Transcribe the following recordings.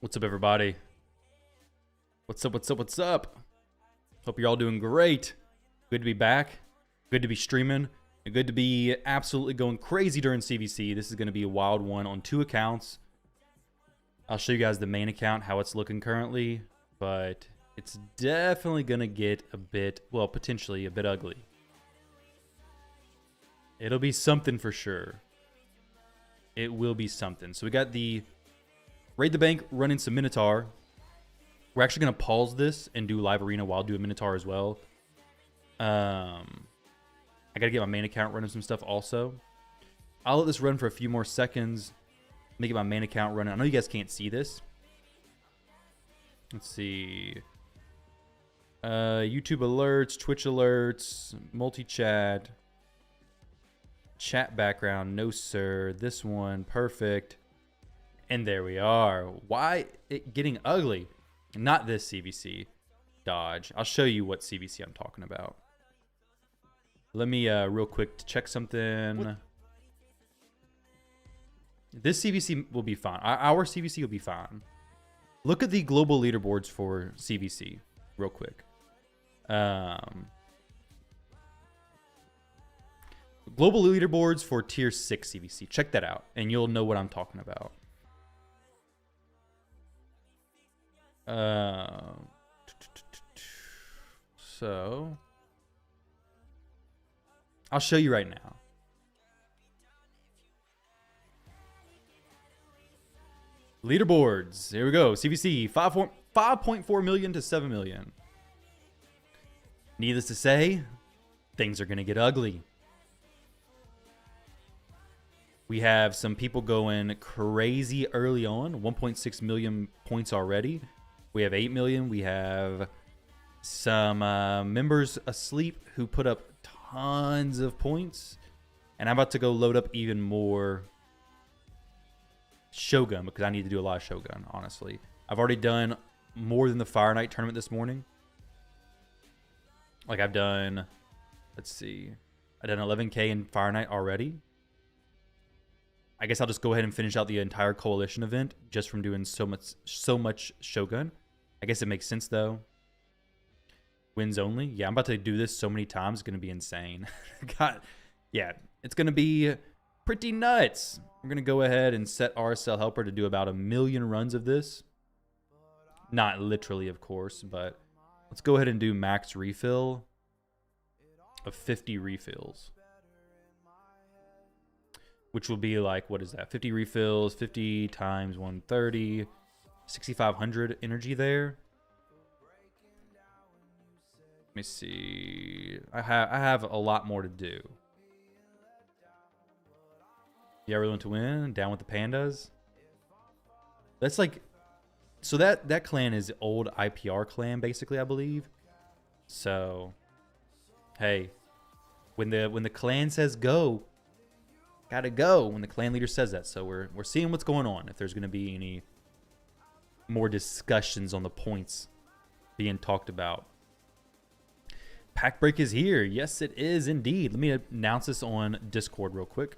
What's up, everybody? What's up, what's up, what's up? Hope you're all doing great. Good to be back. Good to be streaming. And good to be absolutely going crazy during CVC. This is going to be a wild one on 2 accounts. I'll show you guys the main account, how it's looking currently. But it's definitely going to get a bit, well, potentially a bit ugly. It'll be something for sure. It will be something. So we got the Raid the Bank running some Minotaur. We're actually going to pause this and do live arena while doing Minotaur as well. I got to get my main account running some stuff also. I'll let this run for a few more seconds. Make it my main account running. I know you guys can't see this. Let's see. YouTube alerts, Twitch alerts, multi-chat. Chat background, no sir. This one, perfect. And there we are. Why it getting ugly? Not this CVC. Dodge. I'll show you what CVC I'm talking about. Let me real quick check something. What? This CVC will be fine. Our CVC will be fine. Look at the global leaderboards for CVC real quick. Global leaderboards for tier 6 CVC. Check that out and you'll know what I'm talking about. So I'll show you right now. Leaderboards. Here we go. CVC 5.4 million to 7 million. Needless to say, things are going to get ugly. We have some people going crazy early on. 1.6 million points already. We have 8 million. We have some members asleep who put up tons of points. And I'm about to go load up even more Shogun because I need to do a lot of Shogun, honestly. I've already done more than the Fire Night tournament this morning. Like I've done, let's see. I've done 11K in Fire Night already. I guess I'll just go ahead and finish out the entire coalition event just from doing so much Shogun. I guess it makes sense though. Wins only. Yeah, I'm about to do this so many times. It's going to be insane. God, yeah, it's going to be pretty nuts. We're going to go ahead and set RSL Helper to do about 1 million runs of this. Not literally, of course, but let's go ahead and do max refill of 50 refills. Which will be like, what is that? 50 refills, 50 times 130, 6,500 energy there. Let me see. I have a lot more to do. Yeah, really want to win. Down with the pandas. That's like, so that clan is old IPR clan, basically, I believe. So, hey, when the clan says go, gotta go when the clan leader says that. So we're seeing what's going on. If there's going to be any more discussions on the points being talked about. Pack break is here. Yes, it is indeed. Let me announce this on Discord real quick.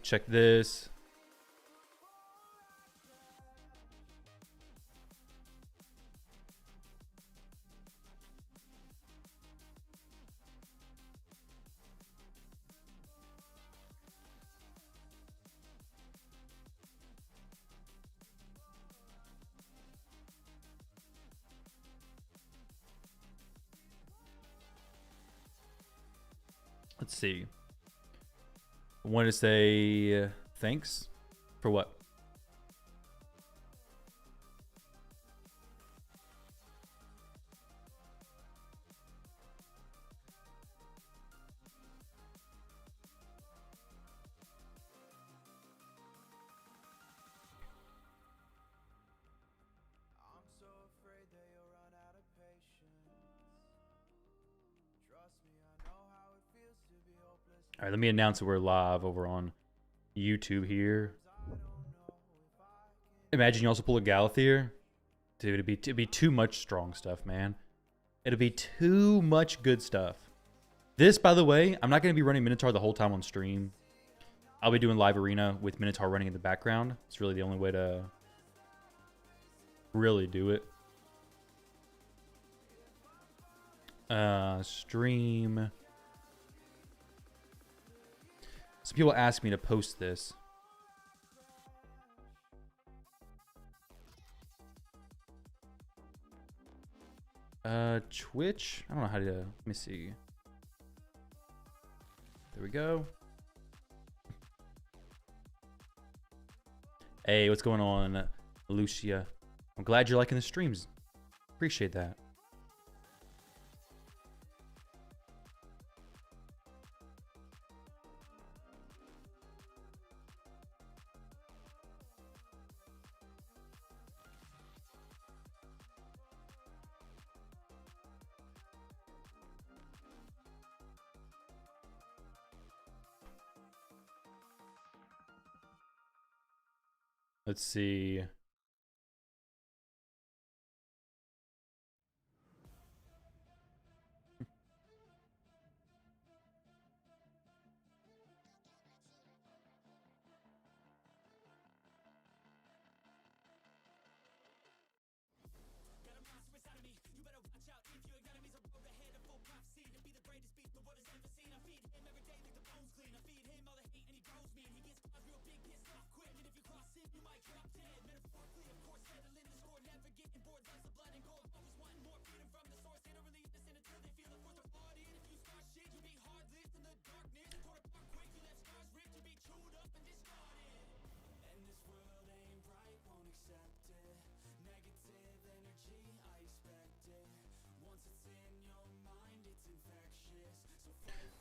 Check this. Let's see. I want to say thanks for what? All right, let me announce that we're live over on YouTube here. Imagine you also pull a Galathier. Dude, it'd be too much strong stuff, man. It'd be too much good stuff. This, by the way, I'm not going to be running Minotaur the whole time on stream. I'll be doing live arena with Minotaur running in the background. It's really the only way to really do it. Stream. Some people ask me to post this. Twitch. I don't know how to. Let me see. There we go. Hey, what's going on, Lucia? I'm glad you're liking the streams. Appreciate that. Let's see.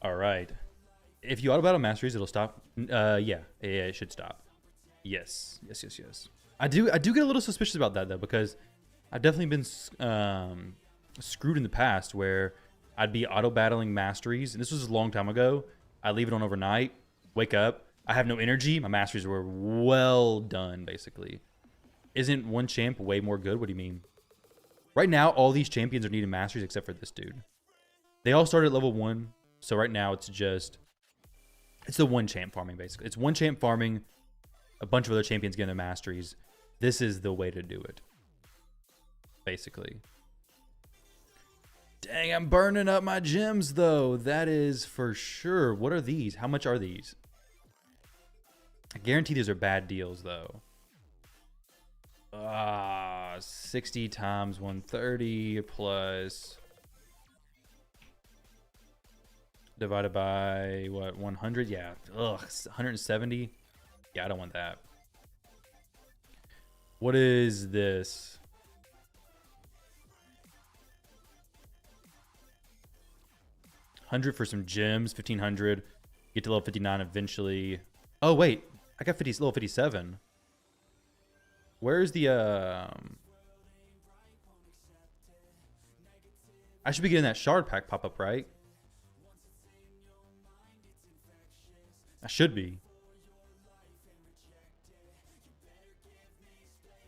All right. If you auto battle masteries, it'll stop. Yeah, it should stop. Yes. I do get a little suspicious about that though, because I've definitely been screwed in the past where I'd be auto battling masteries, and this was a long time ago. I leave it on overnight, wake up, I have no energy. My masteries were well done, basically. Isn't one champ way more good? What do you mean? Right now, all these champions are needing masteries except for this dude. They all started at level 1. So right now it's the one champ farming, basically. It's one champ farming, a bunch of other champions getting their masteries. This is the way to do it, basically. Dang, I'm burning up my gems though. That is for sure. What are these? How much are these? I guarantee these are bad deals though. 60 times 130 plus divided by what, 100? Yeah. Ugh, 170. Yeah, I don't want that. What is this? $100 for some gems, 1500. Get to level 59 eventually. Oh wait, I got level 57. Where's the I should be getting that shard pack pop up, right? I should be.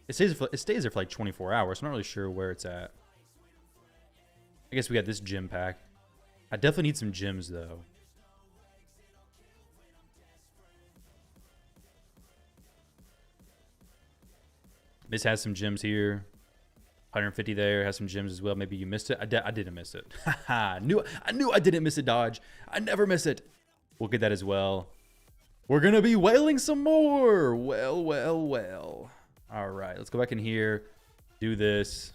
It stays there for like 24 hours. So I'm not really sure where it's at. I guess we got this gem pack. I definitely need some gems though. This has some gems here. 150 there, has some gems as well. Maybe you missed it. I didn't miss it. I knew I didn't miss it, Dodge. I never miss it. We'll get that as well. We're gonna be whaling some more. Well. All right, let's go back in here. Do this.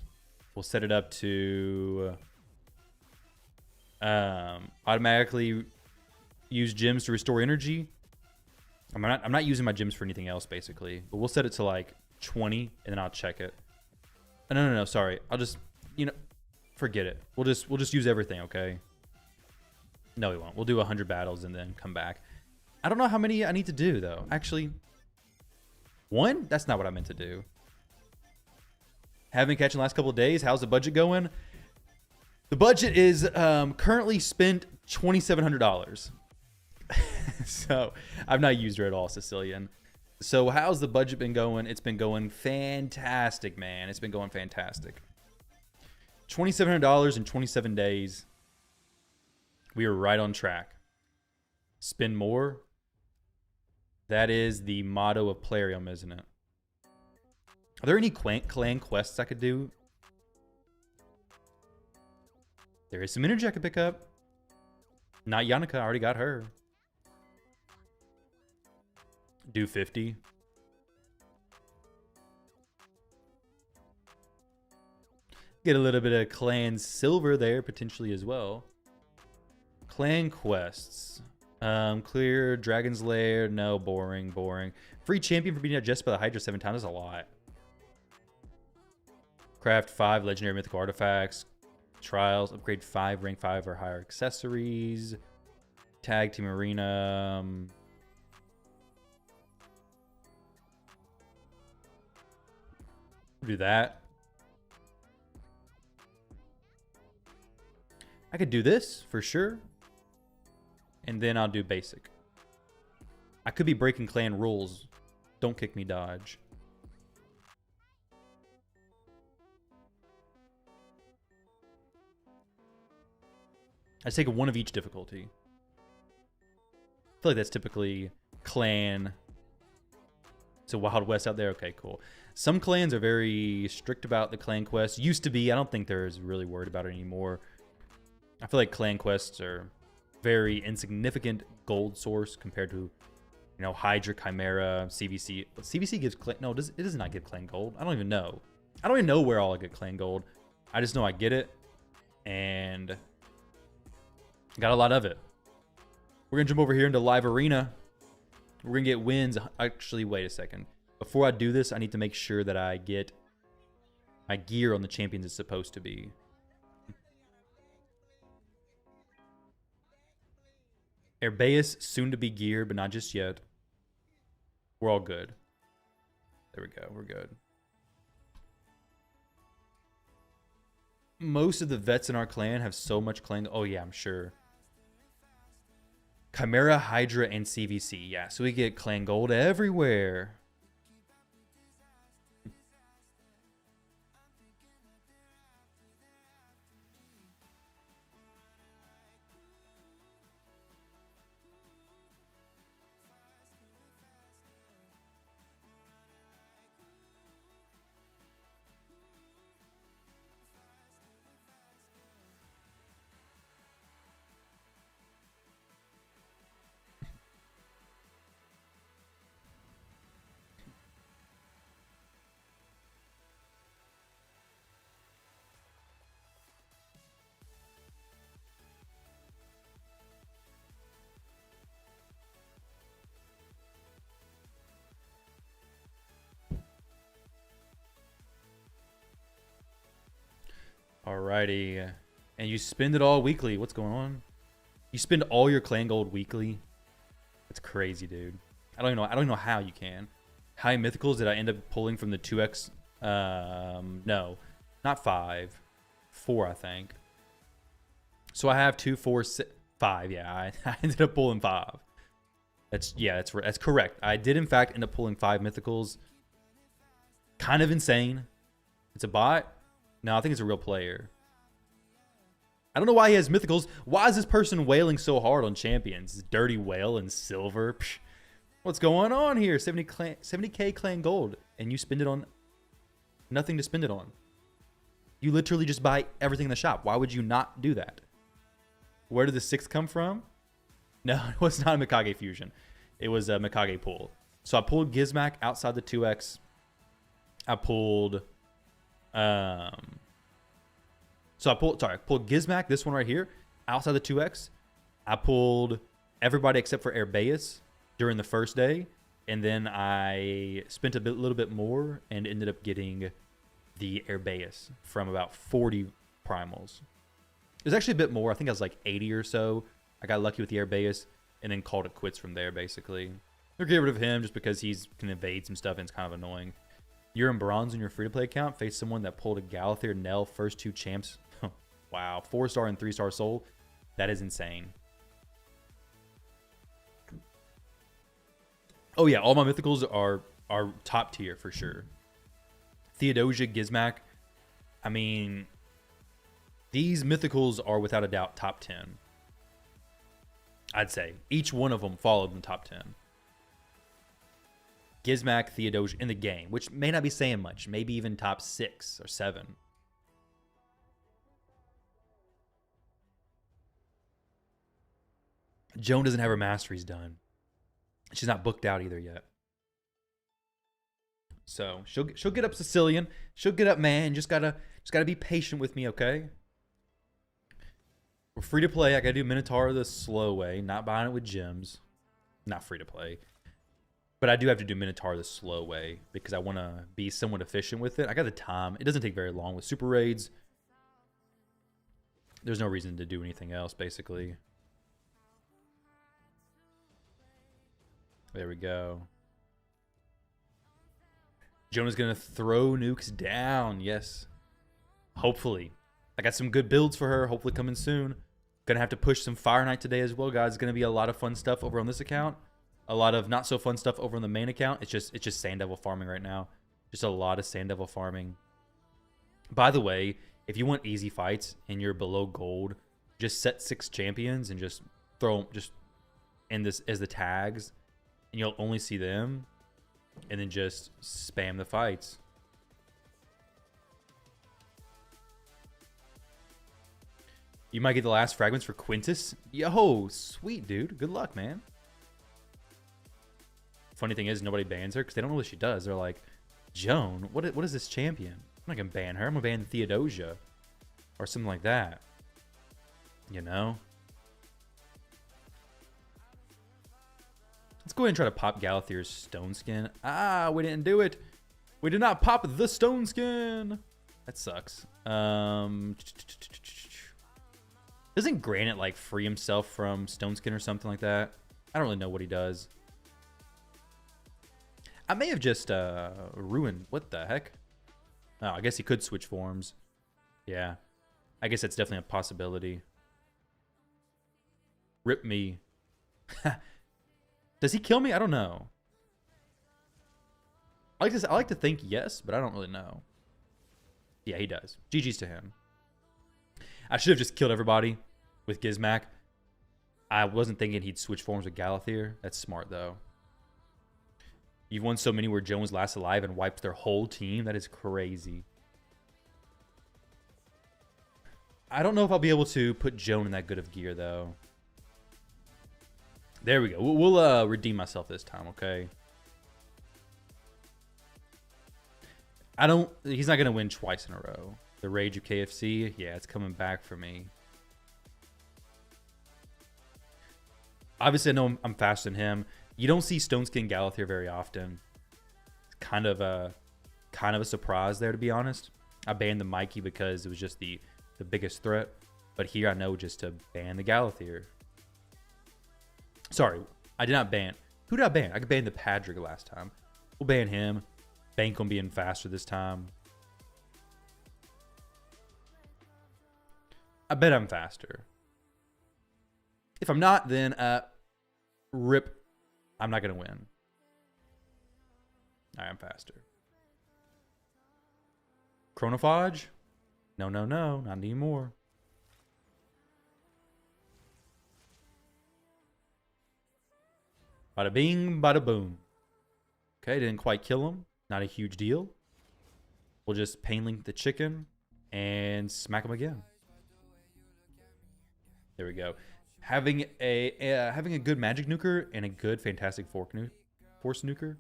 We'll set it up to automatically use gems to restore energy. I'm not using my gems for anything else basically, but we'll set it to like 20 and then I'll check it. No, sorry. I'll just, forget it. We'll just use everything, okay? No, we won't. We'll do 100 battles and then come back. I don't know how many I need to do though. Actually, 1? That's not what I meant to do. Haven't been catching the last couple of days. How's the budget going? The budget is currently spent $2,700. So I've not used her at all, Sicilian. So how's the budget been going? It's been going fantastic, man. It's been going fantastic. $2,700 in 27 days. We are right on track. Spend more. That is the motto of Plarium, isn't it? Are there any clan quests I could do? There is some energy I could pick up. Not Yannicka, I already got her. Do 50. Get a little bit of clan silver there, potentially as well. Clan quests. Clear Dragon's Lair. No, boring. Free champion for beating out just by the Hydra 7 times. That's a lot. Craft 5 legendary mythical artifacts. Trials. Upgrade 5 rank 5 or higher accessories. Tag team arena. Do that. I could do this for sure. And then I'll do basic. I could be breaking clan rules. Don't kick me, dodge. I take one of each difficulty. I feel like that's typically clan. It's a Wild West out there. Okay, cool. Some clans are very strict about the clan quests. Used to be. I don't think they're as really worried about it anymore. I feel like clan quests are very insignificant gold source compared to, Hydra, Chimera, CVC. But CVC gives clan. No, it does not give clan gold. I don't even know. I don't even know where all I get clan gold. I just know I get it, and got a lot of it. We're gonna jump over here into live arena. We're gonna get wins. Actually, wait a second. Before I do this, I need to make sure that I get my gear on the champions it's supposed to be. Herbaeus soon to be geared, but not just yet. We're all good. There we go. We're good. Most of the vets in our clan have so much clan. Oh yeah, I'm sure. Chimera, Hydra, and CVC. Yeah, so we get clan gold everywhere. Alrighty. And you spend it all weekly. What's going on? You spend all your clan gold weekly? That's crazy, dude. I don't even know how you can. High mythicals did I end up pulling from the 2x? No. Not 5. 4, I think. So I have 2, 4, 6, 5. Yeah, I ended up pulling 5. That's correct. I did in fact end up pulling 5 mythicals. Kind of insane. It's a bot. No, I think it's a real player. I don't know why he has mythicals. Why is this person wailing so hard on champions? Dirty whale and silver. Psh, what's going on here? 70k clan gold, and you spend it on nothing to spend it on. You literally just buy everything in the shop. Why would you not do that? Where did the 6 come from? No, it was not a Mikage fusion. It was a Mikage pull. So I pulled Gizmak outside the 2x. I pulled I pulled Gizmak, this one right here, outside the 2x. I pulled everybody except for Herbaeus during the first day, and then I spent a little bit more and ended up getting the Herbaeus from about 40 primals. It was actually a bit more. I think I was like 80 or so. I got lucky with the Herbaeus and then called it quits from there, basically. They're getting rid of him just because he's can evade some stuff and it's kind of annoying. You're in bronze on your free-to-play account. Face someone that pulled a Galathyr, Nell, first 2 champs. Wow. 4-star and 3-star soul. That is insane. Oh, yeah. All my mythicals are top tier for sure. Theodosia, Gizmak. I mean, these mythicals are without a doubt top 10. I'd say. Each one of them followed in the top 10. Gizmac, Theodosia in the game, which may not be saying much. Maybe even top 6 or 7. Joan doesn't have her masteries done. She's not booked out either yet. So she'll get up Sicilian. She'll get up, man. Just gotta be patient with me, okay? We're free to play. I gotta do Minotaur the slow way, not buying it with gems. Not free to play. But I do have to do Minotaur the slow way because I want to be somewhat efficient with it. I got the time. It doesn't take very long with super raids. There's no reason to do anything else, basically. There we go. Jonah's going to throw nukes down. Yes. Hopefully. I got some good builds for her. Hopefully coming soon. Going to have to push some Fire Knight today as well, guys. It's going to be a lot of fun stuff over on this account. A lot of not so fun stuff over on the main account. It's just Sand Devil farming right now. Just a lot of Sand Devil farming. By the way, if you want easy fights and you're below gold, just set 6 champions and just throw them just in this as the tags. And you'll only see them. And then just spam the fights. You might get the last fragments for Quintus. Yo, sweet, dude. Good luck, man. Funny thing is, nobody bans her because they don't know what she does. They're like, Joan, what is this champion? I'm not going to ban her. I'm going to ban Theodosia. Or something like that. You know? Let's go ahead and try to pop Galathier's stone skin. Ah, we didn't do it. We did not pop the stone skin. That sucks. Doesn't Granite like free himself from stone skin or something like that? I don't really know what he does. I may have just ruined. What the heck? Oh, I guess he could switch forms. Yeah. I guess that's definitely a possibility. Rip me. Does he kill me? I don't know. I like to think yes, but I don't really know. Yeah, he does. GG's to him. I should have just killed everybody with Gizmac. I wasn't thinking he'd switch forms with Galathier. That's smart, though. You've won so many where Joan was last alive and wiped their whole team. That is crazy. I don't know if I'll be able to put Joan in that good of gear, though. There we go. We'll redeem myself this time, okay? He's not going to win twice in a row. The Rage of KFC, yeah, it's coming back for me. Obviously, I know I'm faster than him. You don't see Stone Skin Galathier very often. It's kind of a surprise there, to be honest. I banned the Mikey because it was just the biggest threat. But here I know just to ban the Galathier. Sorry, I did not ban. Who did I ban? I could ban the Padric last time. We'll ban him. Bank on being faster this time. I bet I'm faster. If I'm not, then rip. I'm not going to win. I am faster. Chronophage? No, not anymore. Bada bing, bada boom. Okay, didn't quite kill him. Not a huge deal. We'll just pain link the chicken and smack him again. There we go. Having a good magic nuker and a good fantastic force nuker.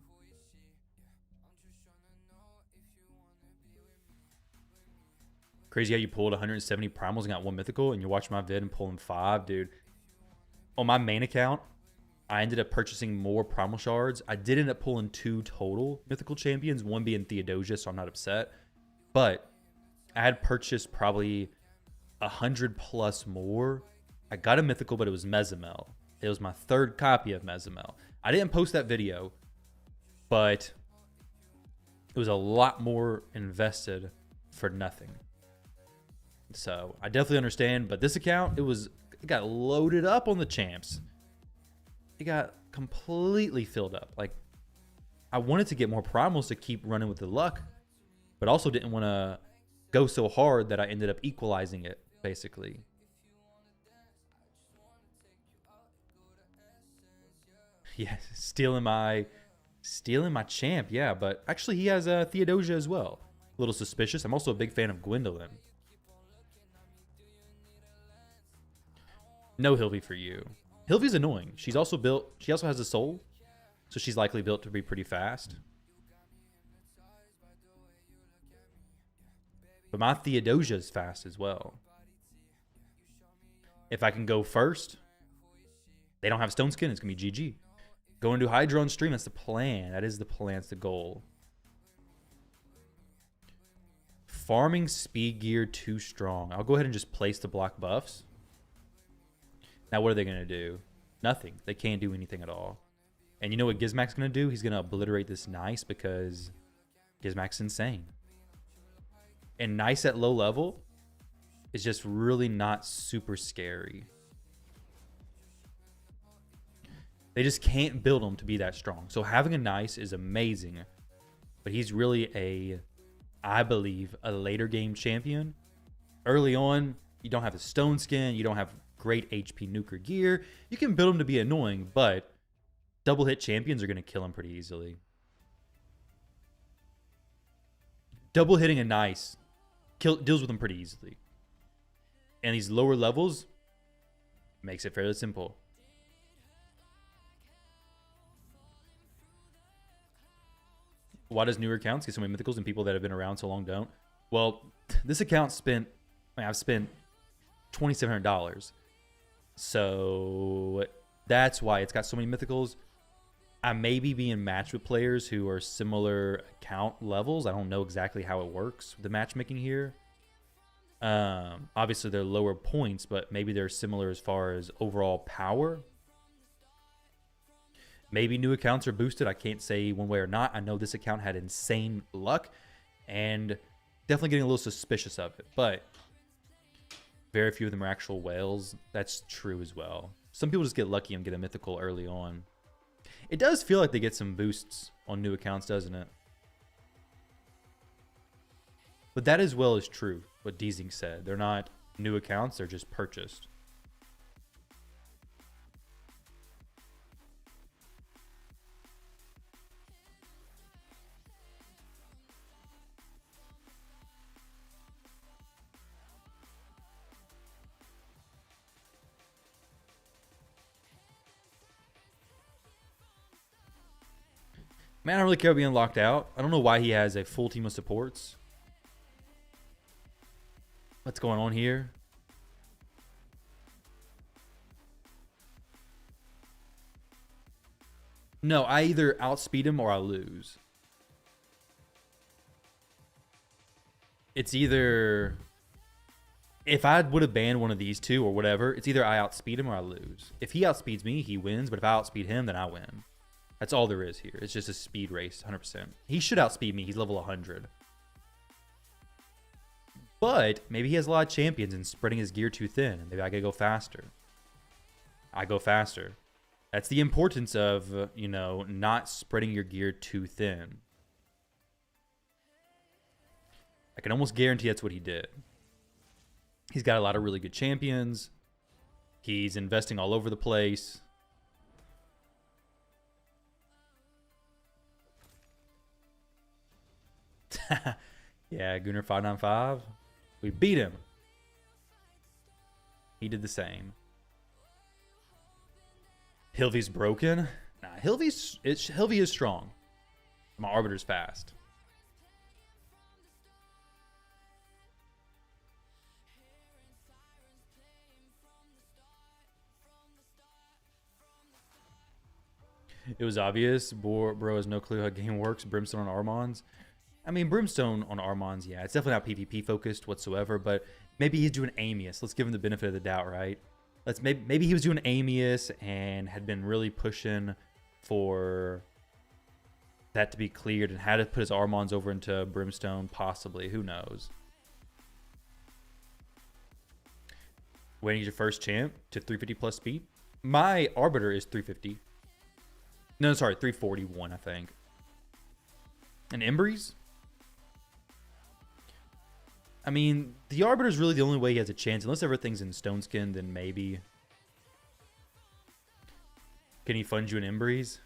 Crazy how you pulled 170 primals and got 1 mythical, and you watch my vid and pulling 5, dude. On my main account, I ended up purchasing more primal shards. I did end up pulling 2 total mythical champions, 1 being Theodosia, so I'm not upset. But I had purchased probably 100 plus more. I got a mythical, but it was Mezimel. It was my 3rd copy of Mezimel. I didn't post that video, but it was a lot more invested for nothing. So I definitely understand, but this account, it got loaded up on the champs. It got completely filled up. Like, I wanted to get more primals to keep running with the luck, but also didn't want to go so hard that I ended up equalizing it, basically. Yeah, stealing my Stealing my champ, yeah, but actually he has Theodosia as well. A little suspicious. I'm also a big fan of Gwendolyn. No Hilvy for you. Hilvy's annoying. She's also built, she also has a soul, so she's likely built to be pretty fast. But my Theodosia is fast as well. If I can go first, they don't have Stone Skin, it's going to be GG. Go into Hydra on stream, that's the plan. That is the plan, that's the goal. Farming speed gear too strong. I'll go ahead and just place the block buffs. Now what are they going to do? Nothing. They can't do anything at all. And you know what Gizmak's going to do? He's going to obliterate this Nice because Gizmak's insane. And Nice at low level is just really not super scary. They just can't build him to be that strong. So having a Nice is amazing. But he's really I believe, a later game champion. Early on, you don't have the Stone Skin. You don't have great HP nuker gear. You can build him to be annoying, but double hit champions are going to kill him pretty easily. Double hitting a Nice deals with him pretty easily. And these lower levels makes it fairly simple. Why does newer accounts get so many mythicals and people that have been around so long don't? Well, this account I've spent $2,700. So that's why it's got so many mythicals. I may be being matched with players who are similar account levels. I don't know exactly how it works with the matchmaking here. Obviously, they're lower points, but maybe they're similar as far as overall power. Maybe new accounts are boosted. I can't say one way or not. I know this account had insane luck and definitely getting a little suspicious of it. But very few of them are actual whales. That's true as well. Some people just get lucky and get a mythical early on. It does feel like they get some boosts on new accounts, doesn't it? But that as well is true, what Deezing said. They're not new accounts, they're just purchased. Man, I don't really care about being locked out. I don't know why he has a full team of supports. What's going on here? No, I either outspeed him or I lose. It's either... If I would have banned one of these two or whatever, it's either I outspeed him or I lose. If he outspeeds me, he wins. But if I outspeed him, then I win. That's all there is here. It's just a speed race, 100%. He should outspeed me. He's level 100. But maybe he has a lot of champions and spreading his gear too thin. Maybe I gotta go faster. I go faster. That's the importance of, you know, not spreading your gear too thin. I can almost guarantee that's what he did. He's got a lot of really good champions. He's investing all over the place. Yeah, Gunnar 595. We beat him. He did the same. Hilvy's broken. Nah, Hilvy is strong. My Arbiter's fast. It was obvious. Bro has no clue how game works. Brimstone on Armons. I mean, Brimstone on Armons, yeah. It's definitely not PvP focused whatsoever, but maybe he's doing Amius. Let's give him the benefit of the doubt, right? Maybe he was doing Amius and had been really pushing for that to be cleared and had to put his Armons over into Brimstone, possibly. Who knows? When he's your first champ to 350 plus speed? My Arbiter is 350. No, sorry, 341, I think. And Embreeze? I mean, the Arbiter is really the only way he has a chance. Unless everything's in Stone Skin, then maybe. Can he fund you an Embreeze?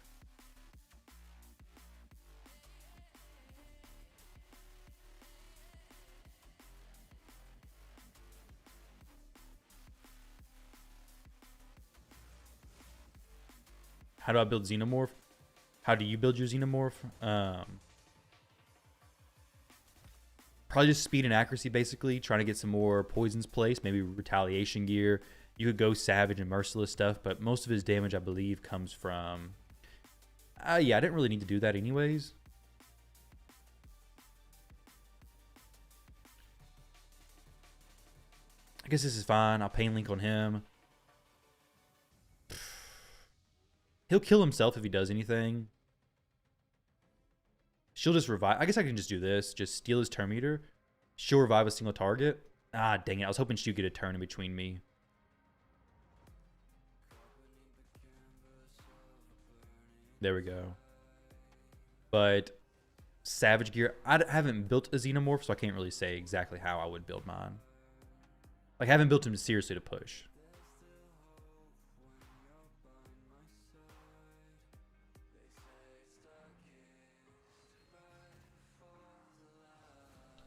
How do I build Xenomorph? How do you build your Xenomorph? Probably just speed and accuracy, basically. Trying to get some more poisons placed, maybe retaliation gear. You could go savage and merciless stuff, but most of his damage, I believe, comes from... yeah, I didn't really need to do that anyways. I guess this is fine. I'll pain link on him. He'll kill himself if he does anything. She'll just revive. I guess I can just do this. Just steal his turn meter. She'll revive a single target. Ah, dang it. I was hoping she'd get a turn in between me. There we go. But Savage Gear, I haven't built a Xenomorph, so I can't really say exactly how I would build mine. Like, I haven't built him seriously to push.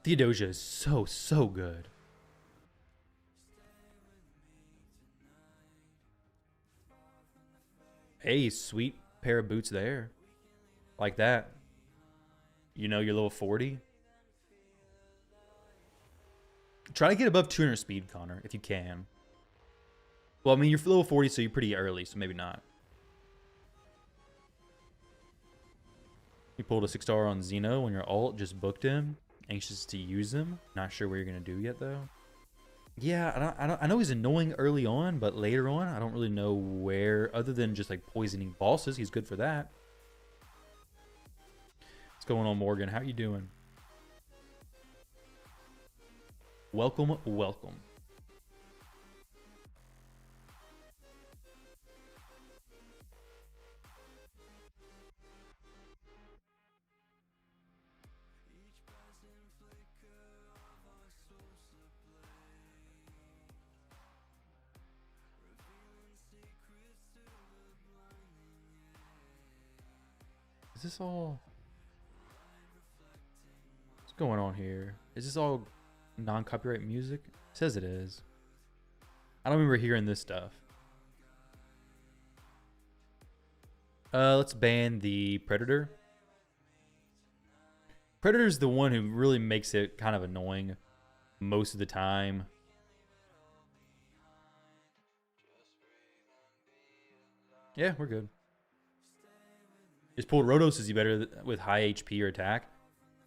Theodosia is so good. Hey, sweet pair of boots there. Like that. You know, you're level 40. Try to get above 200 speed, Connor, if you can. Well, I mean, you're level 40, so you're pretty early, so maybe not. You pulled a 6-star on Xeno when your ult just booked him. Anxious to use him. Not sure what you're going to do yet, though. Yeah, I know he's annoying early on, but later on, I don't really know where, other than just like poisoning bosses. He's good for that. What's going on, Morgan? How you doing? Welcome, welcome. Is this all... What's going on here? Is this all non-copyright music? It says it is. I don't remember hearing this stuff. Let's ban the Predator. Predator's the one who really makes it kind of annoying most of the time. Yeah, we're good. Just pulled Rotos. Is he better with high HP or attack?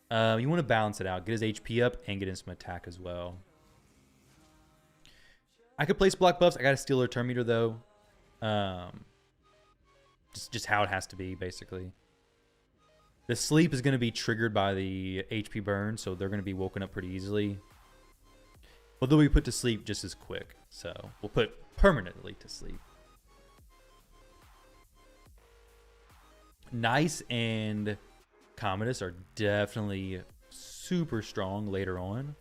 You want to balance it out. Get his HP up and get in some attack as well. I could place block buffs. I got to steal her turn meter, though. Just how it has to be, basically. The sleep is going to be triggered by the HP burn, so they're going to be woken up pretty easily. Although we put to sleep just as quick. So we'll put permanently to sleep. Nice and Commodus are definitely super strong later on.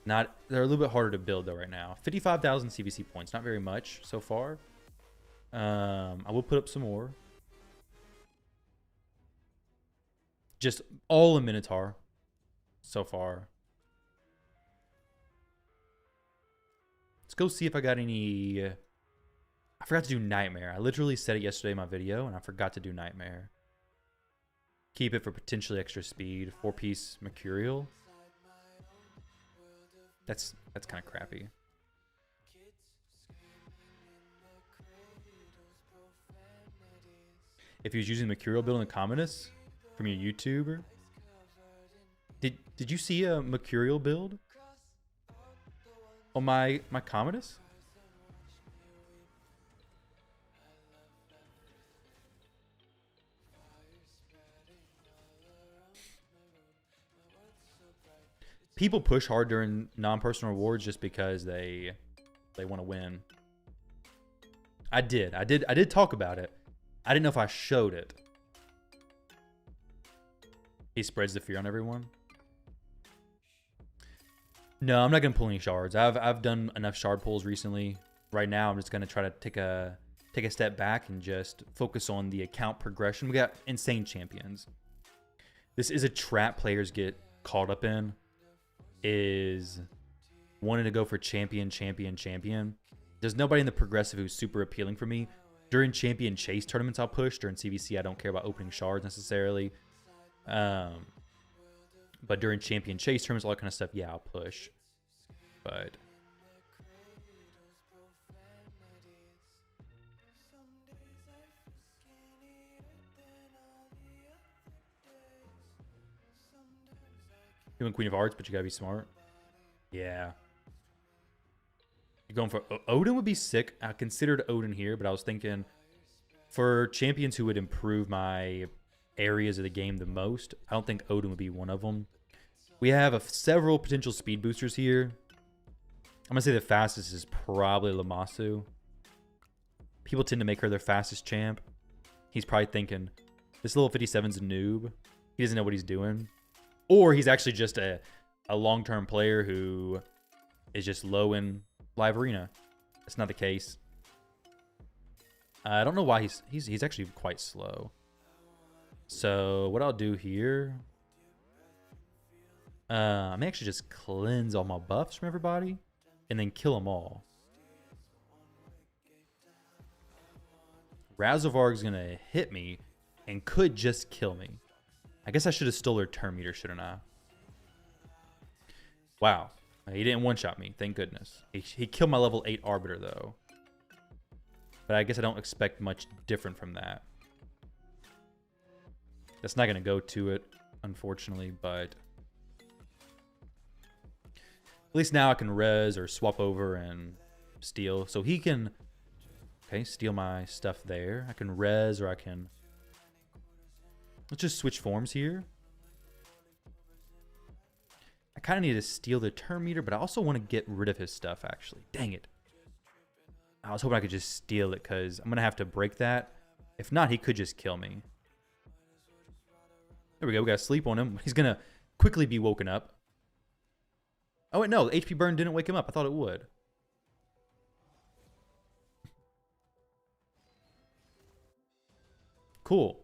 They're a little bit harder to build though right now. 55,000 CVC points, not very much so far. I will put up some more. Just all in Minotaur so far. Let's go see if I got any... I forgot to do Nightmare. I literally said it yesterday in my video, and I forgot to do Nightmare. Keep it for potentially extra speed. 4-piece Mercurial. That's kind of crappy. If he was using Mercurial build in the Commodus from your YouTuber, did you see a Mercurial build on my Commodus? People push hard during non-personal rewards just because they want to win. I did talk about it. I didn't know if I showed it. He spreads the fear on everyone. No, I'm not gonna pull any shards. I've done enough shard pulls recently. Right now, I'm just gonna try to take a step back and just focus on the account progression. We got insane champions. This is a trap players get caught up in. Is wanting to go for champion. There's nobody in the progressive who's super appealing for me. During champion chase tournaments, I'll push. During CVC, I don't care about opening shards necessarily. But during champion chase tournaments, all that kind of stuff, yeah, I'll push. But you want Queen of Hearts, but you gotta be smart. Yeah. You're going for Odin would be sick. I considered Odin here, but I was thinking for champions who would improve my areas of the game the most, I don't think Odin would be one of them. We have several potential speed boosters here. I'm gonna say the fastest is probably Lammasu. People tend to make her their fastest champ. He's probably thinking, this level 57's a noob. He doesn't know what he's doing. Or he's actually just a long-term player who is just low in live arena. That's not the case. I don't know why he's actually quite slow. So what I'll do here, I may actually just cleanse all my buffs from everybody and then kill them all. Razovarg's gonna hit me and could just kill me. I guess I should have stole her turn meter, shouldn't I? Wow. He didn't one-shot me, thank goodness. He killed my level 8 Arbiter, though. But I guess I don't expect much different from that. That's not going to go to it, unfortunately, but at least now I can res or swap over and steal. So he can, okay, steal my stuff there. I can res or I can... Let's just switch forms here. I kind of need to steal the turn meter, but I also want to get rid of his stuff, actually. Dang it. I was hoping I could just steal it, because I'm going to have to break that. If not, he could just kill me. There we go. We got to sleep on him. He's going to quickly be woken up. Oh, wait, no. The HP burn didn't wake him up. I thought it would. Cool.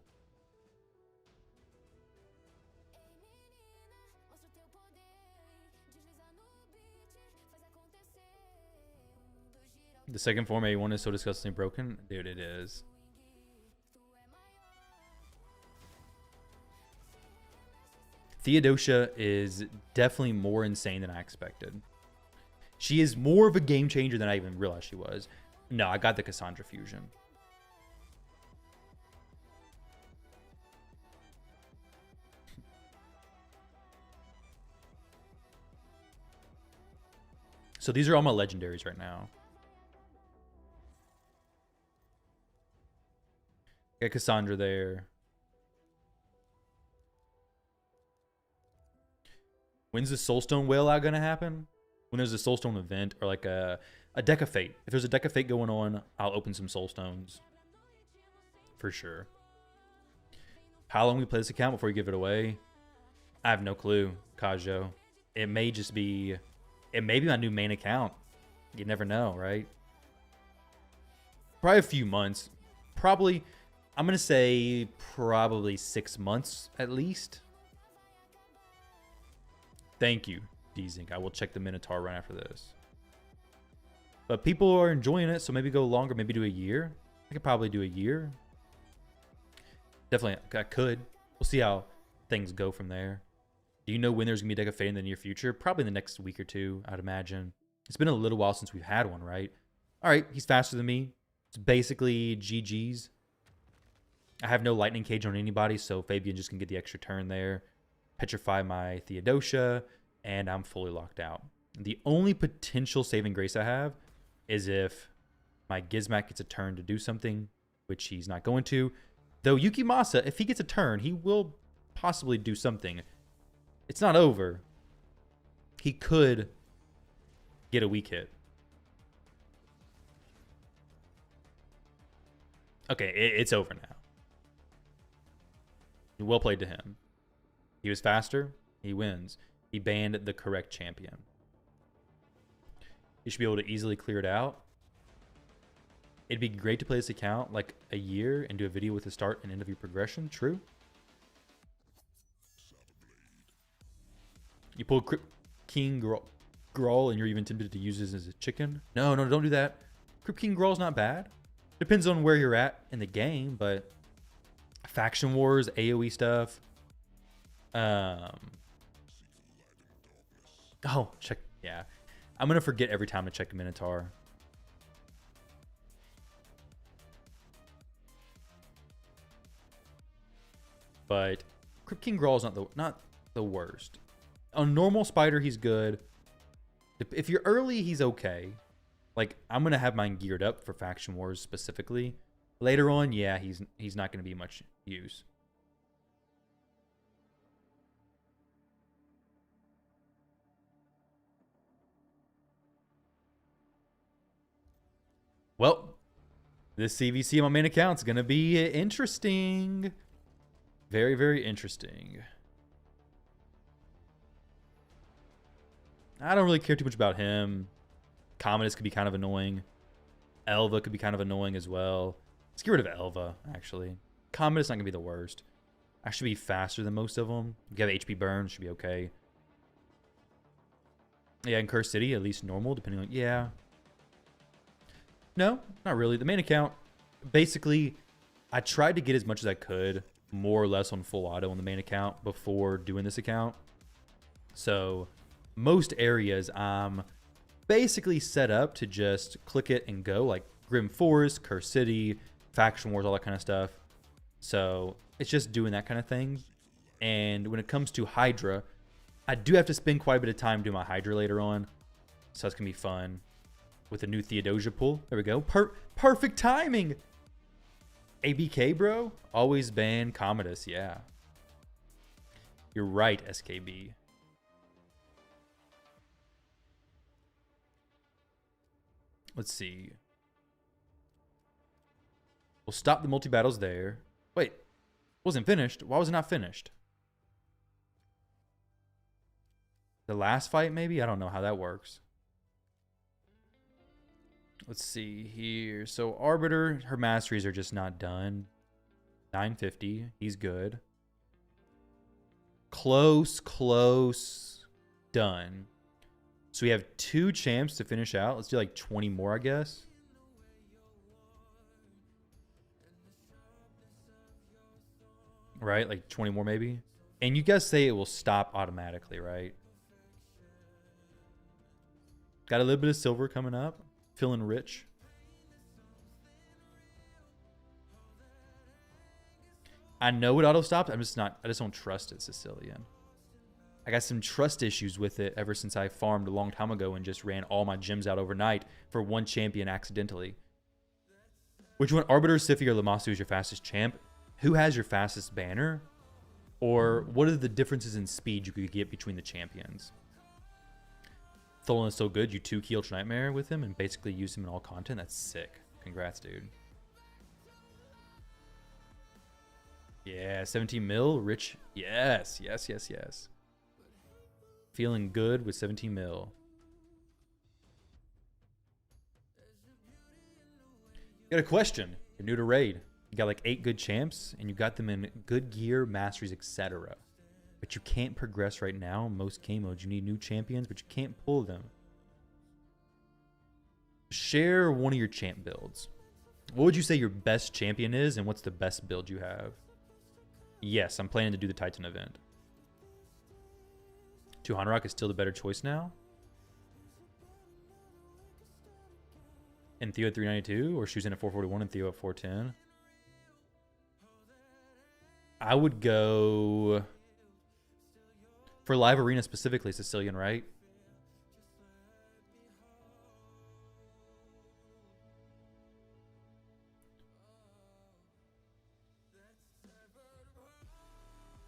The second form A1 is so disgustingly broken. Dude, it is. Theodosia is definitely more insane than I expected. She is more of a game changer than I even realized she was. No, I got the Cassandra fusion. So these are all my legendaries right now. Got Cassandra there. When's the Soulstone Whale out gonna happen? When there's a Soulstone event or like a Deck of Fate. If there's a Deck of Fate going on, I'll open some Soulstones. For sure. How long we play this account before you give it away? I have no clue, Kajo. It may just be... It may be my new main account. You never know, right? Probably a few months. Probably... I'm going to say probably 6 months at least. Thank you, D-Zinc. I will check the Minotaur run after this. But people are enjoying it, so maybe go longer. Maybe do a year. I could probably do a year. Definitely, I could. We'll see how things go from there. Do you know when there's going to be a Deck of Fate in the near future? Probably in the next week or two, I'd imagine. It's been a little while since we've had one, right? All right, he's faster than me. It's basically GG's. I have no lightning cage on anybody, so Fabian just can get the extra turn there. Petrify my Theodosia, and I'm fully locked out. The only potential saving grace I have is if my Gizmak gets a turn to do something, which he's not going to. Though Yukimasa, if he gets a turn, he will possibly do something. It's not over. He could get a weak hit. Okay, it's over now. Well played to him. He was faster. He wins. He banned the correct champion. You should be able to easily clear it out. It'd be great to play this account like a year and do a video with the start and end of your progression. True. You pull Crypt King Grawl and you're even tempted to use this as a chicken. No, don't do that. Crypt King Grawl's not bad. Depends on where you're at in the game, but faction wars, AoE stuff. Oh, check. Yeah. I'm going to forget every time to check Minotaur. But Crypt King Grawl is not the worst. On normal Spider, he's good. If you're early, he's okay. Like, I'm going to have mine geared up for Faction Wars specifically. Later on, yeah, he's not going to be much use. Well, this CVC on my main account is going to be interesting. Very, very interesting. I don't really care too much about him. Commodus could be kind of annoying. Elva could be kind of annoying as well. Let's get rid of Elva, actually. Commodus not going to be the worst. I should be faster than most of them. You have HP burn, should be okay. Yeah, in Curse City, at least normal, depending on... Yeah. No, not really. The main account, basically, I tried to get as much as I could, more or less on full auto on the main account before doing this account. So, most areas I'm basically set up to just click it and go, like Grim Forest, Curse City, Faction Wars, all that kind of stuff. So, it's just doing that kind of thing. And when it comes to Hydra, I do have to spend quite a bit of time doing my Hydra later on. So, it's going to be fun. With a new Theodosia pull. There we go. Perfect timing. ABK, bro. Always ban Commodus. Yeah. You're right, SKB. Let's see. We'll stop the multi-battles there. Wait. Wasn't finished. Why was it not finished? The last fight, maybe? I don't know how that works. Let's see here. So Arbiter, her masteries are just not done. 950. He's good. Close. Done. So we have 2 champs to finish out. Let's do like 20 more, I guess. Right? Like 20 more maybe. And you guys say it will stop automatically, right? Got a little bit of silver coming up. Feeling rich. I know it auto stops. I just don't trust it, Sicilian. I got some trust issues with it ever since I farmed a long time ago and just ran all my gems out overnight for one champion accidentally. Which one, Arbiter, Siphi, or Lamasu is your fastest champ? Who has your fastest banner? Or what are the differences in speed you could get between the champions? Tholan is so good, you 2-key Ultra Nightmare with him and basically use him in all content. That's sick. Congrats, dude. Yeah, 17 mil, rich. Yes. Feeling good with 17 mil. Got a question. You're new to Raid. You got like 8 good champs, and you got them in good gear, masteries, etc. But you can't progress right now. Most game modes, you need new champions, but you can't pull them. Share one of your champ builds. What would you say your best champion is, and what's the best build you have? Yes, I'm planning to do the Titan event. 200 Rock is still the better choice now. And Theo at 392, or Shoes in at 441 and Theo at 410. I would go... For live arena specifically, Sicilian, right?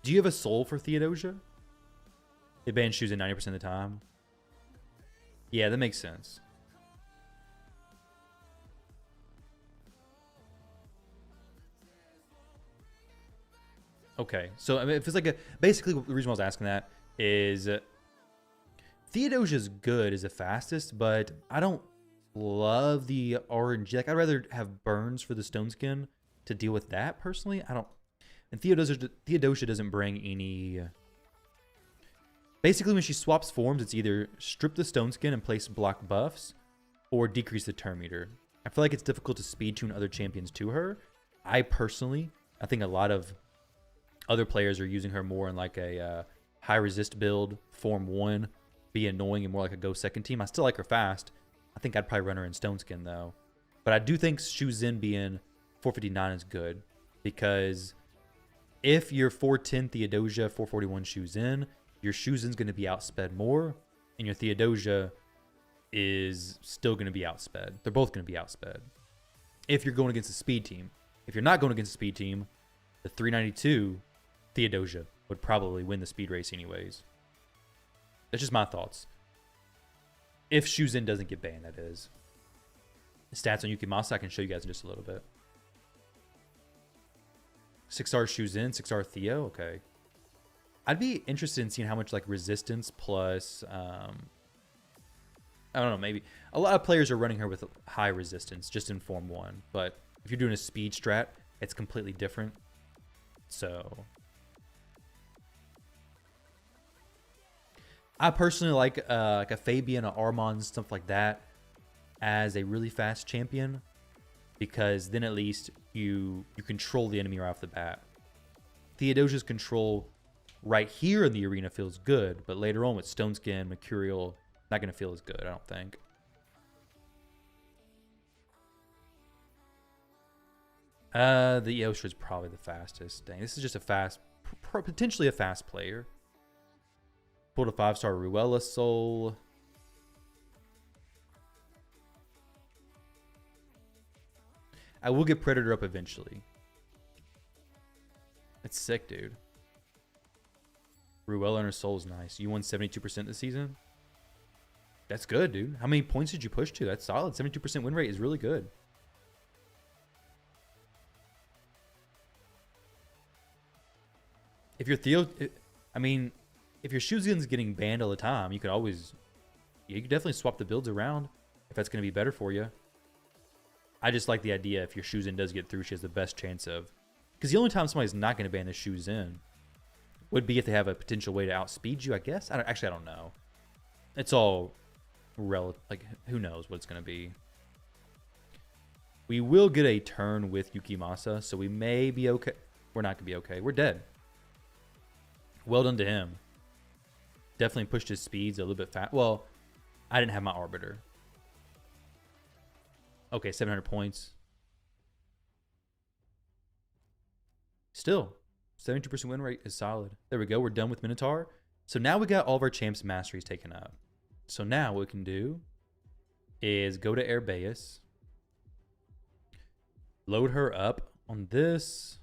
Do you have a soul for Theodosia? It bans shoes in 90% of the time. Yeah, that makes sense. Okay, so I mean, if it's like a... Basically, the reason why I was asking that is Theodosia's good as the fastest, but I don't love the RNG. Like, I'd rather have burns for the stone skin to deal with that personally. I don't. And Theodosia doesn't bring any. Basically, when she swaps forms, it's either strip the stone skin and place block buffs, or decrease the turn meter. I feel like it's difficult to speed tune other champions to her. I think a lot of other players are using her more in like a high resist build, form 1, be annoying and more like a go second team. I still like her fast. I think I'd probably run her in Stone Skin though. But I do think Shu Zin being 459 is good because if you're 410 Theodosia, 441 Shu Zin, your Shu Zin's going to be outsped more, and your Theodosia is still going to be outsped. They're both going to be outsped if you're going against a speed team. If you're not going against a speed team, the 392 Theodosia would probably win the speed race anyways. That's just my thoughts. If Shu Zin doesn't get banned, that is. Stats on Yukimasa, I can show you guys in just a little bit. 6R Shu Zin, 6R Theo, okay. I'd be interested in seeing how much like resistance plus, I don't know, maybe. A lot of players are running her with high resistance just in Form 1. But if you're doing a speed strat, it's completely different. So I personally like a Fabian, an Armand, stuff like that as a really fast champion, because then at least you control the enemy right off the bat. Theodosia's control right here in the arena feels good, but later on with Stone Skin, Mercurial, not going to feel as good, I don't think. The Eostra is probably the fastest. Dang, this is just a fast, potentially a fast player. Pulled a 5-star Ruella Soul. I will get Predator up eventually. It's sick, dude. Ruella and her soul is nice. You won 72% this season? That's good, dude. How many points did you push to? That's solid. 72% win rate is really good. If your Theo... I mean, if your Shu Zin's getting banned all the time, you could always... You could definitely swap the builds around if that's going to be better for you. I just like the idea if your Shu Zin does get through, she has the best chance of... Because the only time somebody's not going to ban the Shu Zin would be if they have a potential way to outspeed you, I guess. I don't know. It's all relative. Like, who knows what it's going to be. We will get a turn with Yukimasa, so we may be okay. We're not going to be okay. We're dead. Well done to him. Definitely pushed his speeds a little bit fast. Well, I didn't have my Arbiter. Okay, 700 points. Still, 72% win rate is solid. There we go. We're done with Minotaur. So now we got all of our champs' masteries taken up. So now what we can do is go to Airbeus. Load her up on this.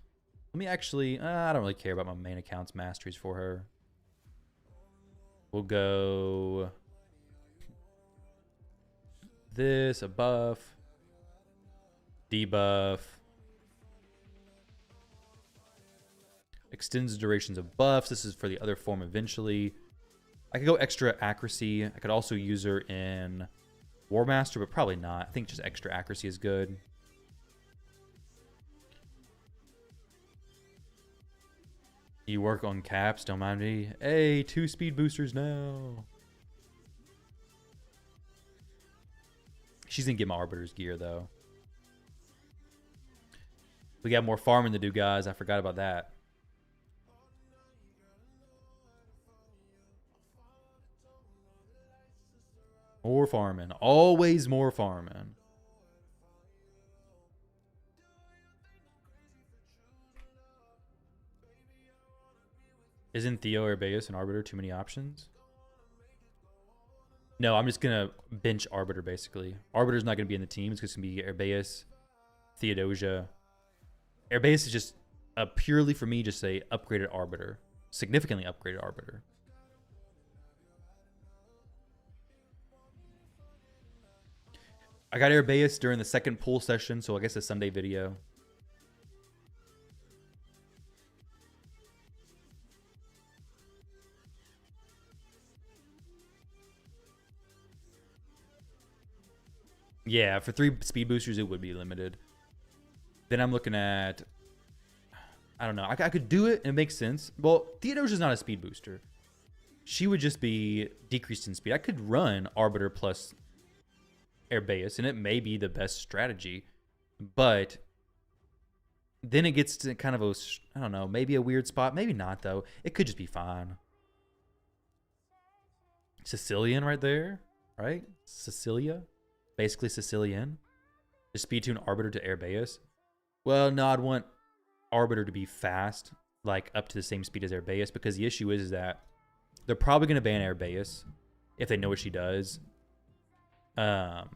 Let me actually... I don't really care about my main account's masteries for her. We'll go... This, a buff. Debuff. Extends the durations of buffs. This is for the other form eventually. I could go extra accuracy. I could also use her in War Master, but probably not. I think just extra accuracy is good. You work on caps, don't mind me. Hey, 2 speed boosters now. She's gonna get my Arbiter's gear though. We got more farming to do, guys. I forgot about that. More farming. Always more farming. Isn't Theo, Airbeus, and Arbiter too many options? No, I'm just going to bench Arbiter, basically. Arbiter's not going to be in the team. It's just going to be Airbeus, Theodosia. Airbeus is just purely, for me, just a upgraded Arbiter. Significantly upgraded Arbiter. I got Airbeus during the second pool session, so I guess a Sunday video. Yeah, for 3 speed boosters, it would be limited. Then I'm looking at... I don't know. I could do it, and it makes sense. Well, Theodosia's not a speed booster. She would just be decreased in speed. I could run Arbiter plus Airbeus, and it may be the best strategy, but then it gets to kind of a, I don't know, maybe a weird spot. Maybe not, though. It could just be fine. Sicilian right there, right? Sicilia, basically Sicilian. Just speed tune Arbiter to Airbeus. Well, no, I'd want Arbiter to be fast, like up to the same speed as Airbeus, because the issue is that they're probably going to ban Airbeus if they know what she does. What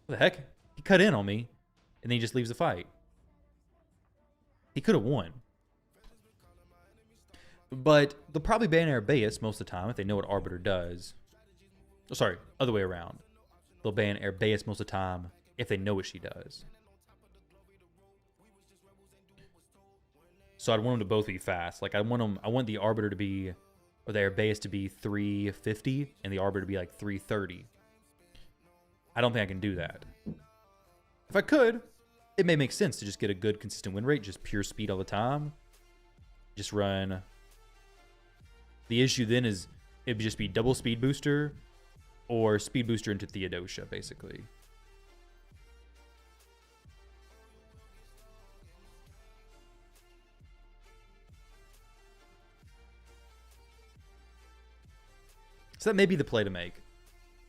the heck? He cut in on me, and then he just leaves the fight. He could have won. But they'll probably ban Airbeus most of the time if they know what Arbiter does. Oh, sorry, other way around. They'll ban Airbeus most of the time if they know what she does. So I'd want them to both be fast. Like I want the Arbiter to be, or the Airbeus to be 350 and the Arbiter to be like 330. I don't think I can do that. If I could, it may make sense to just get a good consistent win rate, just pure speed all the time. Just run. The issue then is it would just be double speed booster or speed booster into Theodosia, basically. So that may be the play to make.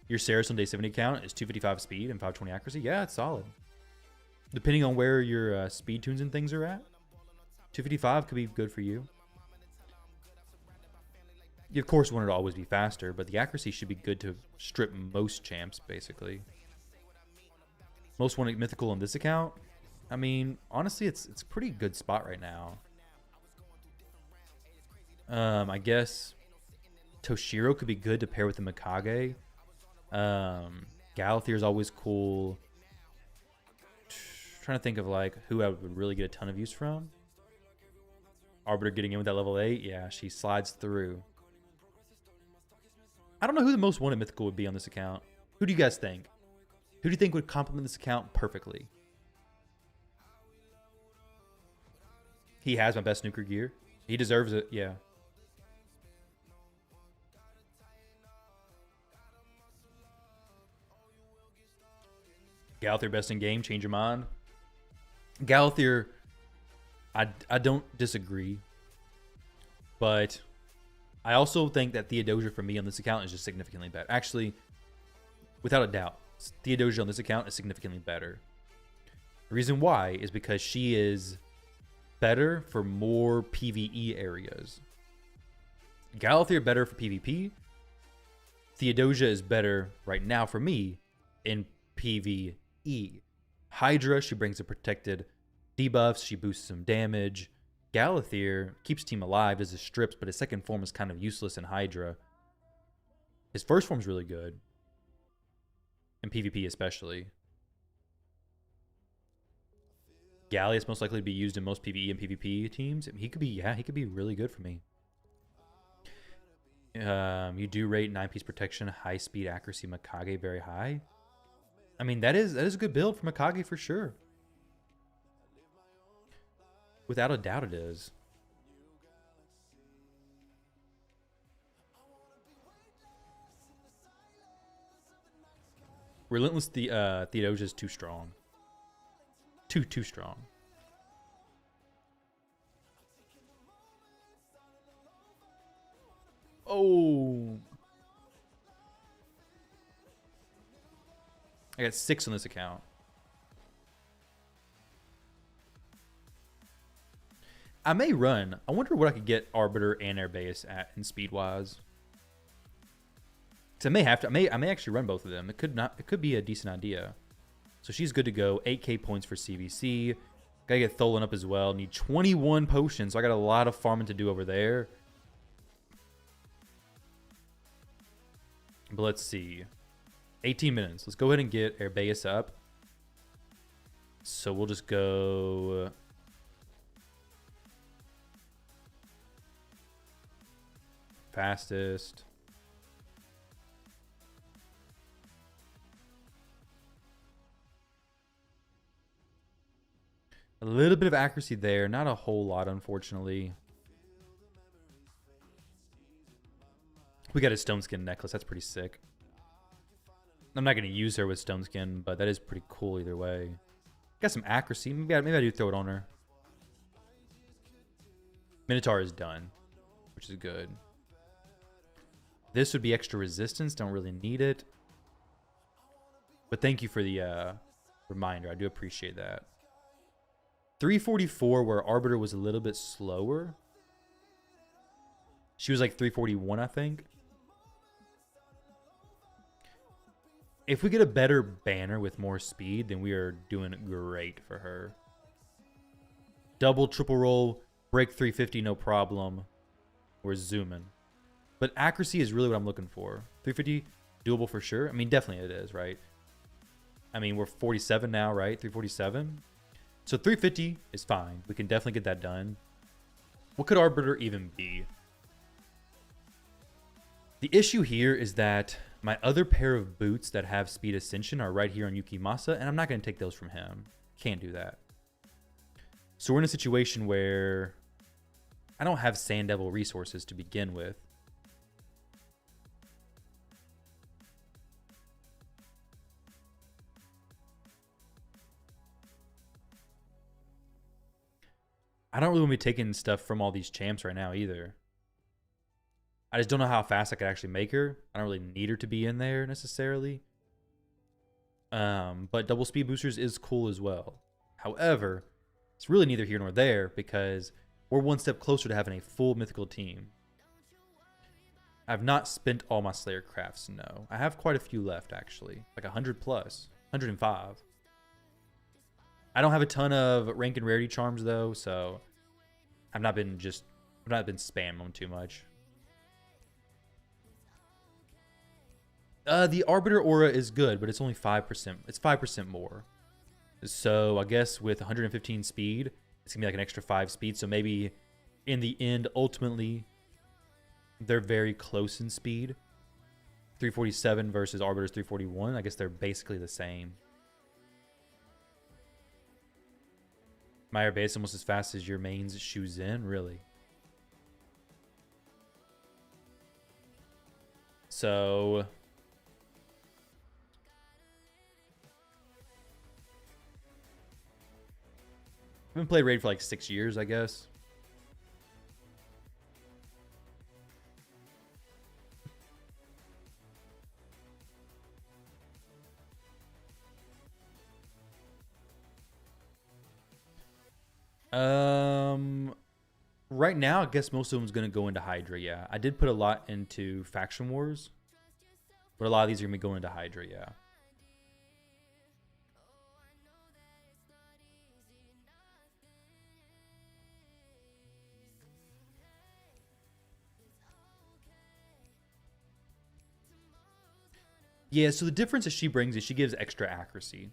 Your Ceres on day 70 count is 255 speed and 520 accuracy. Yeah, it's solid. Depending on where your speed tunes and things are at, 255 could be good for you. You, of course, want it to always be faster, but the accuracy should be good to strip most champs, basically. Most wanted Mythical on this account. I mean, honestly, it's a pretty good spot right now. I guess Toshiro could be good to pair with the Mikage. Galathier is always cool. Trying to think of like who I would really get a ton of use from. Arbiter getting in with that level 8. Yeah, she slides through. I don't know who the most wanted Mythical would be on this account. Who do you guys think? Who do you think would complement this account perfectly? He has my best snooker gear. He deserves it, yeah. Galathier best in game, change your mind. Galathier, I don't disagree. But I also think that Theodosia for me on this account is just significantly better. Actually, without a doubt, Theodosia on this account is significantly better. The reason why is because she is better for more PvE areas. Galathier better for PvP. Theodosia is better right now for me in PvE. Hydra, she brings a protected debuffs. She boosts some damage. Galathier keeps team alive, does his strips, but his second form is kind of useless in Hydra. His first form's really good. In PvP especially. Gallius most likely to be used in most PvE and PvP teams. He could be really good for me. You do rate 9-piece protection, high speed accuracy, Mikage very high. I mean, that is a good build for Mikage for sure. Without a doubt it is. Relentless Theodosia is too strong. Too strong. Oh. I got 6 on this account. I may run. I wonder what I could get Arbiter and Airbeus at in speed wise. So I may have to. I may actually run both of them. It could not. It could be a decent idea. So she's good to go. 8k points for CVC. Gotta get Tholen up as well. Need 21 potions. So I got a lot of farming to do over there. But let's see. 18 minutes. Let's go ahead and get Airbeus up. So we'll just go. Fastest. A little bit of accuracy there. Not a whole lot, unfortunately. We got a stone skin necklace. That's pretty sick. I'm not going to use her with Stone Skin, but that is pretty cool either way. Got some accuracy. Maybe I do throw it on her. Minotaur is done, which is good. This would be extra resistance. Don't really need it. But thank you for the reminder. I do appreciate that. 344, where Arbiter was a little bit slower. She was like 341, I think. If we get a better banner with more speed, then we are doing great for her. Double, triple roll, break 350, no problem. We're zooming. But accuracy is really what I'm looking for. 350, doable for sure. I mean, definitely it is, right? I mean, we're 47 now, right? 347. So 350 is fine. We can definitely get that done. What could Arbiter even be? The issue here is that my other pair of boots that have speed ascension are right here on Yukimasa, and I'm not going to take those from him. Can't do that. So we're in a situation where I don't have Sand Devil resources to begin with. I don't really want to be taking stuff from all these champs right now either. I just don't know how fast I could actually make her. I don't really need her to be in there necessarily. But double speed boosters is cool as well. However, it's really neither here nor there because we're one step closer to having a full mythical team. I've not spent all my Slayer crafts, no. I have quite a few left actually, like 100 plus, 105. I don't have a ton of rank and rarity charms though, so I've not been spamming them too much. The Arbiter aura is good, but it's only 5%. It's 5% more. So I guess with 115 speed, it's gonna be like an extra 5 speed. So maybe in the end, ultimately, they're very close in speed. 347 versus Arbiter's 341. I guess they're basically the same. My air base almost as fast as your main's shoes in, really. So I've been playing Raid for like 6 years, I guess. Right now, I guess most of them's gonna go into Hydra. Yeah, I did put a lot into Faction Wars, but a lot of these are gonna be going into Hydra. Yeah. Yeah, so the difference that she brings is she gives extra accuracy.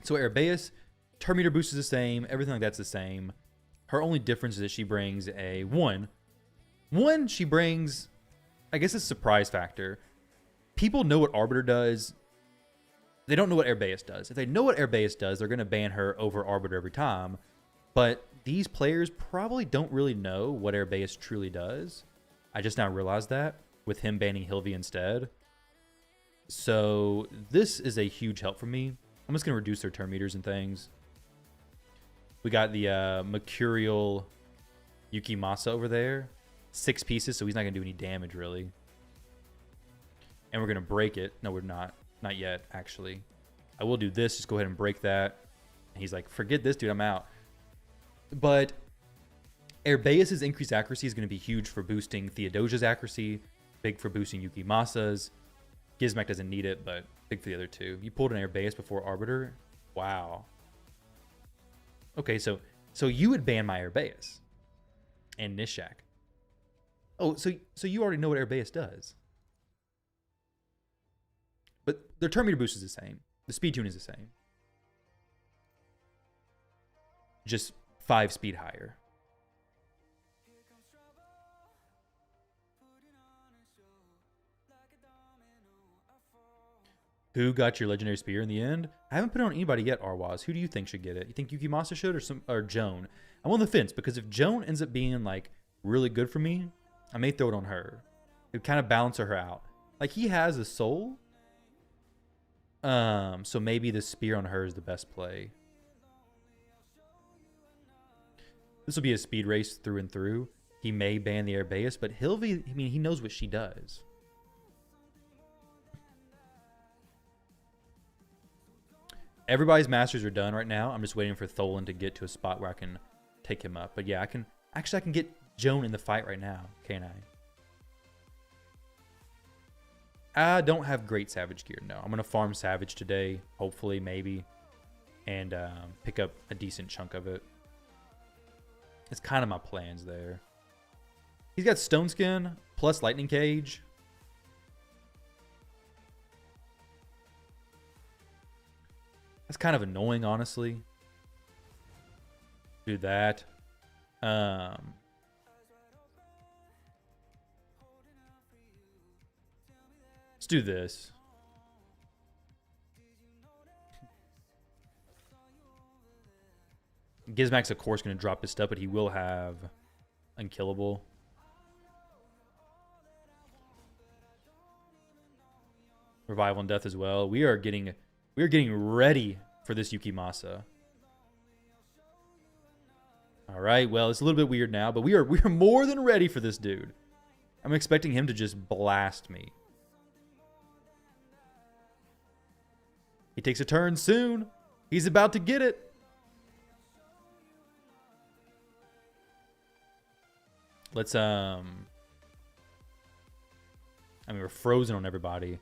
So Arabeus, turn meter boost is the same, everything like that's the same. Her only difference is that she brings a one, she brings, I guess, a surprise factor. People know what Arbiter does. They don't know what Arabeus does. If they know what Arabeus does, they're going to ban her over Arbiter every time. But these players probably don't really know what Arabeus truly does. I just now realized that with him banning Hilvi instead. So this is a huge help for me. I'm just going to reduce their turn meters and things. We got the Mercurial Yukimasa over there. 6 pieces, so he's not going to do any damage, really. And we're going to break it. No, we're not. Not yet, actually. I will do this. Just go ahead and break that. And he's like, forget this, dude. I'm out. But Arabeus' increased accuracy is going to be huge for boosting Theodosia's accuracy. Big for boosting Yukimasa's. Gizmek doesn't need it, but big for the other two. You pulled an Arabeus before Arbiter. Wow. Okay, so you would ban my Arabeus and Nishak. Oh, so you already know what Arabeus does. But their turn meter boost is the same. The speed tune is the same. Just 5 speed higher. Who got your legendary spear in the end? I haven't put it on anybody yet, Arwaz. Who do you think should get it? You think Yukimasa should or Joan? I'm on the fence because if Joan ends up being like really good for me, I may throw it on her. It would kind of balance her out. Like he has a soul, So maybe the spear on her is the best play. This will be a speed race through and through. He may ban the Arbaeus, but Hilvi, I mean, he knows what she does. Everybody's masters are done right now. I'm just waiting for Tholan to get to a spot where I can take him up. But yeah, I can get Joan in the fight right now, can't I don't have great Savage gear, no. I'm going to farm Savage today, hopefully, maybe, and pick up a decent chunk of it. It's kind of my plans there. He's got Stone Skin plus Lightning Cage. That's kind of annoying, honestly. Do that. Let's do this. Gizmak's, of course, going to drop his stuff, but he will have Unkillable. Revival and Death as well. We are getting ready for this Yukimasa. All right, well, it's a little bit weird now, but we are more than ready for this dude. I'm expecting him to just blast me. He takes a turn soon. He's about to get it. Let's I mean, we're frozen on everybody.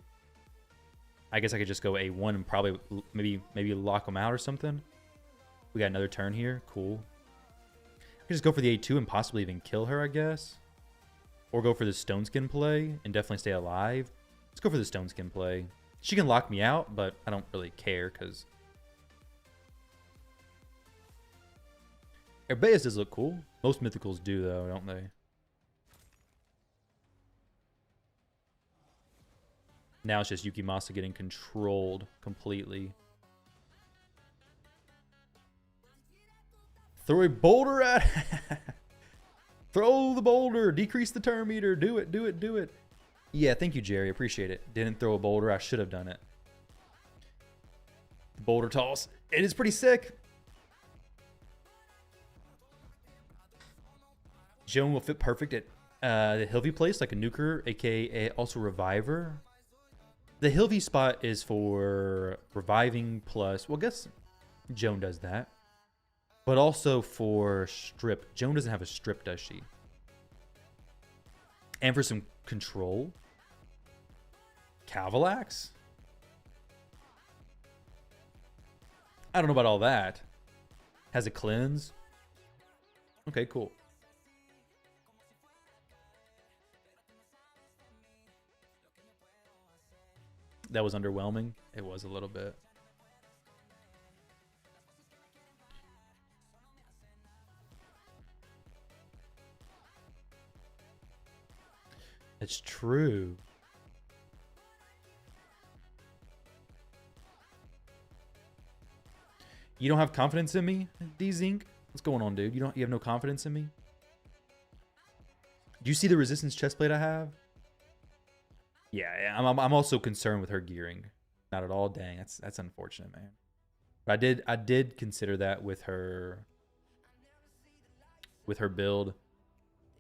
I guess I could just go A1 and probably maybe lock them out or something. We got another turn here. Cool. I could just go for the A2 and possibly even kill her, I guess. Or go for the Stone Skin play and definitely stay alive. Let's go for the Stone Skin play. She can lock me out, but I don't really care because Arbaeus does look cool. Most Mythicals do, though, don't they? Now it's just Yukimasa getting controlled completely. Throw a boulder at Throw the boulder. Decrease the turn meter. Do it, do it, do it. Yeah, thank you, Jerry. Appreciate it. Didn't throw a boulder. I should have done it. The boulder toss. It is pretty sick. Joan will fit perfect at the Hilvy place, like a nuker, aka also reviver. The Hilvy spot is for reviving plus, well, I guess Joan does that. But also for strip. Joan doesn't have a strip, does she? And for some control. Cavalax? I don't know about all that. Has a cleanse. Okay, cool. That was underwhelming. It was a little bit. It's true. You don't have confidence in me, D-Zinc? What's going on, dude? You have no confidence in me? Do you see the resistance chestplate I have? Yeah, I'm also concerned with her gearing. Not at all. Dang, that's unfortunate, man. But I did consider that with her build.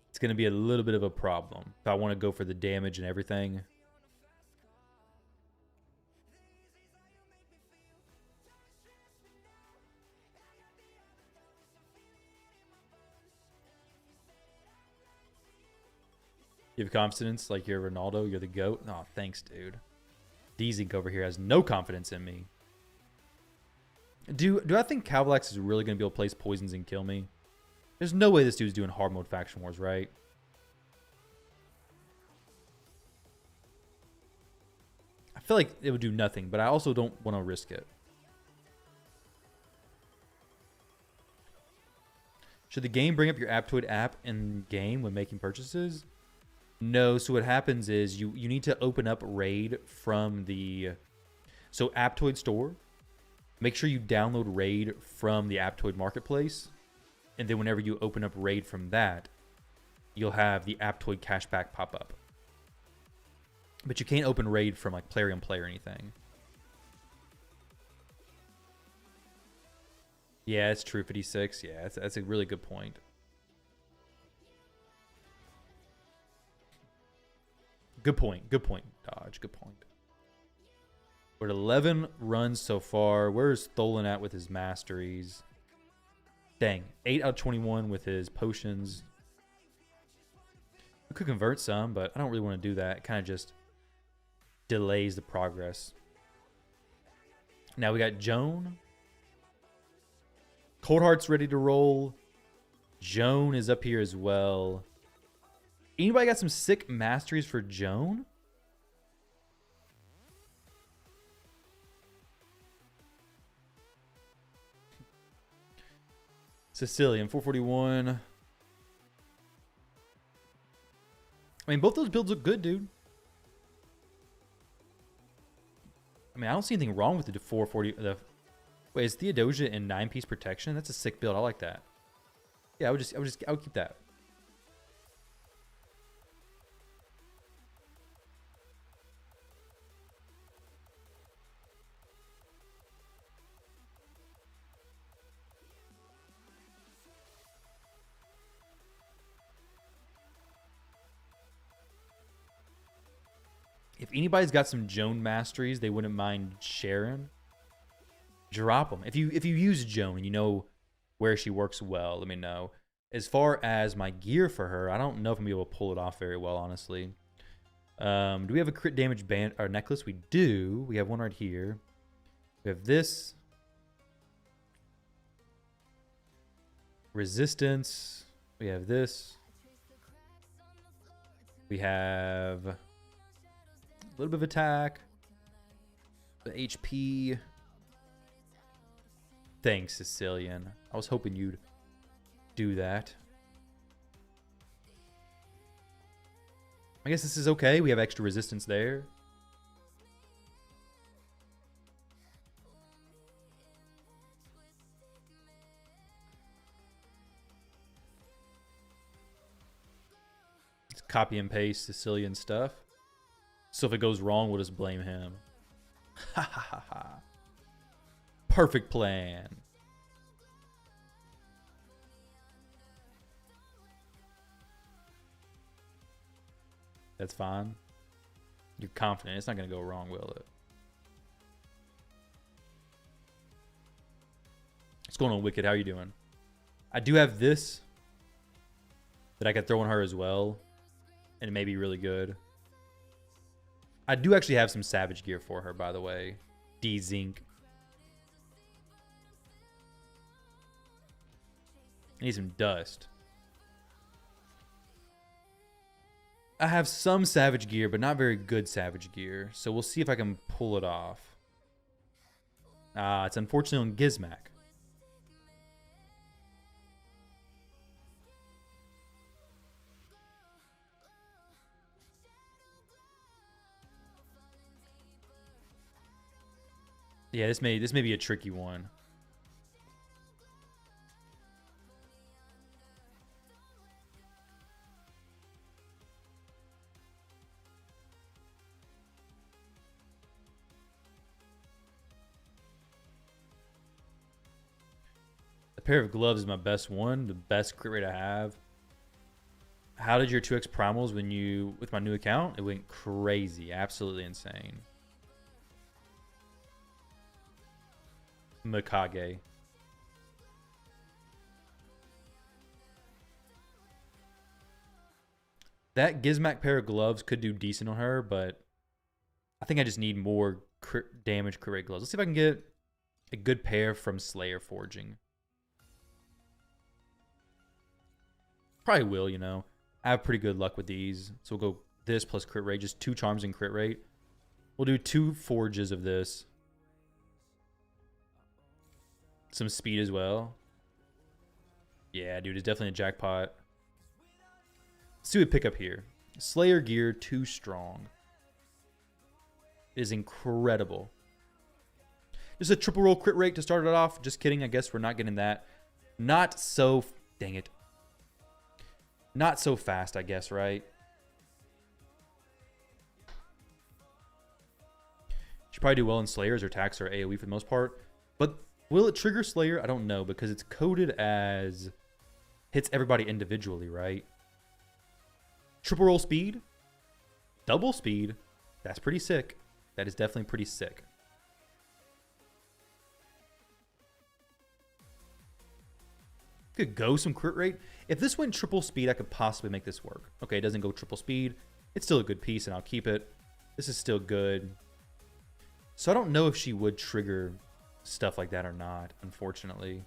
It's going to be a little bit of a problem if I want to go for the damage and everything. You have confidence like you're Ronaldo, you're the GOAT? Oh, thanks, dude. D-Zink over here has no confidence in me. Do I think Cavalax is really going to be able to place poisons and kill me? There's no way this dude's doing hard mode faction wars, right? I feel like it would do nothing, but I also don't want to risk it. Should the game bring up your Aptoid app in game when making purchases? No, so what happens is you need to open up Raid from the Aptoid store. Make sure you download Raid from the Aptoid marketplace, and then whenever you open up Raid from that, you'll have the Aptoid cashback pop up. But you can't open Raid from like player on play or anything. Yeah, it's true. 56. Yeah, that's a really good point. Good point. Good point, Dodge. Good point. We're at 11 runs so far. Where's Tholen at with his masteries? Dang. 8 out of 21 with his potions. We could convert some, but I don't really want to do that. It kind of just delays the progress. Now we got Joan. Cold Heart's ready to roll. Joan is up here as well. Anybody got some sick masteries for Joan? Sicilian, 441. I mean, both those builds look good, dude. I mean, I don't see anything wrong with the 440. Wait, is Theodosia in 9-piece protection? That's a sick build. I like that. Yeah, I would keep that. If anybody's got some Joan masteries they wouldn't mind sharing, drop them. If you use Joan and you know where she works well, let me know. As far as my gear for her, I don't know if I'm gonna be able to pull it off very well, honestly. Do we have a crit damage band or necklace? We do. We have one right here. We have this. Resistance. We have this. We have a little bit of attack. The HP. Thanks, Sicilian. I was hoping you'd do that. I guess this is okay. We have extra resistance there. Let's copy and paste Sicilian stuff. So if it goes wrong, we'll just blame him. Ha ha ha ha. Perfect plan. That's fine. You're confident. It's not going to go wrong, will it? What's going on, Wicked? How are you doing? I do have this that I could throw on her as well. And it may be really good. I do actually have some Savage gear for her, by the way. D-Zinc. I need some dust. I have some Savage gear, but not very good Savage gear. So we'll see if I can pull it off. It's unfortunately on Gizmac. Yeah, this may be a tricky one. A pair of gloves is my best one, the best crit rate I have. How did your 2x primals with my new account? It went crazy, absolutely insane. Mikage. That Gizmac pair of gloves could do decent on her, but I think I just need more crit damage crit rate gloves. Let's see if I can get a good pair from Slayer Forging. Probably will, you know. I have pretty good luck with these. So we'll go this plus crit rate, just 2 charms and crit rate. We'll do 2 forges of this. Some speed as well. Yeah, dude, it's definitely a jackpot. Let's see what we pick up here. Slayer gear, 2 strong. It is incredible. Just a triple roll crit rate to start it off. Just kidding. I guess we're not getting that. Not so... Dang it. Not so fast, I guess, right? Should probably do well in Slayers. Her attacks are AoE for the most part. But Will it trigger Slayer? I don't know, because it's coded as hits everybody individually, right? Triple roll speed, double speed. That's pretty sick. That is definitely pretty sick. Could go some crit rate. If this went triple speed, I could possibly make this work. Okay, it doesn't go triple speed. It's still a good piece, and I'll keep it. This is still good. So I don't know if she would trigger stuff like that or not, unfortunately.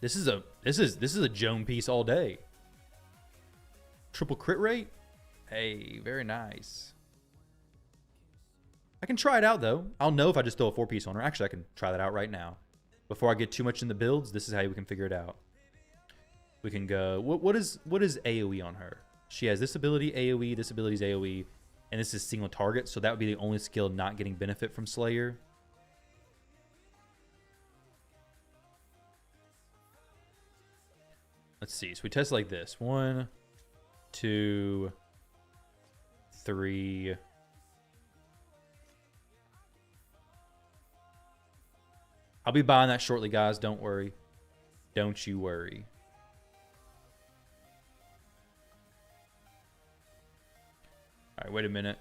This is a Joan piece all day. Triple crit rate? Hey, very nice. I can try it out though. I'll know if I just throw a 4-piece on her. Actually, I can try that out right now. Before I get too much in the builds, this is how we can figure it out. We can go, what is AoE on her? She has this ability AoE, this ability is AoE, and this is single target, so that would be the only skill not getting benefit from Slayer. Let's see. So we test like this. 1, 2, 3. I'll be buying that shortly, guys. Don't worry. Don't you worry. All right, wait a minute.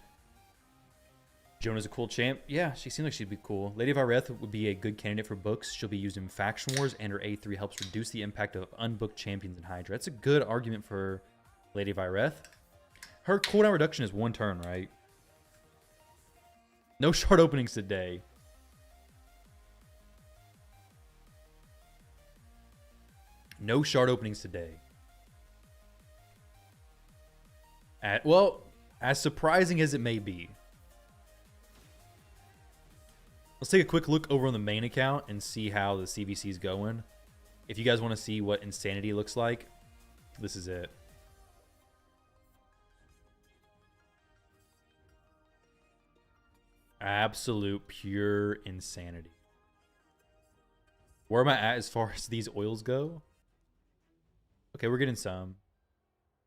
Jonah's a cool champ. Yeah, she seems like she'd be cool. Lady of Ireth would be a good candidate for books. She'll be used in Faction Wars, and her A3 helps reduce the impact of unbooked champions in Hydra. That's a good argument for Lady of Ireth. Her cooldown reduction is 1 turn, right? No shard openings today. No shard openings today. Well, as surprising as it may be. Let's take a quick look over on the main account and see how the CVC is going. If you guys want to see what insanity looks like, this is it. Absolute pure insanity. Where am I at as far as these oils go? Okay, we're getting some.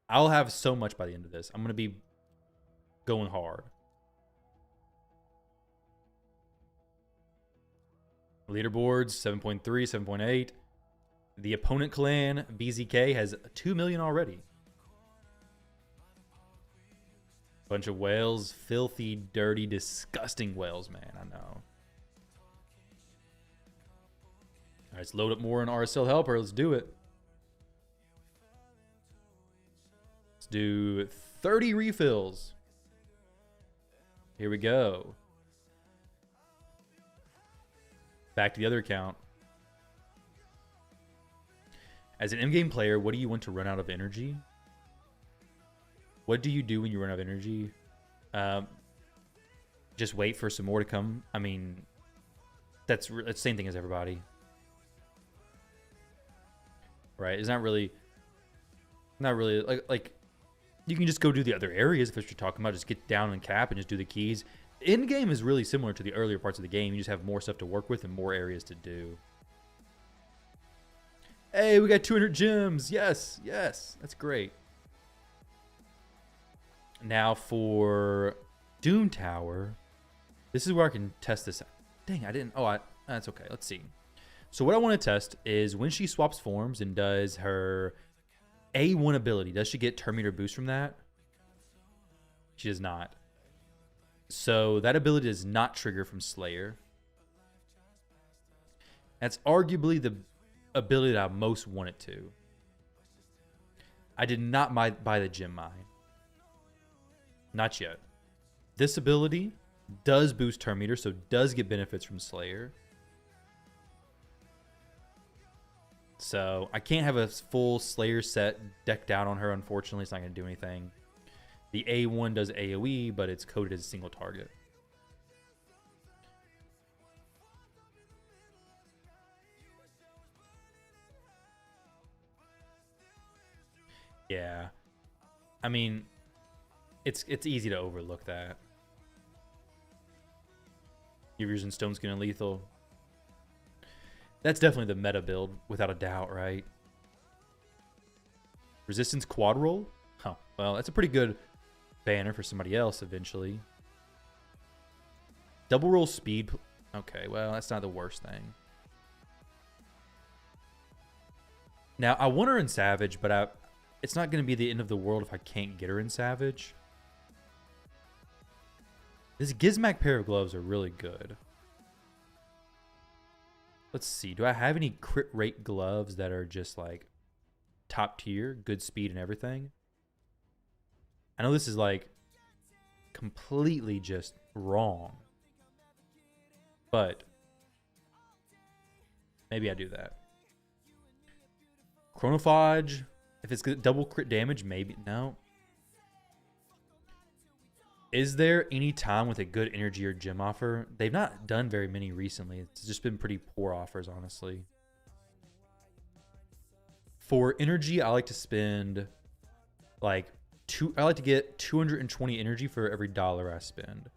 I'll have so much by the end of this. I'm going to be going hard. Leaderboards, 7.3, 7.8. The opponent clan, BZK, has 2 million already. Bunch of whales. Filthy, dirty, disgusting whales, man. I know. All right, let's load up more in RSL Helper. Let's do it. Let's do 30 refills. Here we go. Back to the other account. As an in-game player, what do you want to run out of energy? What do you do when you run out of energy? Just wait for some more to come. I mean, that's the same thing as everybody. Right? It's not really like you can just go do the other areas if it's what you're talking about. Just get down and cap and just do the keys. In-game is really similar to the earlier parts of the game. You just have more stuff to work with and more areas to do. Hey, we got 200 gems. Yes, yes. That's great. Now for Doom Tower. This is where I can test this. Dang, I didn't. Oh, that's okay. Let's see. So what I want to test is when she swaps forms and does her A1 ability. Does she get turn meter boost from that? She does not. So that ability does not trigger from Slayer. That's arguably the ability that I most want it to. I did not buy the gem mine. Not yet. This ability does boost turn meter, so does get benefits from Slayer. So I can't have a full Slayer set decked out on her, unfortunately. It's not going to do anything. The A1 does AoE, but it's coded as a single target. Yeah. I mean, it's easy to overlook that. You're using Stone Skin and Lethal. That's definitely the meta build, without a doubt, right? Resistance quad roll? Huh. Well, that's a pretty good banner for somebody else eventually. Double roll speed. Okay, well, that's not the worst thing. Now, I want her in Savage, but it's not going to be the end of the world if I can't get her in Savage. This Gizmac pair of gloves are really good. Let's see. Do I have any crit rate gloves that are just like top tier, good speed and everything? I know this is like completely just wrong, but maybe I do that. Chronophage, if it's double crit damage, maybe. No. Is there any time with a good energy or gem offer? They've not done very many recently. It's just been pretty poor offers, honestly. For energy, I like to spend like I like to get 220 energy for every dollar I spend.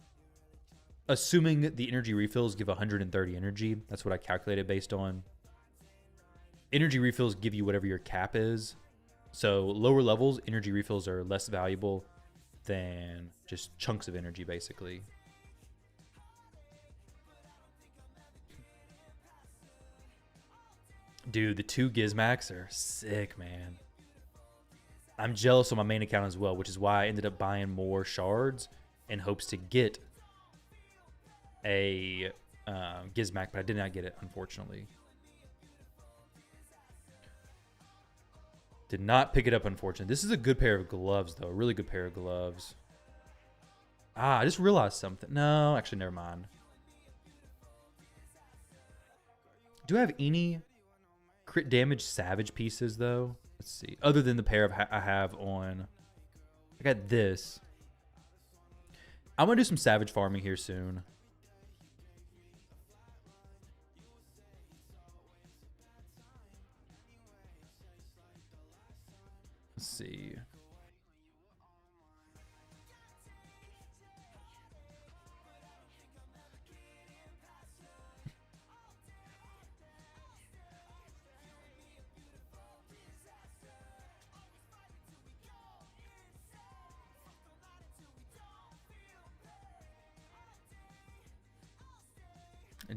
Assuming the energy refills give 130 energy. That's what I calculated based on. Energy refills give you whatever your cap is. So lower levels, energy refills are less valuable than just chunks of energy, basically. Dude, the 2 Gizmacs are sick, man. I'm jealous on my main account as well, which is why I ended up buying more shards in hopes to get a Gizmac, but I did not get it, unfortunately. Did not pick it up, unfortunately. This is a good pair of gloves, though. A really good pair of gloves. Ah, I just realized something. No, actually, never mind. Do I have any crit damage Savage pieces, though? Let's see. Other than the pair I have on. I got this. I'm going to do some Savage farming here soon. Let's see.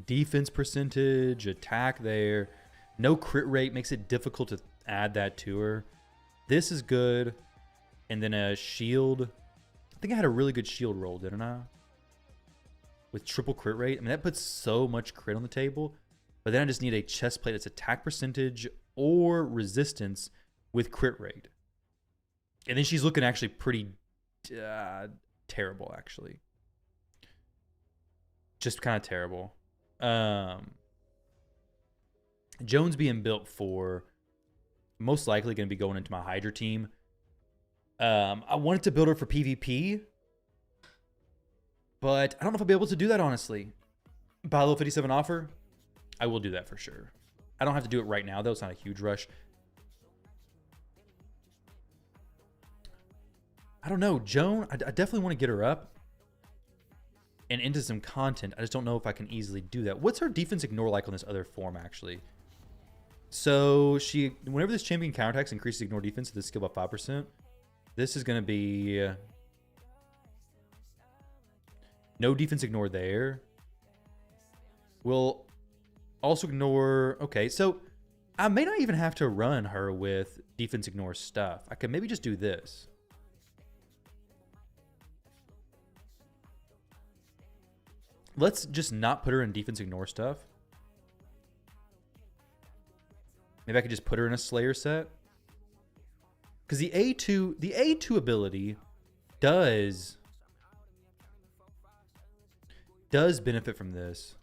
Defense percentage, attack there. No crit rate makes it difficult to add that to her. This is good. And then a shield. I think I had a really good shield roll, didn't I? With triple crit rate. I mean, that puts so much crit on the table. But then I just need a chest plate that's attack percentage or resistance with crit rate. And then she's looking actually pretty terrible, actually. Just kind of terrible. Jones being built for most likely going to be going into my Hydra team. I wanted to build her for PvP, but I don't know if I'll be able to do that, honestly. Buy a level 57 offer, I will do that for sure. I don't have to do it right now, though. It's not a huge rush. I don't know. Joan, I definitely want to get her up and into some content. I just don't know if I can easily do that. What's her defense ignore like on this other form, actually? So whenever this champion counterattacks, increases ignore defense to this skill by 5%. This is going to be no defense ignore there. We'll also ignore. Okay, so I may not even have to run her with defense ignore stuff. I could maybe just do this. Let's just not put her in defense ignore stuff. Maybe I could just put her in a Slayer set. Because the A2 ability does benefit from this.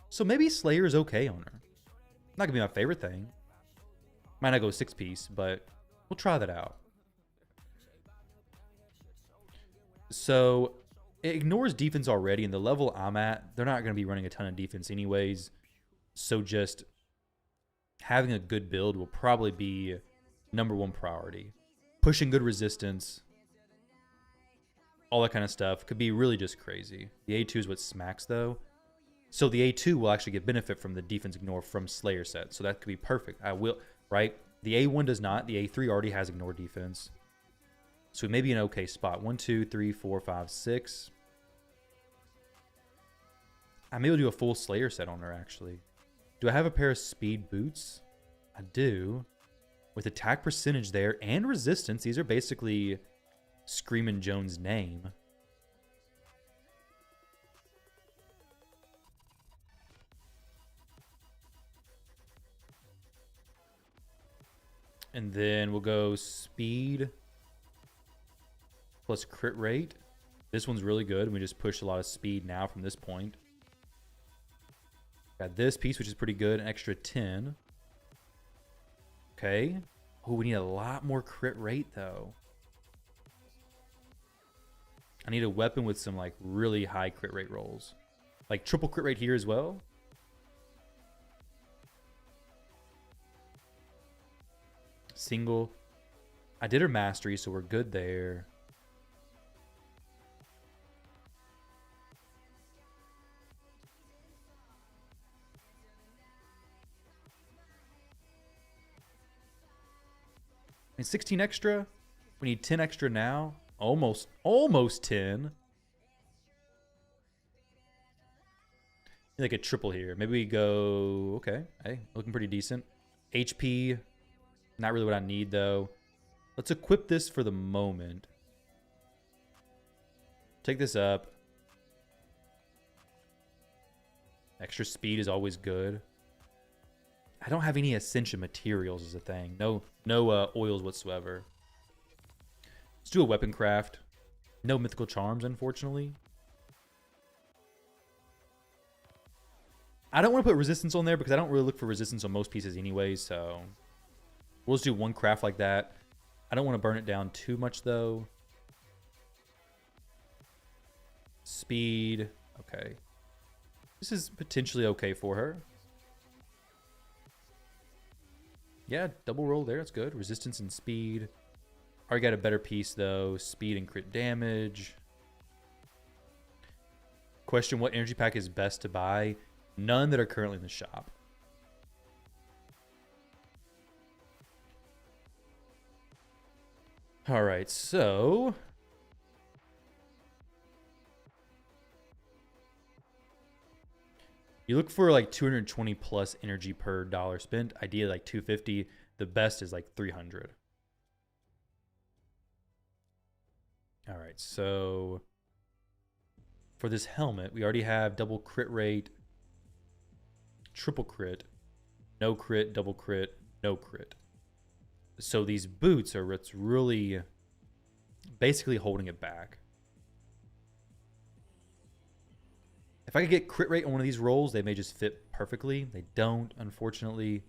So maybe Slayer is okay on her. Not going to be my favorite thing. Might not go 6-piece, but we'll try that out. So it ignores defense already, and the level I'm at, they're not going to be running a ton of defense anyways. So just having a good build will probably be #1 priority. Pushing good resistance, all that kind of stuff could be really just crazy. The A2 is what smacks, though. So the A2 will actually get benefit from the defense ignore from Slayer set. So that could be perfect. I will, right? The A1 does not. The A3 already has ignore defense. So maybe an okay spot. 1, 2, 3, 4, 5, 6. I may do a full Slayer set on her, actually. Do I have a pair of speed boots? I do. With attack percentage there and resistance. These are basically Screamin' Jones' name. And then we'll go speed plus crit rate. This one's really good. We just push a lot of speed now from this point. Got this piece, which is pretty good. An extra 10. Okay. Oh, we need a lot more crit rate, though. I need a weapon with some, like, really high crit rate rolls. Like, triple crit rate here as well. Single. I did her mastery, so we're good there. I mean, 16 extra. We need 10 extra now. Almost 10. Like a triple here. Maybe we go, okay. Hey, looking pretty decent. HP, not really what I need though. Let's equip this for the moment. Take this up. Extra speed is always good. I don't have any ascension materials as a thing. No oils whatsoever. Let's do a weapon craft. No mythical charms, unfortunately. I don't want to put resistance on there because I don't really look for resistance on most pieces anyway, so we'll just do one craft like that. I don't want to burn it down too much though. Speed. Okay. This is potentially okay for her. Yeah, double roll there. That's good. Resistance and speed. Already got a better piece, though. Speed and crit damage. Question, what energy pack is best to buy? None that are currently in the shop. All right, so... you look for like 220 plus energy per dollar spent. Ideally like 250. The best is like 300. All right, so for this helmet, we already have double crit rate, triple crit, no crit, double crit, no crit. So these boots are what's really basically holding it back. If I could get crit rate on one of these rolls, they may just fit perfectly. They don't, unfortunately.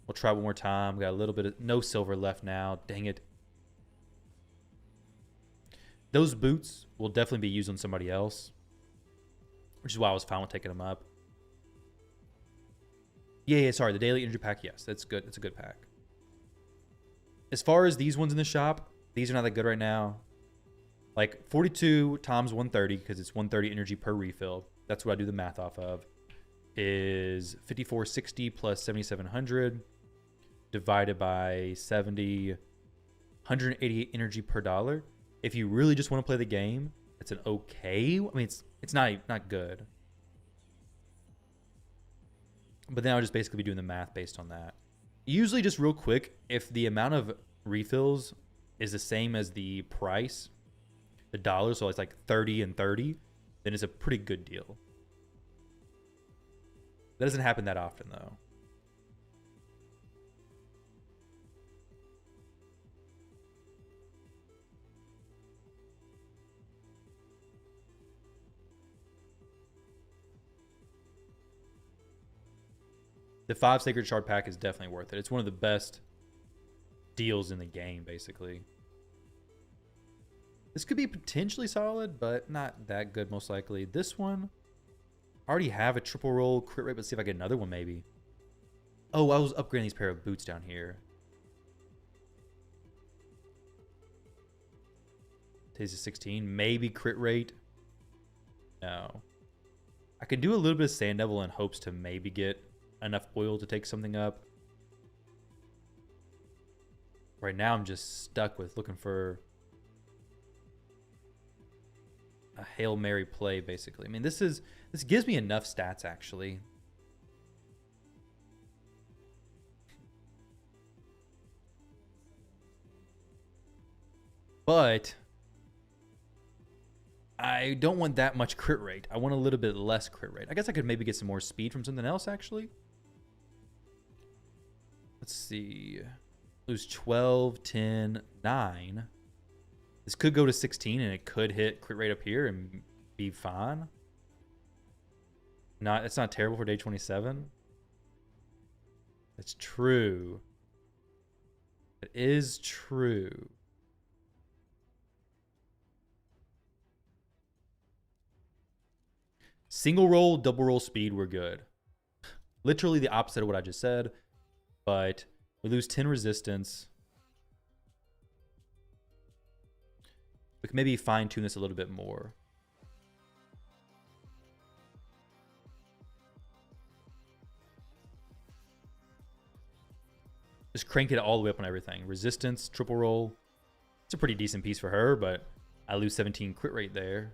We'll try one more time. We got a little bit of no silver left now. Dang it. Those boots will definitely be used on somebody else, which is why I was fine with taking them up. Yeah, sorry. The daily energy pack, yes. That's good. That's a good pack. As far as these ones in the shop, these are not that good right now. Like 42 times 130, because it's 130 energy per refill. That's what I do the math off of, is 5460 plus 7700 divided by 70, 188 energy per dollar. If you really just want to play the game, it's an okay. I mean, it's not good. But then I'll just basically be doing the math based on that. Usually, just real quick, if the amount of refills is the same as the price, the dollar, so it's like 30 and 30, then it's a pretty good deal. That doesn't happen that often, though. The 5 Sacred Shard pack is definitely worth it. It's one of the best deals in the game, basically. This could be potentially solid, but not that good, most likely. This one, I already have a triple roll crit rate. Let's see if I get another one, maybe. Oh, I was upgrading these pair of boots down here. Today's 16. Maybe crit rate. No. I could do a little bit of Sand Devil in hopes to maybe get enough oil to take something up. Right now, I'm just stuck with looking for... a Hail Mary play, basically. I mean, this gives me enough stats, actually. But I don't want that much crit rate. I want a little bit less crit rate. I guess I could maybe get some more speed from something else, actually. Let's see. Lose 12, 10, 9. This could go to 16, and it could hit crit rate up here and be fine. It's not terrible for day 27. It's true. It is true. Single roll, double roll speed, we're good. Literally the opposite of what I just said, but we lose 10 resistance. We can maybe fine tune this a little bit more. Just crank it all the way up on everything. Resistance, triple roll. It's a pretty decent piece for her, but I lose 17 crit rate there.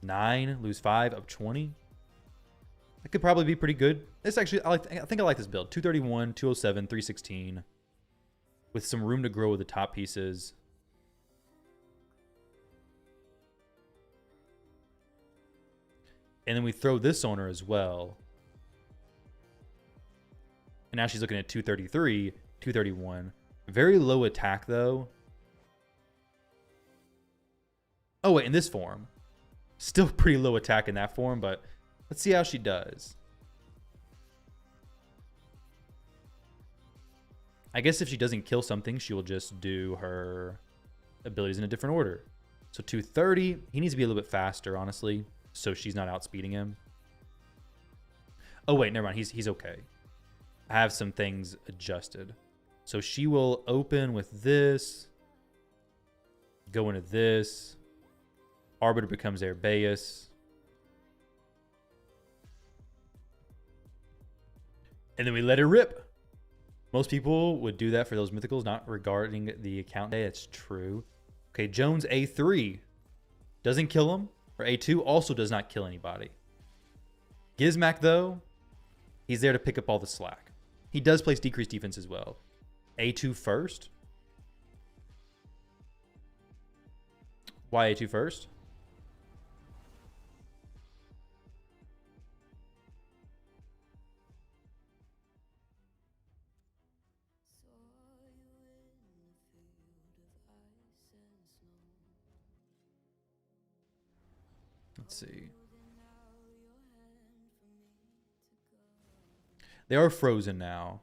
9, lose 5, up 20. That could probably be pretty good. It's actually, I think I like this build. 231, 207, 316. With some room to grow with the top pieces. And then we throw this on her as well. And now she's looking at 233, 231. Very low attack, though. Oh, wait, in this form. Still pretty low attack in that form, but let's see how she does. I guess if she doesn't kill something, she will just do her abilities in a different order. So 230, he needs to be a little bit faster, honestly, so she's not outspeeding him. Oh, wait, never mind. He's okay. I have some things adjusted. So she will open with this, go into this. Arbiter becomes Arbaeus. And then we let it rip. Most people would do that for those mythicals, not regarding the account day. It's true. Okay, Jones A3 doesn't kill him, or A2 also does not kill anybody. Gizmac, though, he's there to pick up all the slack. He does place decreased defense as well. A2 first. Why A2 first? Let's see. They are frozen now.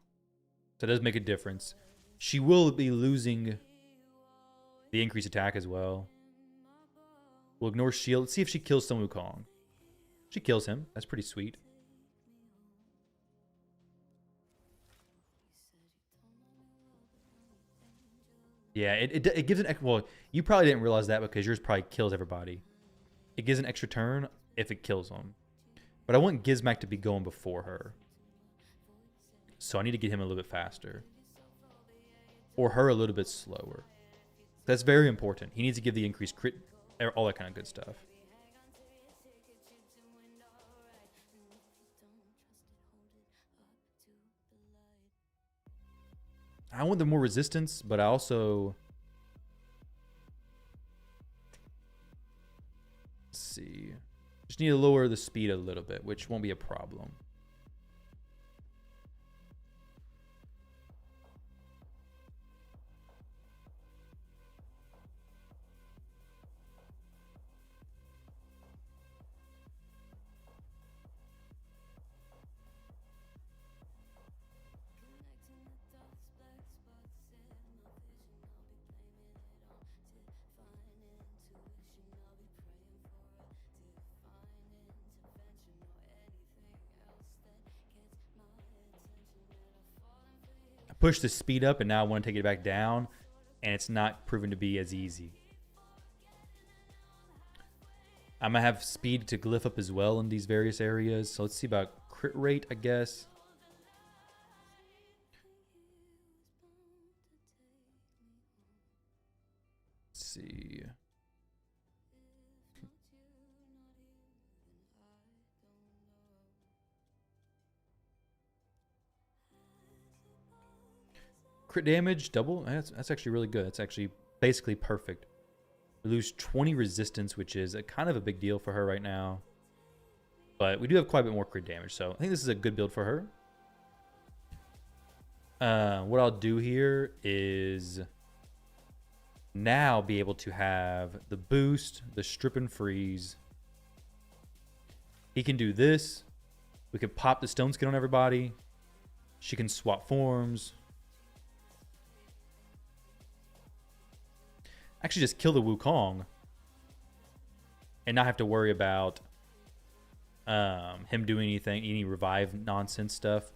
So it does make a difference. She will be losing the increased attack as well. We'll ignore shield. Let's see if she kills Sun Wukong. She kills him. That's pretty sweet. Yeah, it gives an... Well, you probably didn't realize that because yours probably kills everybody. It gives an extra turn if it kills them. But I want Gizmac to be going before her. So I need to get him a little bit faster. Or her a little bit slower. That's very important. He needs to give the increased crit, all that kind of good stuff. I want the more resistance, but I also... Let's see. Just need to lower the speed a little bit, which won't be a problem. Push the speed up, and now I want to take it back down, and it's not proven to be as easy. I'm going to have speed to glyph up as well in these various areas. So let's see about crit rate, I guess. Let's see. Crit damage, double. That's actually really good. That's actually basically perfect. We lose 20 resistance, which is kind of a big deal for her right now. But we do have quite a bit more crit damage, so I think this is a good build for her. What I'll do here is now be able to have the boost, the strip and freeze. He can do this. We can pop the stone skin on everybody. She can swap forms. Actually just kill the Wukong and not have to worry about him doing anything, any revive nonsense stuff.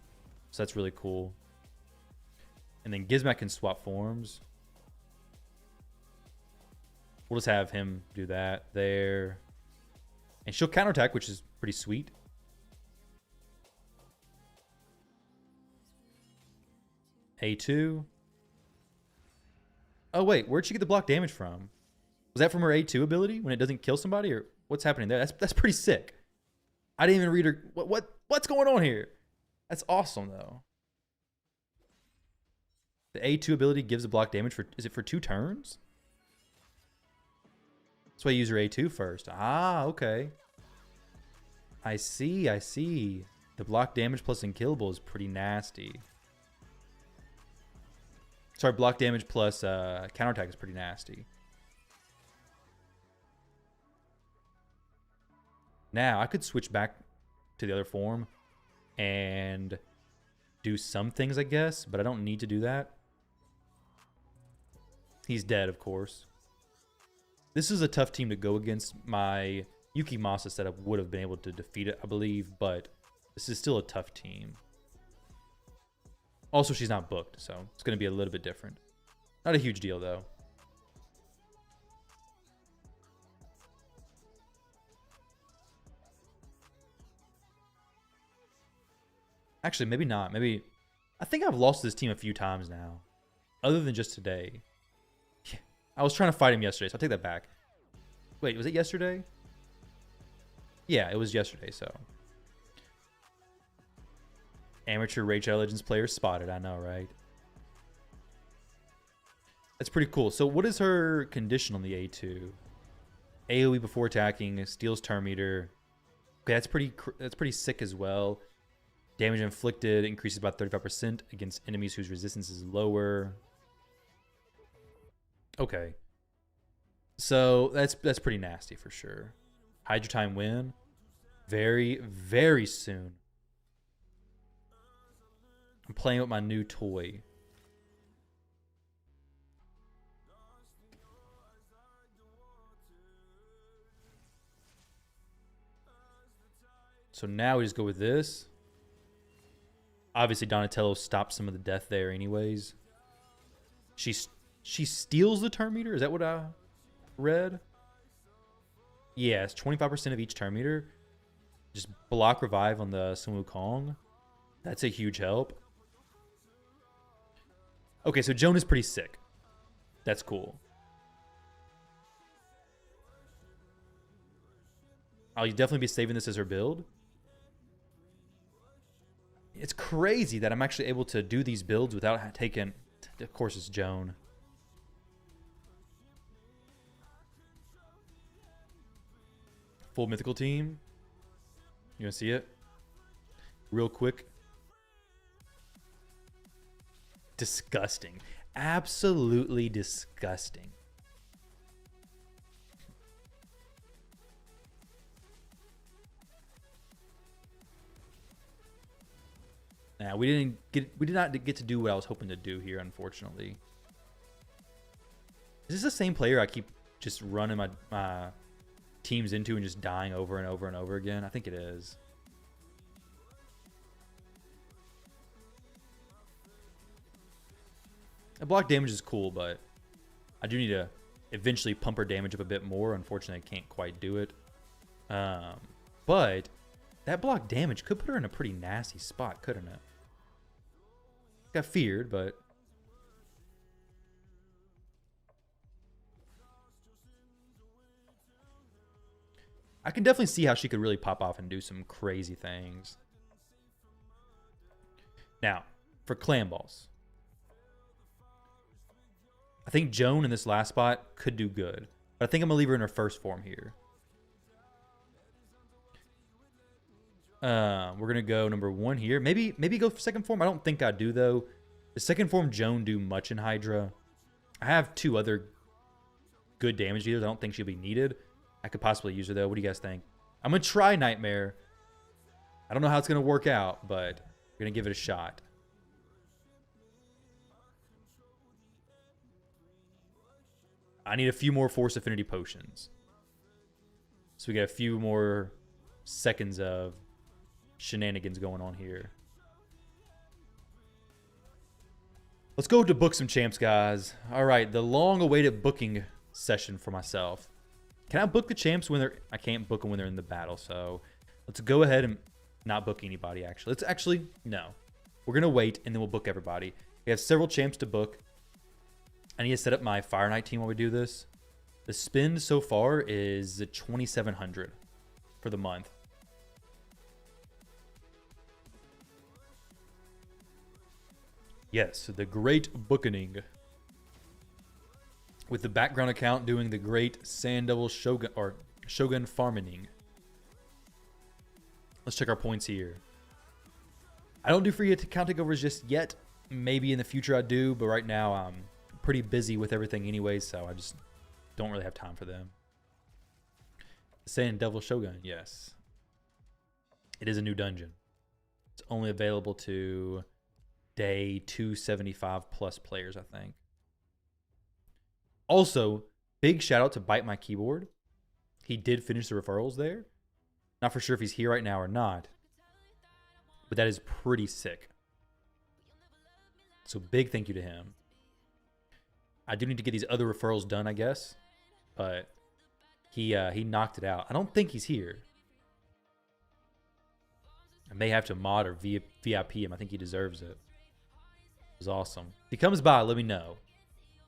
So that's really cool. And then Gizmak can swap forms. We'll just have him do that there. And she'll counterattack, which is pretty sweet. A2. Oh, wait. Where'd she get the block damage from? Was that from her A2 ability when it doesn't kill somebody? Or what's happening there? That's pretty sick. I didn't even read her. What's going on here? That's awesome, though. The A2 ability gives a block damage for... Is it for 2 turns? That's why you use her A2 first. Ah, okay. I see. The block damage plus unkillable is pretty nasty. Sorry, block damage plus counterattack is pretty nasty. Now, I could switch back to the other form and do some things, I guess, but I don't need to do that. He's dead, of course. This is a tough team to go against. My Yukimasa setup would have been able to defeat it, I believe, but this is still a tough team. Also, she's not booked, so it's going to be a little bit different. Not a huge deal, though. Actually, maybe not. Maybe... I think I've lost this team a few times now. Other than just today. I was trying to fight him yesterday, so I'll take that back. Wait, was it yesterday? Yeah, it was yesterday, so... Amateur Raid Shadow Legends player spotted, I know, right? That's pretty cool. So what is her condition on the A2? AoE before attacking, steals turn meter. Okay, that's pretty sick as well. Damage inflicted increases by 35% against enemies whose resistance is lower. Okay. So that's pretty nasty for sure. Hydra time win. Very, very soon. I'm playing with my new toy. So now we just go with this. Obviously, Donatello stopped some of the death there anyways. She steals the turn meter? Is that what I read? Yes, 25% of each turn meter. Just block revive on the Sun Wukong. That's a huge help. Okay, so Joan is pretty sick. That's cool. I'll definitely be saving this as her build. It's crazy that I'm actually able to do these builds without taking... Of course, it's Joan. Full mythical team. You want to see it? Real quick. Disgusting. Absolutely disgusting. Now, we did not get to do what I was hoping to do here, unfortunately. Is this the same player I keep just running my teams into and just dying over and over and over again? I think it is. The block damage is cool, but I do need to eventually pump her damage up a bit more. Unfortunately, I can't quite do it. But that block damage could put her in a pretty nasty spot, couldn't it? Got feared, but... I can definitely see how she could really pop off and do some crazy things. Now, for clan balls. I think Joan in this last spot could do good. But I think I'm going to leave her in her first form here. We're going to go number 1 here. Maybe go for second form. I don't think I do, though. The second form Joan do much in Hydra. I have 2 other good damage dealers. I don't think she'll be needed. I could possibly use her, though. What do you guys think? I'm going to try Nightmare. I don't know how it's going to work out, but we're going to give it a shot. I need a few more Force Affinity potions. So we get a few more seconds of shenanigans going on here. Let's go to book some champs, guys. All right, the long-awaited booking session for myself. Can I book the champs when they're... I can't book them when they're in the battle, so let's go ahead and not book anybody, actually. Let's actually... No. We're going to wait, and then we'll book everybody. We have several champs to book. I need to set up my Fire Knight team while we do this. The spend so far is 2,700 for the month. Yes, the Great Bookening. With the background account doing the Great Sand Devil Shogun or Shogun Farming. Let's check our points here. I don't do free account takeovers just yet. Maybe in the future I do, but right now I'm pretty busy with everything anyway, so I just don't really have time for them. Sand Devil Shogun, yes. It is a new dungeon. It's only available to day 275 plus players, I think. Also, big shout out to Bite My Keyboard. He did finish the referrals there. Not for sure if he's here right now or not, but that is pretty sick. So big thank you to him. I do need to get these other referrals done, I guess, but he knocked it out. I don't think he's here. I may have to mod or VIP him. I think he deserves it. It was awesome. If he comes by, let me know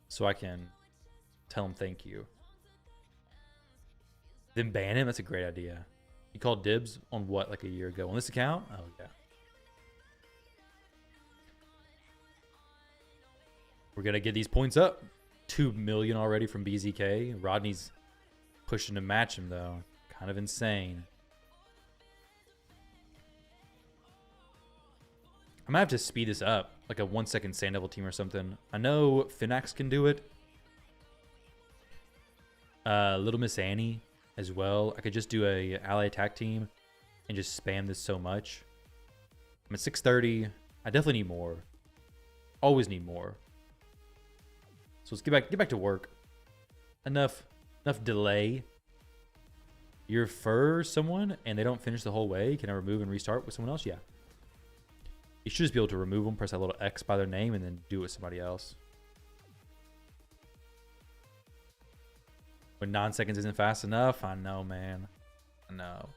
so I can tell him thank you. Then ban him? That's a great idea. You called dibs on what, like a year ago? On this account? Oh, yeah. We're going to get these points up. 2 million already from BZK. Rodney's pushing to match him, though. Kind of insane. I might have to speed this up. Like a 1 second Sand Devil team or something. I know Finax can do it. Little Miss Annie as well. I could just do a ally attack team and just spam this so much. I'm at 630. I definitely need more. Always need more. So let's get back to work. Enough delay. You refer someone and they don't finish the whole way. Can I remove and restart with someone else? Yeah. You should just be able to remove them, press that little X by their name, and then do it with somebody else. When 9 seconds isn't fast enough, I know, man. I know.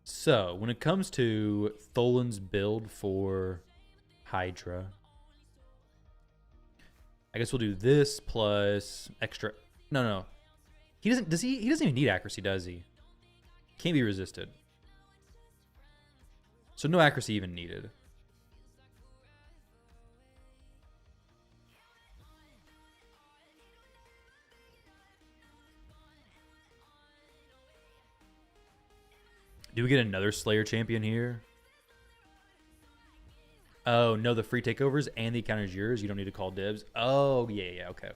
So, when it comes to Tholan's build for Hydra, I guess we'll do this plus extra. No. He doesn't. Does he? He doesn't even need accuracy, does he? Can't be resisted. So no accuracy even needed. Do we get another Slayer champion here? Oh, no, the free takeovers and the encounter is yours. You don't need to call dibs. Oh, yeah. Okay.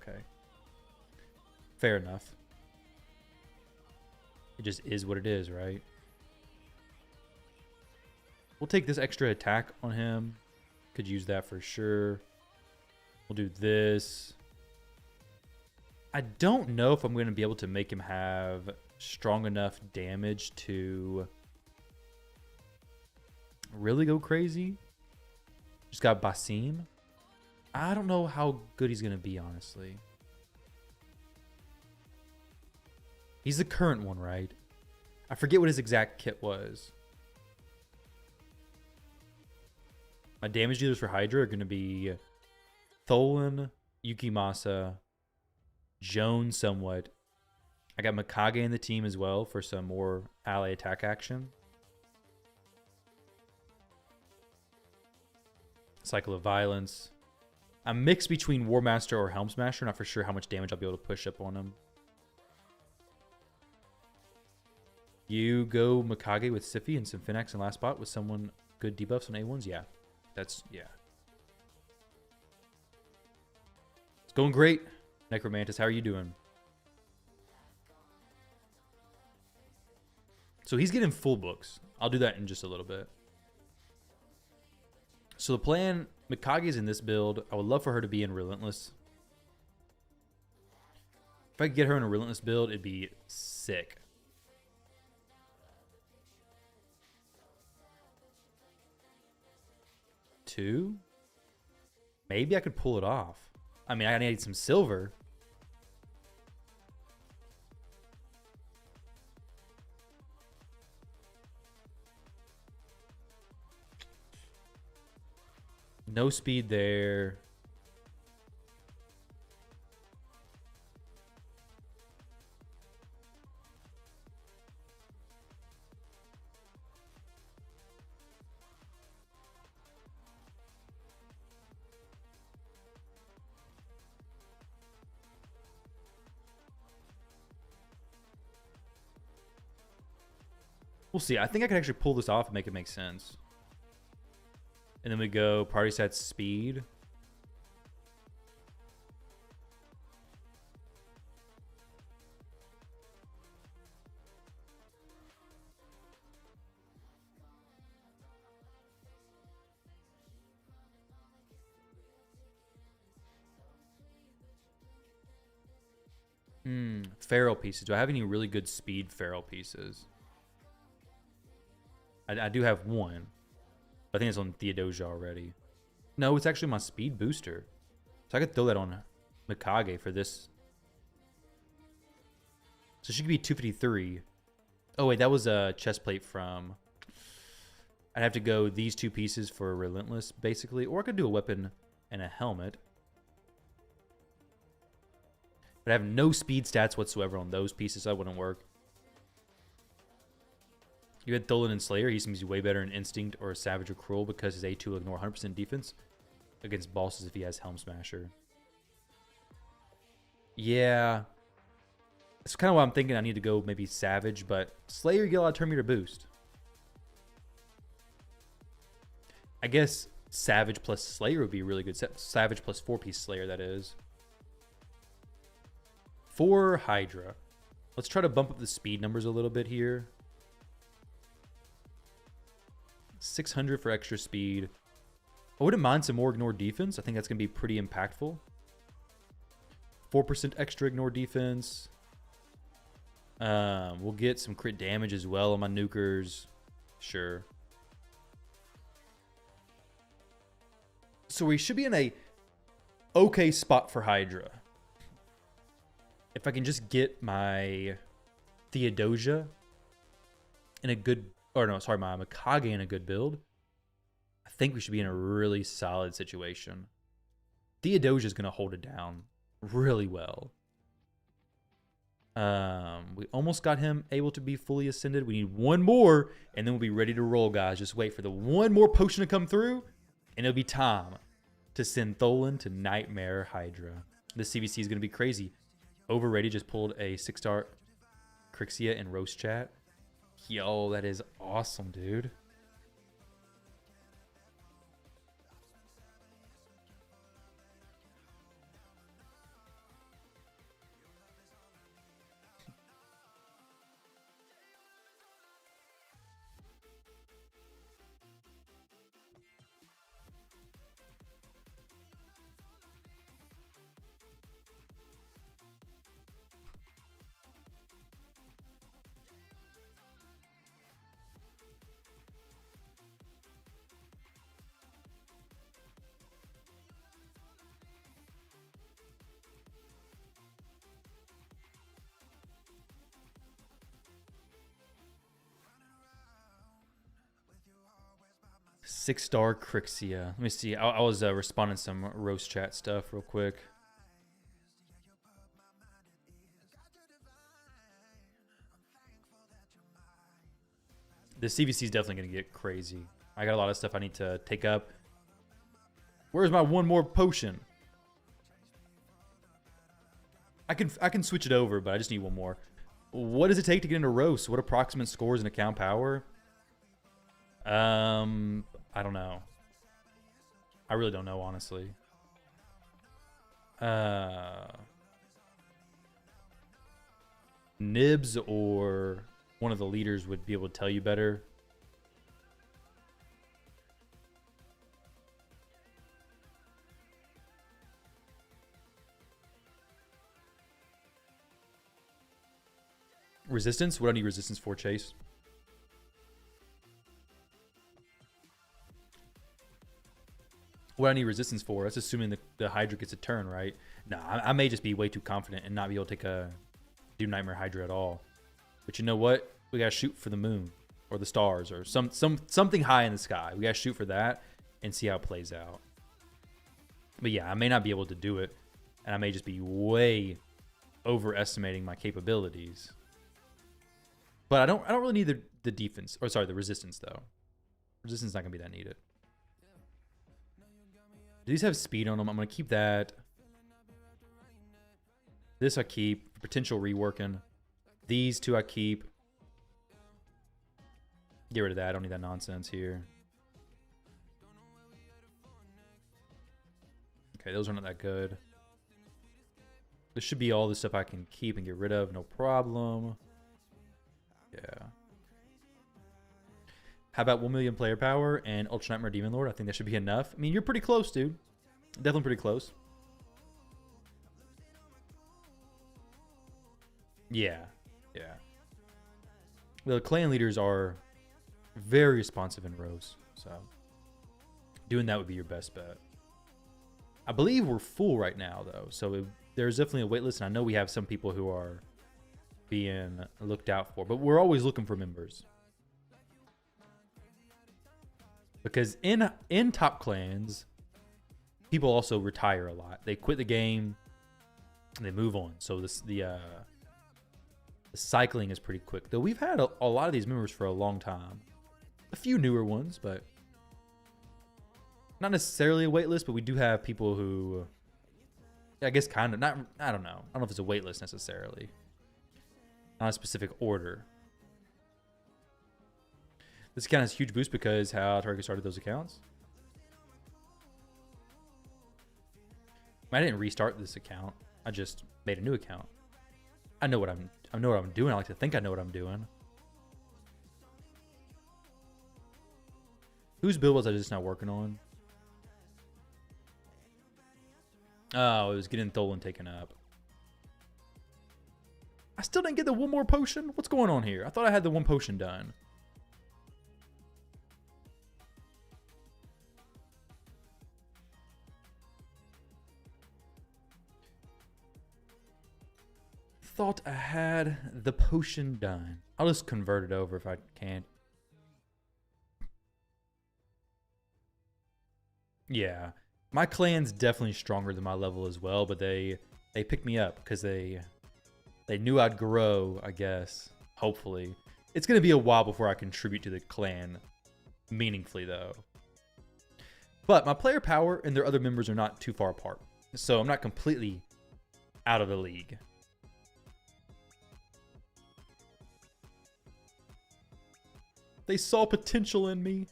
Fair enough. It just is what it is, right? We'll take this extra attack on him. Could use that for sure. We'll do this. I don't know if I'm going to be able to make him have strong enough damage to really go crazy. Just got Basim. I don't know how good he's going to be, honestly. He's the current one, right? I forget what his exact kit was. My damage dealers for Hydra are going to be Tholan, Yukimasa, Joan somewhat. I got Mikage in the team as well for some more ally attack action. Cycle of Violence. I'm mixed between War Master or Helm Smasher. Not for sure how much damage I'll be able to push up on him. You go Mikage with Siphi and some Finax in last spot with someone good debuffs on A1s? Yeah. Yeah. It's going great. Necromantis, how are you doing? So he's getting full books. I'll do that in just a little bit. So the plan, Mikage's in this build. I would love for her to be in Relentless. If I could get her in a Relentless build, it'd be sick. Two? Maybe I could pull it off. I mean, I need some silver. No speed there. We'll see. I think I could actually pull this off and make it make sense. And then we go party set speed. Feral pieces. Do I have any really good speed feral pieces? I do have one. I think it's on Theodosia already. No, it's actually my speed booster. So I could throw that on Mikage for this. So she could be 253. Oh, wait, that was a chest plate from... I'd have to go these two pieces for Relentless, basically. Or I could do a weapon and a helmet. But I have no speed stats whatsoever on those pieces, so that wouldn't work. You had Tholen and Slayer. He seems to be way better in Instinct or Savage or Cruel because his A2 will ignore 100% defense against bosses if he has Helm Smasher. Yeah. That's kind of why I'm thinking I need to go maybe Savage, but Slayer, you get a lot of turn meter boost. I guess Savage plus Slayer would be really good. Savage plus 4-piece Slayer, that is. For Hydra. Let's try to bump up the speed numbers a little bit here. 600 for extra speed. I wouldn't mind some more ignore defense. I think that's going to be pretty impactful. 4% extra ignore defense. We'll get some crit damage as well on my nukers. Sure. So we should be in a okay spot for Hydra. If I can just get my Theodosia in a good... Or no, sorry, my Mikage in a good build, I think we should be in a really solid situation. Theodosia is going to hold it down really well. We almost got him able to be fully ascended. We need one more, and then we'll be ready to roll, guys. Just wait for the one more potion to come through, and it'll be time to send Tholen to Nightmare Hydra. This CVC is going to be crazy. Overrated just pulled a 6-star Crixia in Roast Chat. Yo, that is awesome, dude. Six-star Crixia. Let me see. I was responding to some Roast Chat stuff real quick. The CVC is definitely going to get crazy. I got a lot of stuff I need to take up. Where's my one more potion? I can switch it over, but I just need one more. What does it take to get into roast? What approximate scores and account power? I don't know. I really don't know, honestly. Nibs or one of the leaders would be able to tell you better. Resistance? What do I need resistance for, Chase? What I need resistance for? That's assuming the Hydra gets a turn, right? No, I may just be way too confident and not be able to do Nightmare Hydra at all. But you know what? We gotta shoot for the moon or the stars or something high in the sky. We gotta shoot for that and see how it plays out. But yeah, I may not be able to do it, and I may just be way overestimating my capabilities. But I don't really need the defense, or sorry, the resistance though. Resistance is not gonna be that needed. Do these have speed on them? I'm gonna keep that. This I keep. Potential reworking. These two I keep. Get rid of that. I don't need that nonsense here. Okay, those are not that good. This should be all the stuff I can keep and get rid of, no problem. Yeah. How about 1 million player power and Ultra Nightmare Demon Lord? I think that should be enough. I mean, you're pretty close, dude. Definitely pretty close. Yeah. Yeah. The clan leaders are very responsive in rows, so doing that would be your best bet. I believe we're full right now, though, so there's definitely a wait list, and I know we have some people who are being looked out for, but we're always looking for members. Because in top clans, people also retire a lot. They quit the game and they move on. So the cycling is pretty quick. Though we've had a lot of these members for a long time. A few newer ones, but not necessarily a wait list, but we do have people who, I guess kind of, not, I don't know. I don't know if it's a wait list necessarily. Not a specific order. This account has a huge boost because how Target started those accounts. I didn't restart this account. I just made a new account. I know what I'm doing. I like to think I know what I'm doing. Whose build was I just not working on? Oh, it was getting Tholen taken up. I still didn't get the one more potion? What's going on here? I thought I had the one potion done. Thought I had the potion done. I'll just convert it over if I can. Yeah. My clan's definitely stronger than my level as well, but they picked me up because they knew I'd grow, I guess. Hopefully. It's going to be a while before I contribute to the clan meaningfully, though. But my player power and their other members are not too far apart. So I'm not completely out of the league. They saw potential in me.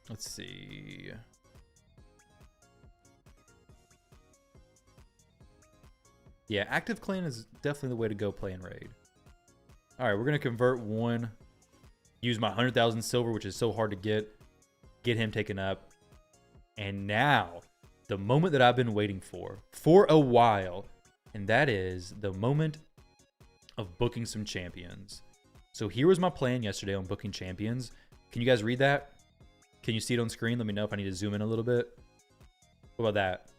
Let's see. Yeah, active clan is definitely the way to go play in raid. All right, we're going to convert one. Use my 100,000 silver, which is so hard to get him taken up. And now, the moment that I've been waiting for a while, and that is the moment of booking some champions. So here was my plan yesterday on booking champions. Can you guys read that? Can you see it on screen? Let me know if I need to zoom in a little bit. What about that?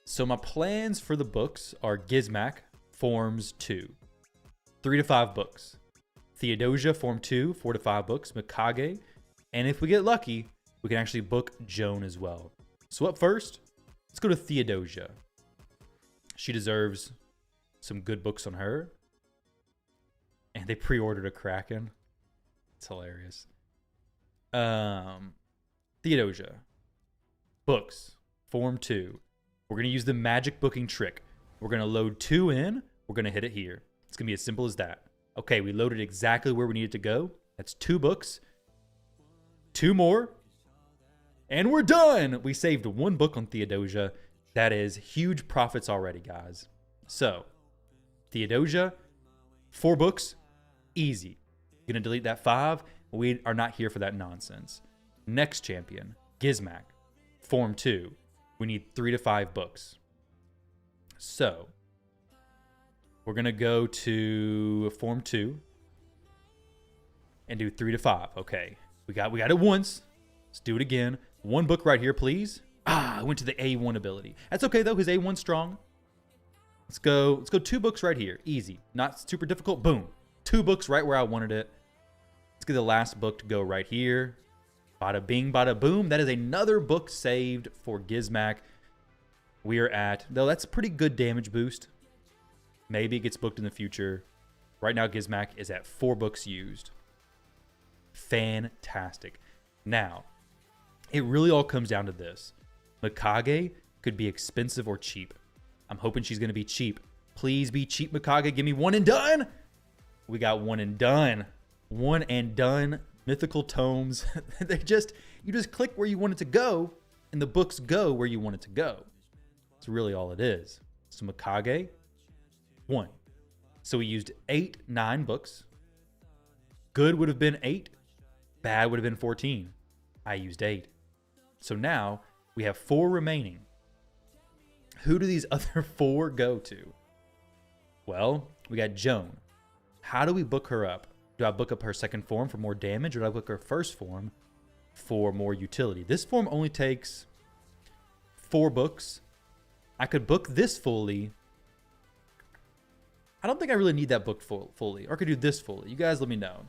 So my plans for the books are Gizmac, Forms 2. 3 to 5 books. Theodosia, Form 2, 4 to 5 books. Mikage. And if we get lucky, we can actually book Joan as well. So up first, let's go to Theodosia. She deserves some good books on her. And they pre-ordered a Kraken. It's hilarious. Theodosia. Books. Form 2. We're going to use the magic booking trick. We're going to load 2 in. We're going to hit it here. It's going to be as simple as that. Okay, we loaded exactly where we needed to go. That's 2 books. 2 more. And we're done. We saved 1 book on Theodosia. That is huge profits already, guys. So, Theodosia, 4 books, easy. Gonna delete that 5. We are not here for that nonsense. Next champion, Gizmak, Form 2. We need 3 to 5 books. So, we're gonna go to Form 2 and do 3 to 5. Okay, we got it once. Let's do it again. 1 book right here, please. I went to the A1 ability. That's okay though, his A1's strong. Let's go 2 books right here. Easy. Not super difficult. Boom. 2 books right where I wanted it. Let's get the last book to go right here. Bada bing, bada boom. That is another book saved for Gizmak. We are at, though that's a pretty good damage boost. Maybe it gets booked in the future. Right now, Gizmak is at 4 books used. Fantastic. Now, it really all comes down to this. Mikage could be expensive or cheap. I'm hoping she's going to be cheap. Please be cheap, Mikage. Give me 1 and done. We got 1 and done. 1 and done. Mythical tomes. You just click where you want it to go, and the books go where you want it to go. That's really all it is. So Mikage, 1. So we used 9 books. Good would have been 8. Bad would have been 14. I used 8. So now we have 4 remaining. Who do these other 4 go to? Well, we got Joan. How do we book her up? Do I book up her second form for more damage, or do I book her first form for more utility? This form only takes 4 books. I could book this fully. I don't think I really need that booked fully. Or I could do this fully. You guys let me know.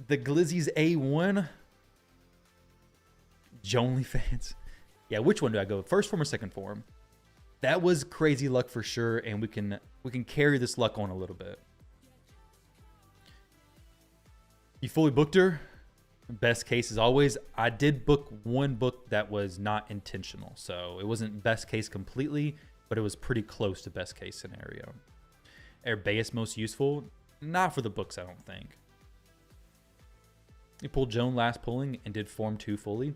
The Glizzy's A1. Jonely fans. Yeah, which one do I go? First form or second form? That was crazy luck for sure, and we can carry this luck on a little bit. You fully booked her. Best case as always. I did book 1 book that was not intentional, so it wasn't best case completely, but it was pretty close to best case scenario. Herbaeus most useful? Not for the books, I don't think. You pulled Joan last pulling and did Form 2 fully.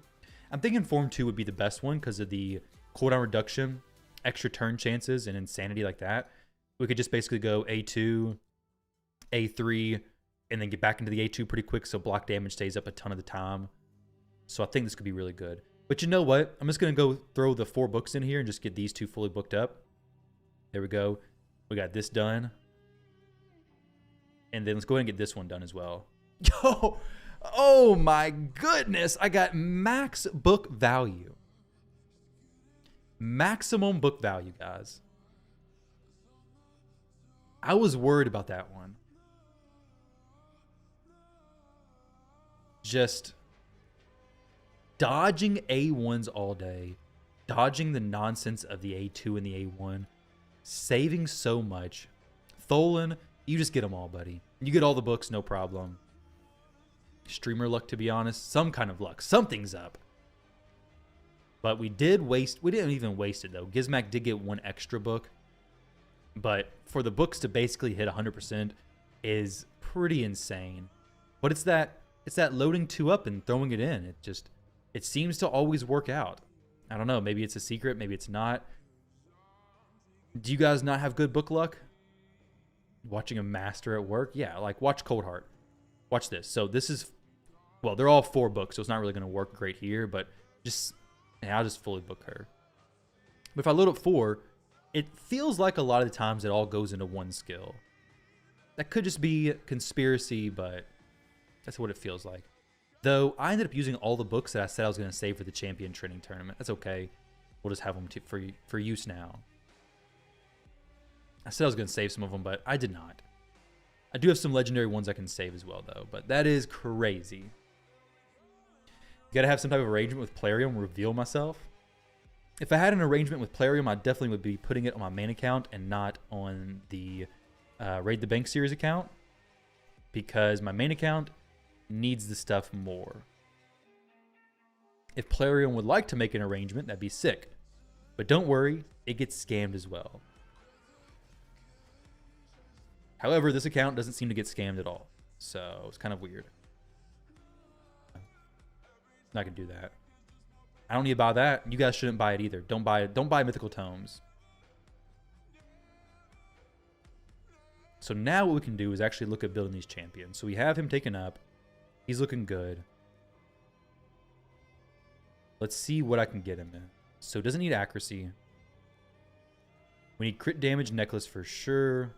I'm thinking Form 2 would be the best one because of the cooldown reduction, extra turn chances, and insanity like that. We could just basically go A2, A3, and then get back into the A2 pretty quick so block damage stays up a ton of the time. So I think this could be really good. But you know what? I'm just going to go throw the 4 books in here and just get these 2 fully booked up. There we go. We got this done. And then let's go ahead and get this one done as well. Yo! Oh my goodness! I got max book value. Maximum book value, guys. I was worried about that one. Just dodging A1s all day, dodging the nonsense of the A2 and the A1, saving so much. Tholen, you just get them all, buddy. You get all the books, no problem. Streamer luck, to be honest. Some kind of luck. Something's up. But we didn't even waste it, though. Gizmak did get 1 extra book. But for the books to basically hit 100% is pretty insane. But it's that loading 2 up and throwing it in. It seems to always work out. I don't know. Maybe it's a secret. Maybe it's not. Do you guys not have good book luck? Watching a master at work? Yeah, like watch Cold Heart. Watch this. So this is, well, they're all 4 books, so it's not really going to work great here, but I'll just fully book her. But if I load up 4, it feels like a lot of the times it all goes into 1 skill. That could just be conspiracy, but that's what it feels like. Though I ended up using all the books that I said I was going to save for the champion training tournament. That's okay. We'll just have them for use now. I said I was going to save some of them, but I did not. I do have some legendary ones I can save as well, though. But that is crazy. You got to have some type of arrangement with Plarium, reveal myself. If I had an arrangement with Plarium, I definitely would be putting it on my main account and not on the Raid the Bank series account, because my main account needs the stuff more. If Plarium would like to make an arrangement, that'd be sick. But don't worry, it gets scammed as well. However, this account doesn't seem to get scammed at all, so it's kind of weird. Not gonna do that. I don't need to buy that. You guys shouldn't buy it either. Don't buy it. Don't buy mythical tomes. So now what we can do is actually look at building these champions. So we have him taken up. He's looking good. Let's see what I can get him in. So doesn't need accuracy. We need crit damage necklace for sure.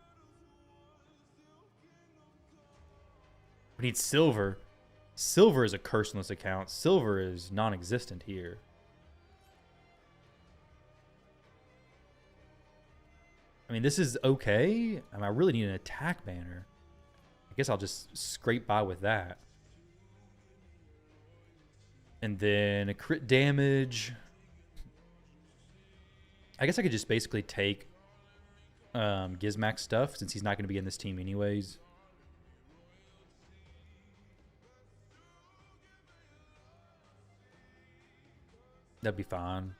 We need silver. Silver is a curse on this account. Silver is non-existent here. I mean, this is okay. I mean, I really need an attack banner. I guess I'll just scrape by with that. And then a crit damage. I guess I could just basically take Gizmac stuff since he's not going to be in this team anyways. That'd be fine.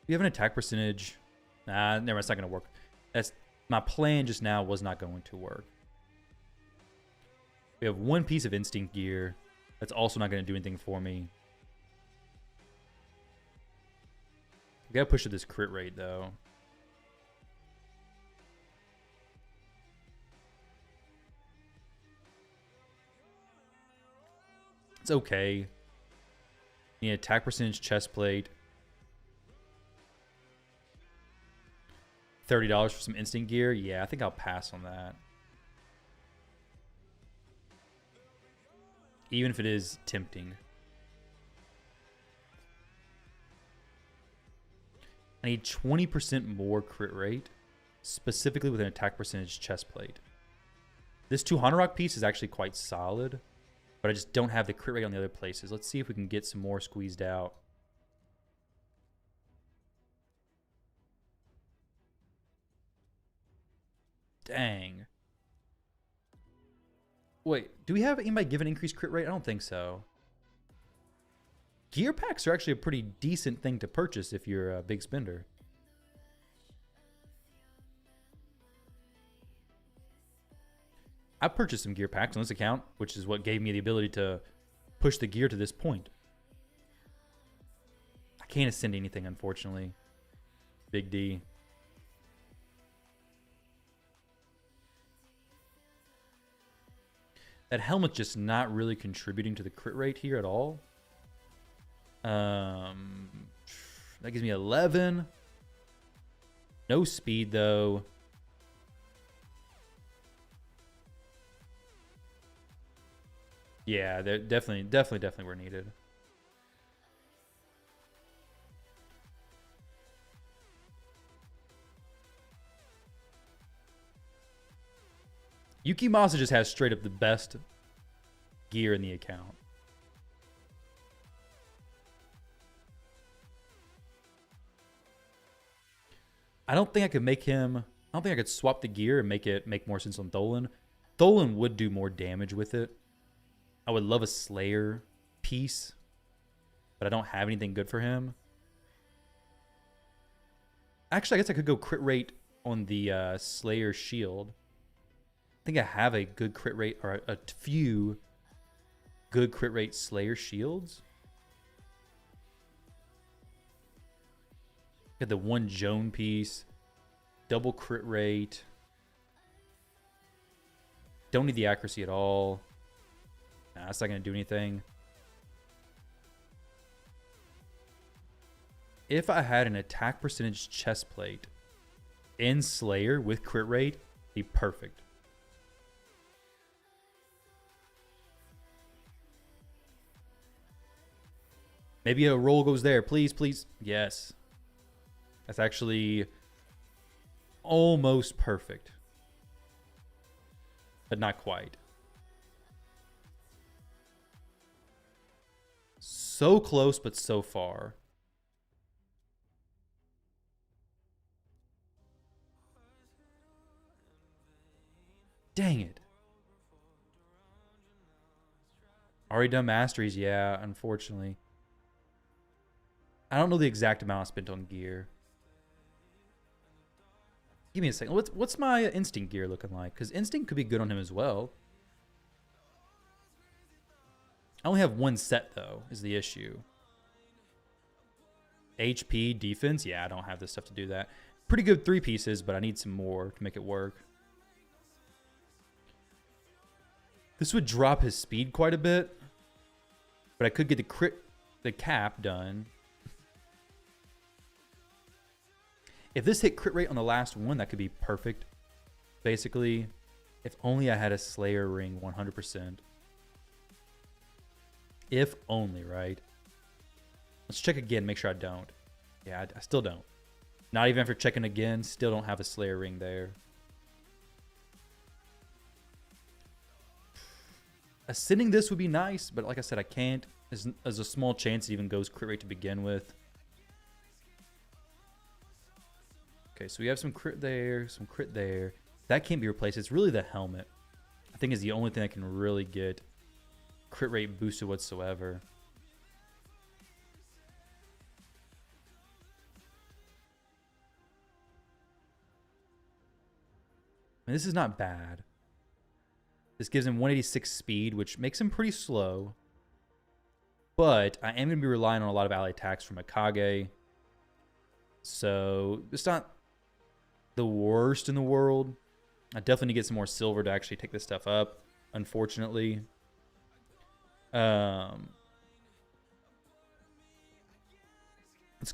We have an attack percentage. Nah, never mind, it's not going to work. That's my plan just now was not going to work. We have one piece of instinct gear. That's also not going to do anything for me. We got to push to this crit rate, though. It's okay. Need attack percentage chest plate. $30 for some instant gear. Yeah, I think I'll pass on that. Even if it is tempting. I need 20% more crit rate, specifically with an attack percentage chest plate. This 200 rock piece is actually quite solid, but I just don't have the crit rate on the other places. Let's see if we can get some more squeezed out. Dang. Wait, do we have anybody give an increased crit rate? I don't think so. Gear packs are actually a pretty decent thing to purchase if you're a big spender. I purchased some gear packs on this account, which is what gave me the ability to push the gear to this point. I can't ascend anything, unfortunately. Big D. That helmet's just not really contributing to the crit rate here at all. That gives me 11. No speed, though. Yeah, they're definitely were needed. Yukimasa just has straight up the best gear in the account. I don't think I could make him... I don't think I could swap the gear and make it make more sense on Tholen. Tholen would do more damage with it. I would love a Slayer piece, but I don't have anything good for him. Actually, I guess I could go crit rate on the Slayer shield. I think I have a good crit rate, or a few good crit rate Slayer shields. Got the one Joan piece, double crit rate. Don't need the accuracy at all. Nah, that's not going to do anything. If I had an attack percentage chest plate in Slayer with crit rate, it'd be perfect. Maybe a roll goes there. Please, please. Yes. That's actually almost perfect, but not quite. So close, but so far. Dang it. Already done masteries, yeah, unfortunately. I don't know the exact amount I spent on gear. Give me a second. What's my instinct gear looking like? Because instinct could be good on him as well. I only have one set, though, is the issue. HP, defense? Yeah, I don't have the stuff to do that. Pretty good 3 pieces, but I need some more to make it work. This would drop his speed quite a bit, but I could get the cap done. If this hit crit rate on the last one, that could be perfect. Basically, if only I had a Slayer ring 100%. If only, right? Let's check again, make sure I don't. Yeah, I still don't. Not even after checking again, still don't have a Slayer ring there. Ascending this would be nice, but like I said, I can't. There's a small chance it even goes crit rate to begin with. Okay, so we have some crit there, some crit there. That can't be replaced. It's really the helmet. I think is the only thing that can really get crit rate boosted whatsoever. And this is not bad. This gives him 186 speed, which makes him pretty slow. But I am going to be relying on a lot of ally attacks from Akage. So it's not the worst in the world. I definitely need to get some more silver to actually take this stuff up, unfortunately. Let's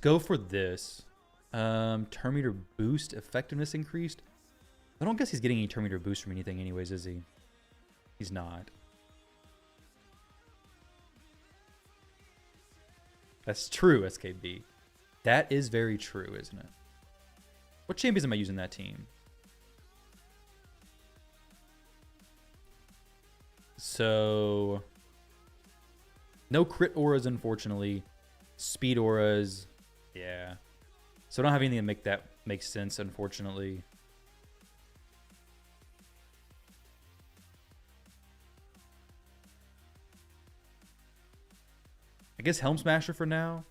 go for this. Turn meter boost, effectiveness increased. I don't guess he's getting any turn meter boost from anything anyways, is he? He's not. That's true, SKB. That is very true, isn't it? What champions am I using that team? So, no crit auras, unfortunately. Speed auras, yeah. So I don't have anything to make that make sense, unfortunately. I guess Helm Smasher for now.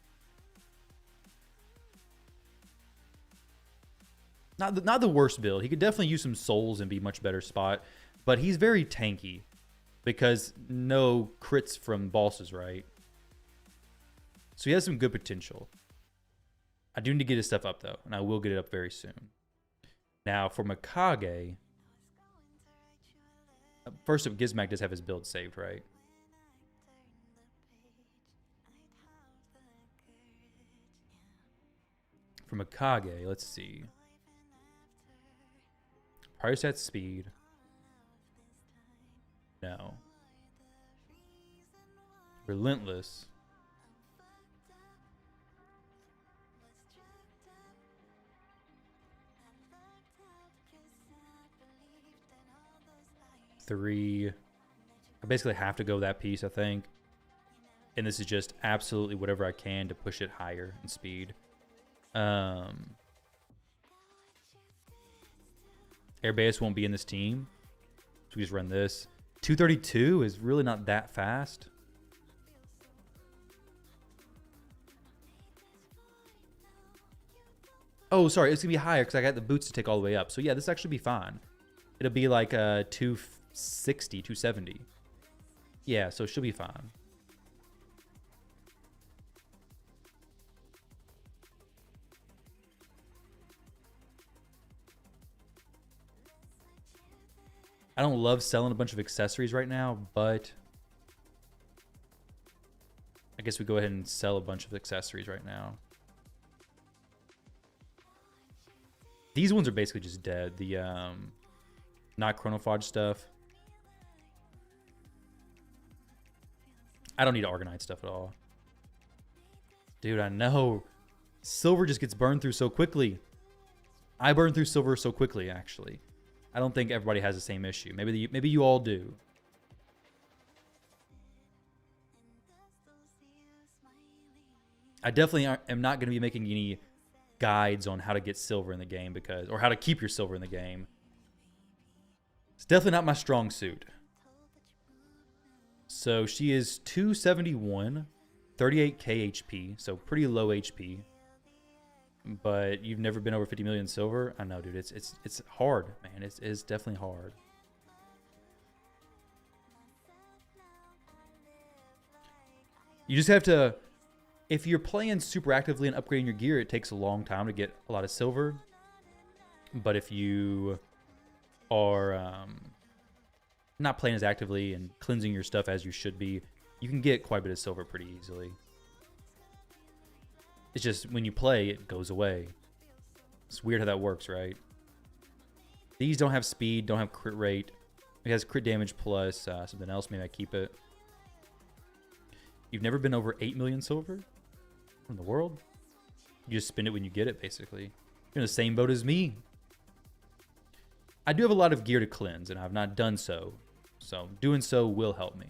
Not the worst build. He could definitely use some souls and be much better spot, but he's very tanky because no crits from bosses, right? So he has some good potential. I do need to get his stuff up though, and I will get it up very soon. Now for Mikage, first up, Gizmak does have his build saved, right? For Mikage, let's see. Price at speed. No. Relentless. Three. I basically have to go that piece, I think. And this is just absolutely whatever I can to push it higher in speed. Airbase won't be in this team, so we just run this. 232 is really not that fast. Oh, sorry, it's gonna be higher because I got the boots to take all the way up. So yeah, this actually be fine. It'll be like 260, 270. Yeah, so it should be fine. I don't love selling a bunch of accessories right now, but I guess we go ahead and sell a bunch of accessories right now. These ones are basically just dead. The not chronophage stuff. I don't need to organize stuff at all. Dude, I know. Silver just gets burned through so quickly. I burn through silver so quickly, actually. I don't think everybody has the same issue. Maybe you all do. I definitely am not going to be making any guides on how to get silver in the game or how to keep your silver in the game. It's definitely not my strong suit. So she is 271, 38k HP, so pretty low HP. But you've never been over 50 million silver? I know, dude. It's hard, man. It's definitely hard. You just have to... If you're playing super actively and upgrading your gear, it takes a long time to get a lot of silver. But if you are not playing as actively and cleansing your stuff as you should be, you can get quite a bit of silver pretty easily. It's just when you play, it goes away. It's weird how that works, right? These don't have speed, don't have crit rate. It has crit damage plus something else. Maybe I keep it. You've never been over 8 million silver in the world? You just spend it when you get it, basically. You're in the same boat as me. I do have a lot of gear to cleanse, and I've not done so. So doing so will help me.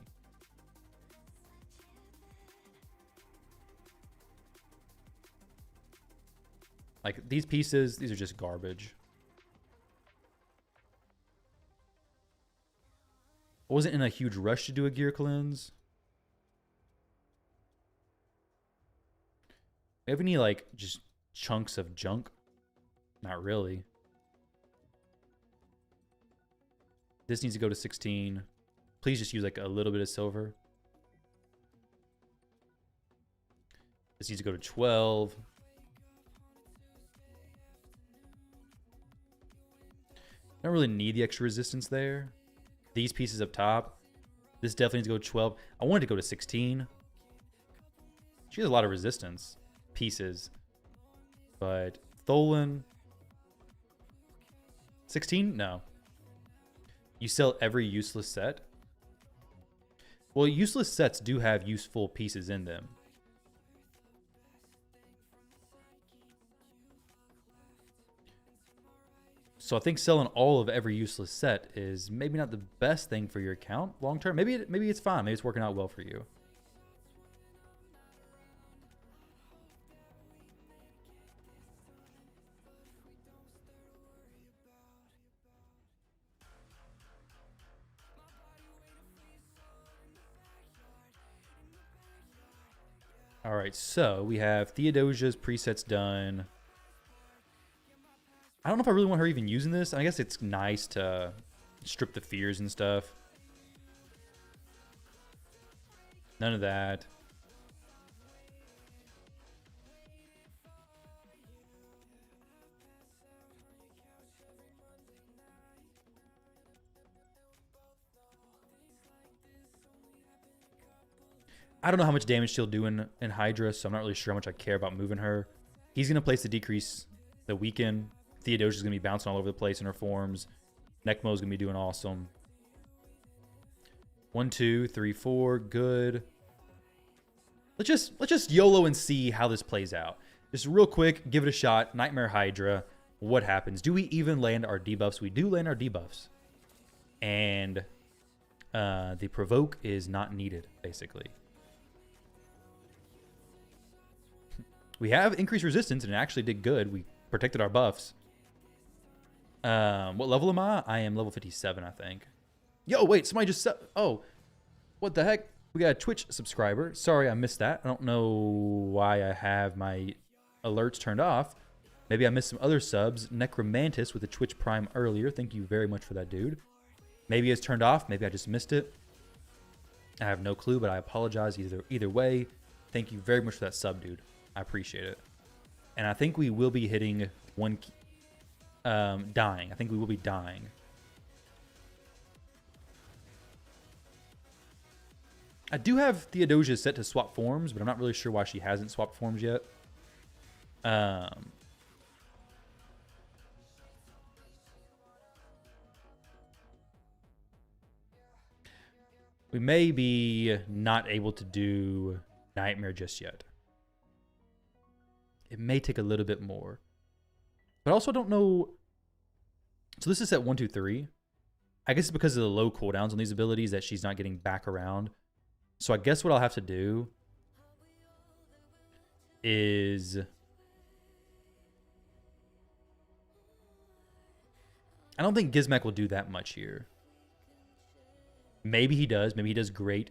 Like these pieces, these are just garbage. I wasn't in a huge rush to do a gear cleanse. Do you have any like just chunks of junk? Not really. This needs to go to 16. Please just use like a little bit of silver. This needs to go to 12. Don't really need the extra resistance there. These pieces up top. This definitely needs to go to 12. I wanted to go to 16. She has a lot of resistance pieces. But Tholen. 16? No. You sell every useless set? Well, useless sets do have useful pieces in them. So I think selling all of every useless set is maybe not the best thing for your account long term. Maybe it's fine. Maybe it's working out well for you. All right, so we have Theodosia's presets done. I don't know if I really want her even using this. I guess it's nice to strip the fears and stuff. None of that. I don't know how much damage she'll do in Hydra, so I'm not really sure how much I care about moving her. He's going to place the decrease, the weaken. Theodosia's going to be bouncing all over the place in her forms. Necmo's going to be doing awesome. 1, 2, 3, 4. Good. Let's just YOLO and see how this plays out. Just real quick, give it a shot. Nightmare Hydra. What happens? Do we even land our debuffs? We do land our debuffs. And the provoke is not needed, basically. We have increased resistance, and it actually did good. We protected our buffs. What level am I? I am level 57, I think. Yo, wait, somebody just said... Oh, what the heck? We got a Twitch subscriber. Sorry, I missed that. I don't know why I have my alerts turned off. Maybe I missed some other subs. Necromantis with a Twitch Prime earlier. Thank you very much for that, dude. Maybe it's turned off. Maybe I just missed it. I have no clue, but I apologize either way. Thank you very much for that sub, dude. I appreciate it. And I think we will be hitting one... dying. I think we will be dying. I do have Theodosia set to swap forms, but I'm not really sure why she hasn't swapped forms yet. We may be not able to do Nightmare just yet. it may take a little bit more. But I also don't know. So this is set 1, 2, 3. I guess it's because of the low cooldowns on these abilities that she's not getting back around. So I guess what I'll have to do is... I don't think Gizmek will do that much here. Maybe he does. Maybe he does great.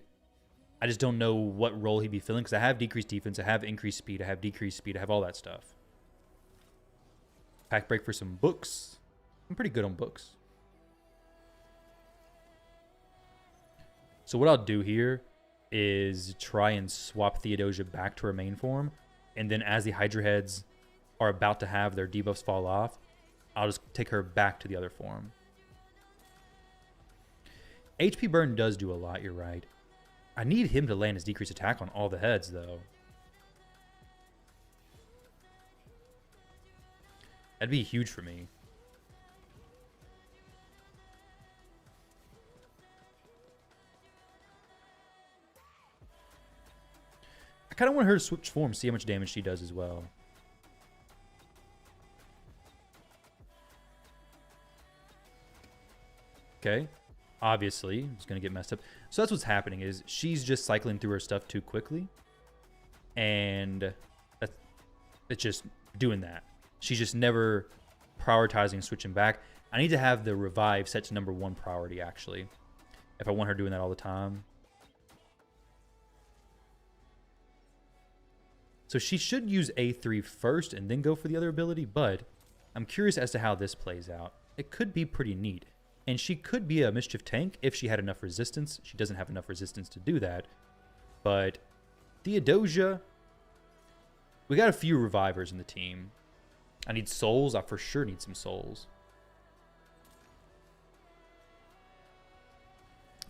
I just don't know what role he'd be filling because I have decreased defense, I have increased speed, I have decreased speed, I have all that stuff. Pack break for some books. I'm pretty good on books. So what I'll do here is try and swap Theodosia back to her main form. And then as the Hydra heads are about to have their debuffs fall off, I'll just take her back to the other form. HP burn does do a lot, you're right. I need him to land his decreased attack on all the heads, though. That'd be huge for me. I kind of want her to switch forms, see how much damage she does as well. Okay. Obviously, it's going to get messed up. So that's what's happening is she's just cycling through her stuff too quickly. And it's just doing that. She's just never prioritizing switching back. I need to have the revive set to number 1 priority, actually. If I want her doing that all the time. So she should use A3 first and then go for the other ability. But I'm curious as to how this plays out. It could be pretty neat. And she could be a mischief tank if she had enough resistance. She doesn't have enough resistance to do that. But Theodosia, we got a few revivers in the team. I need souls. I for sure need some souls.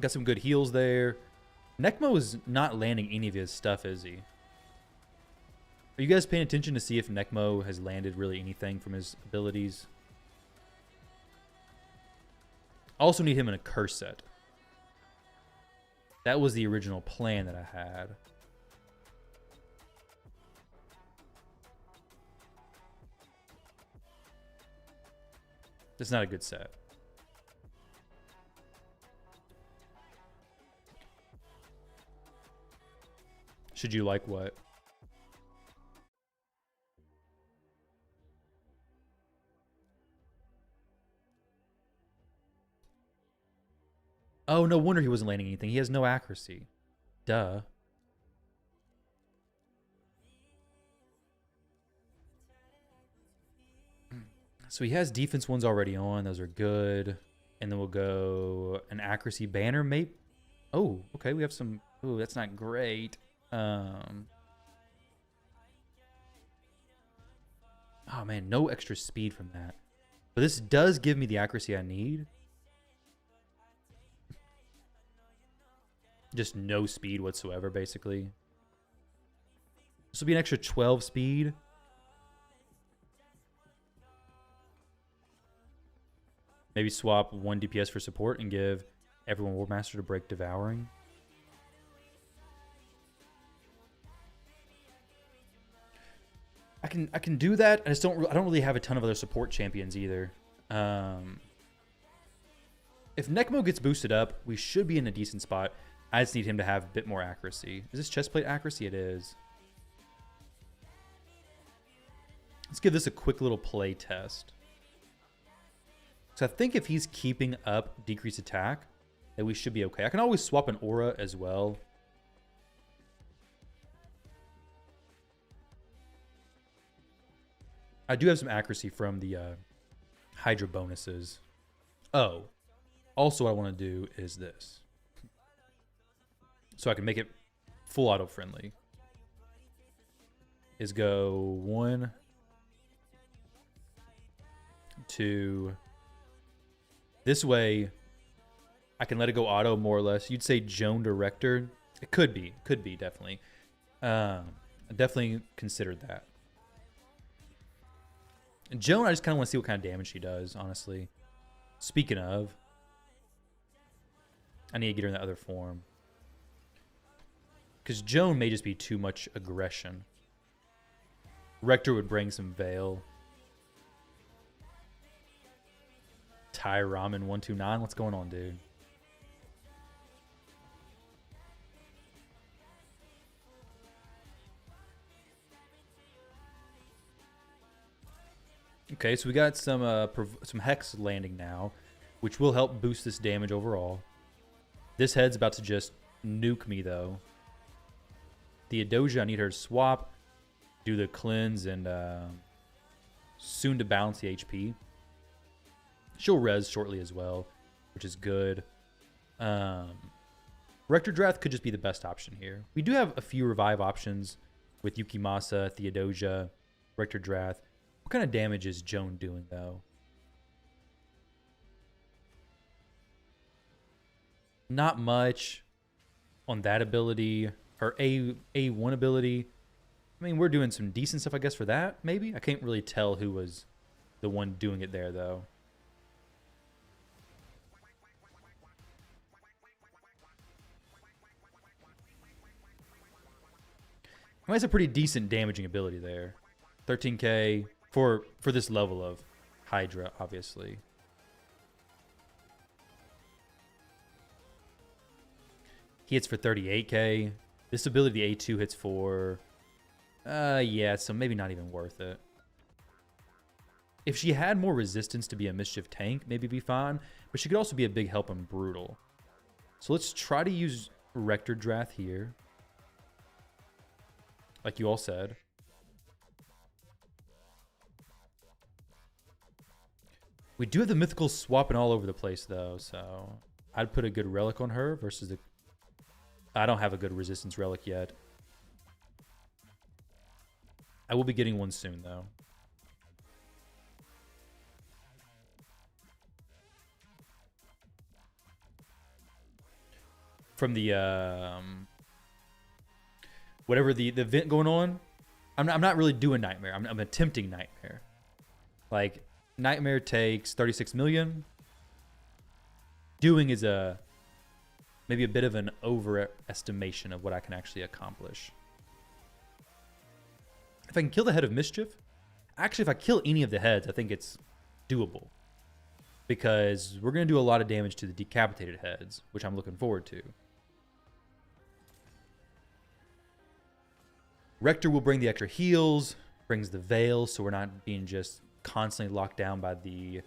Got some good heals there. Nekmo is not landing any of his stuff, is he? Are you guys paying attention to see if Nekmo has landed really anything from his abilities? Also need him in a curse set. That was the original plan that I had. That's not a good set. Should you like what? Oh, no wonder he wasn't landing anything. He has no accuracy. Duh. So he has defense ones already on. Those are good. And then we'll go an accuracy banner, maybe. Oh, okay. We have some. Oh, that's not great. Oh, man. No extra speed from that. But this does give me the accuracy I need. Just no speed whatsoever, basically. This will be an extra 12 speed. Maybe swap 1 DPS for support and give everyone Wardmaster to break Devouring. I can do that. I just don't really have a ton of other support champions either. If Nekmo gets boosted up, we should be in a decent spot. I just need him to have a bit more accuracy. Is this chestplate accuracy? It is. Let's give this a quick little play test. So I think if he's keeping up decreased attack, then we should be okay. I can always swap an aura as well. I do have some accuracy from the Hydra bonuses. Oh, also what I want to do is this. So I can make it full auto friendly. Is go 1, 2. This way, I can let it go auto more or less. You'd say Joan Director. It could be definitely. I definitely considered that. And Joan, I just kind of want to see what kind of damage she does, honestly. Speaking of, I need to get her in the other form. Because Joan may just be too much aggression. Rector would bring some Veil. Thai Ramen 129. What's going on, dude? Okay, so we got some Hex landing now, which will help boost this damage overall. This head's about to just nuke me, though. Theodosia, I need her to swap, do the cleanse, and soon to balance the HP. She'll res shortly as well, which is good. Rector Drath could just be the best option here. We do have a few revive options with Yukimasa, Theodosia, Rector Drath. What kind of damage is Joan doing, though? Not much on that ability. Her A1 ability. I mean, we're doing some decent stuff, I guess, for that, maybe? I can't really tell who was the one doing it there, though. I mean, that's a pretty decent damaging ability there. 13k for this level of Hydra, obviously. He hits for 38k. This ability, the A2, hits for... yeah, so maybe not even worth it. If she had more resistance to be a Mischief tank, maybe be fine. But she could also be a big help on Brutal. So let's try to use Rector Drath here. Like you all said. We do have the Mythical swapping all over the place, though. So I'd put a good Relic on her versus the... I don't have a good Resistance Relic yet. I will be getting one soon, though. From the whatever the event going on, I'm not really doing Nightmare. I'm attempting Nightmare. Like, Nightmare takes 36 million. Doing is maybe a bit of an overestimation of what I can actually accomplish. If I can kill the Head of Mischief, actually, if I kill any of the heads, I think it's doable. Because we're going to do a lot of damage to the decapitated heads, which I'm looking forward to. Rector will bring the extra heals, brings the Veil, so we're not being just constantly locked down by the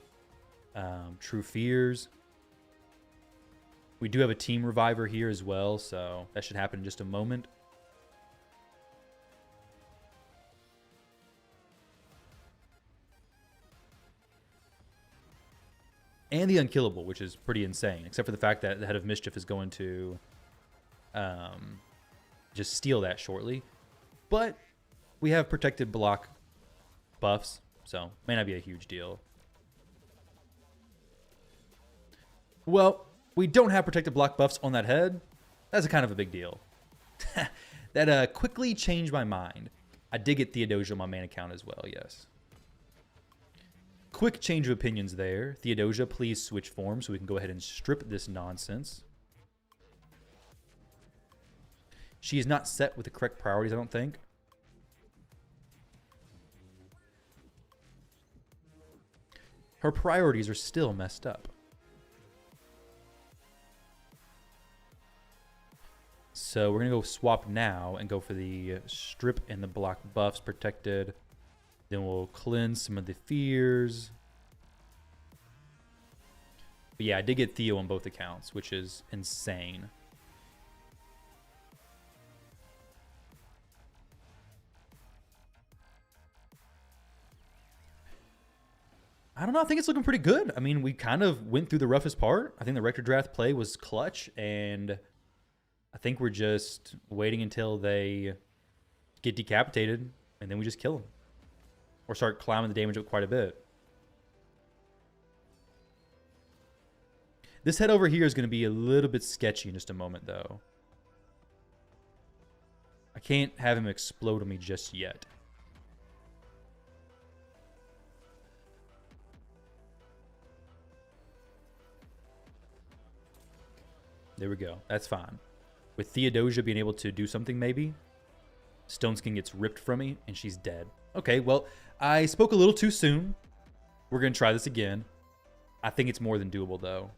True Fears. We do have a Team Reviver here as well, so that should happen in just a moment. And the Unkillable, which is pretty insane, except for the fact that the Head of Mischief is going to just steal that shortly. But we have protected block buffs, so may not be a huge deal. Well, we don't have protected block buffs on that head. That's a kind of a big deal. That quickly changed my mind. I did get Theodosia on my main account as well, yes. Quick change of opinions there. Theodosia, please switch forms so we can go ahead and strip this nonsense. She is not set with the correct priorities, I don't think. Her priorities are still messed up. So we're going to go swap now and go for the strip and the block buffs protected. Then we'll cleanse some of the fears. But yeah, I did get Theo on both accounts, which is insane. I don't know. I think it's looking pretty good. I mean, we kind of went through the roughest part. I think the Rector Drath play was clutch, and I think we're just waiting until they get decapitated, and then we just kill them. Or start climbing the damage up quite a bit. This head over here is going to be a little bit sketchy in just a moment, though. I can't have him explode on me just yet. There we go. That's fine. With Theodosia being able to do something, maybe. Stone Skin gets ripped from me, and she's dead. Okay, well, I spoke a little too soon. We're going to try this again. I think it's more than doable, though.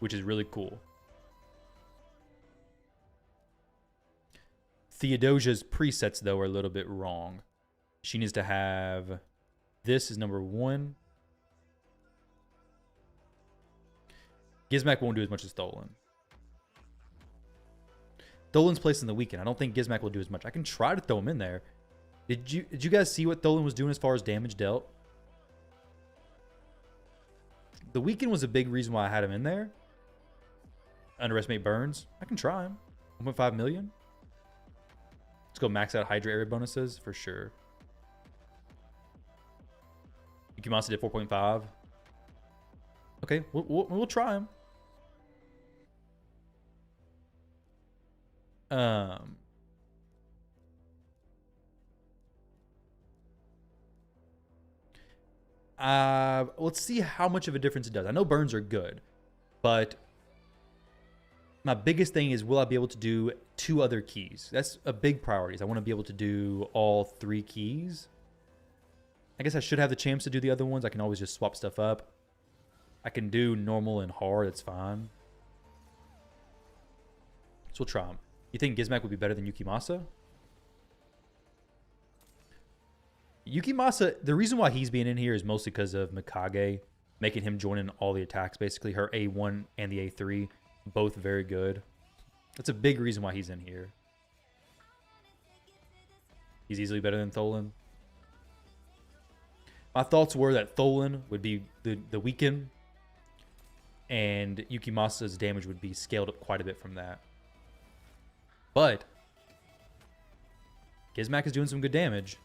Which is really cool. Theodosia's presets, though, are a little bit wrong. She needs to have... This is number 1. Gizmak won't do as much as Tholen. Tholen's placed in the weekend. I don't think Gizmak will do as much. I can try to throw him in there. Did you guys see what Tholen was doing as far as damage dealt? The weekend was a big reason why I had him in there. Underestimate burns. I can try him. 1.5 million. Let's go max out Hydra area bonuses for sure. Yukimasa did 4.5. Okay, we'll try him. Let's see how much of a difference it does. I know burns are good, but my biggest thing is, will I be able to do 2 other keys? That's a big priority. I want to be able to do all 3 keys. I guess I should have the chance to do the other ones. I can always just swap stuff up. I can do normal and hard. That's fine. So we'll try them. You think Gizmak would be better than Yukimasa? Yukimasa, the reason why he's being in here is mostly because of Mikage, making him join in all the attacks, basically. Her A1 and the A3, both very good. That's a big reason why he's in here. He's easily better than Tholen. My thoughts were that Tholen would be the weaken, and Yukimasa's damage would be scaled up quite a bit from that. But Gizmak is doing some good damage.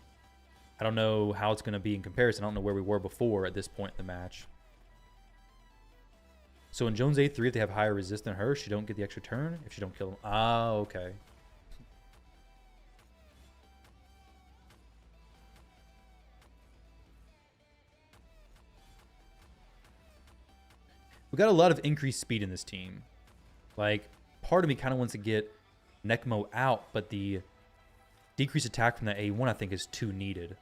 I don't know how it's going to be in comparison. I don't know where we were before at this point in the match. So in Jones A3, if they have higher resist than her, she don't get the extra turn if she don't kill him. Ah, okay. We got a lot of increased speed in this team. Like, part of me kind of wants to get Nekmo out, but the decreased attack from the A1 I think is too needed.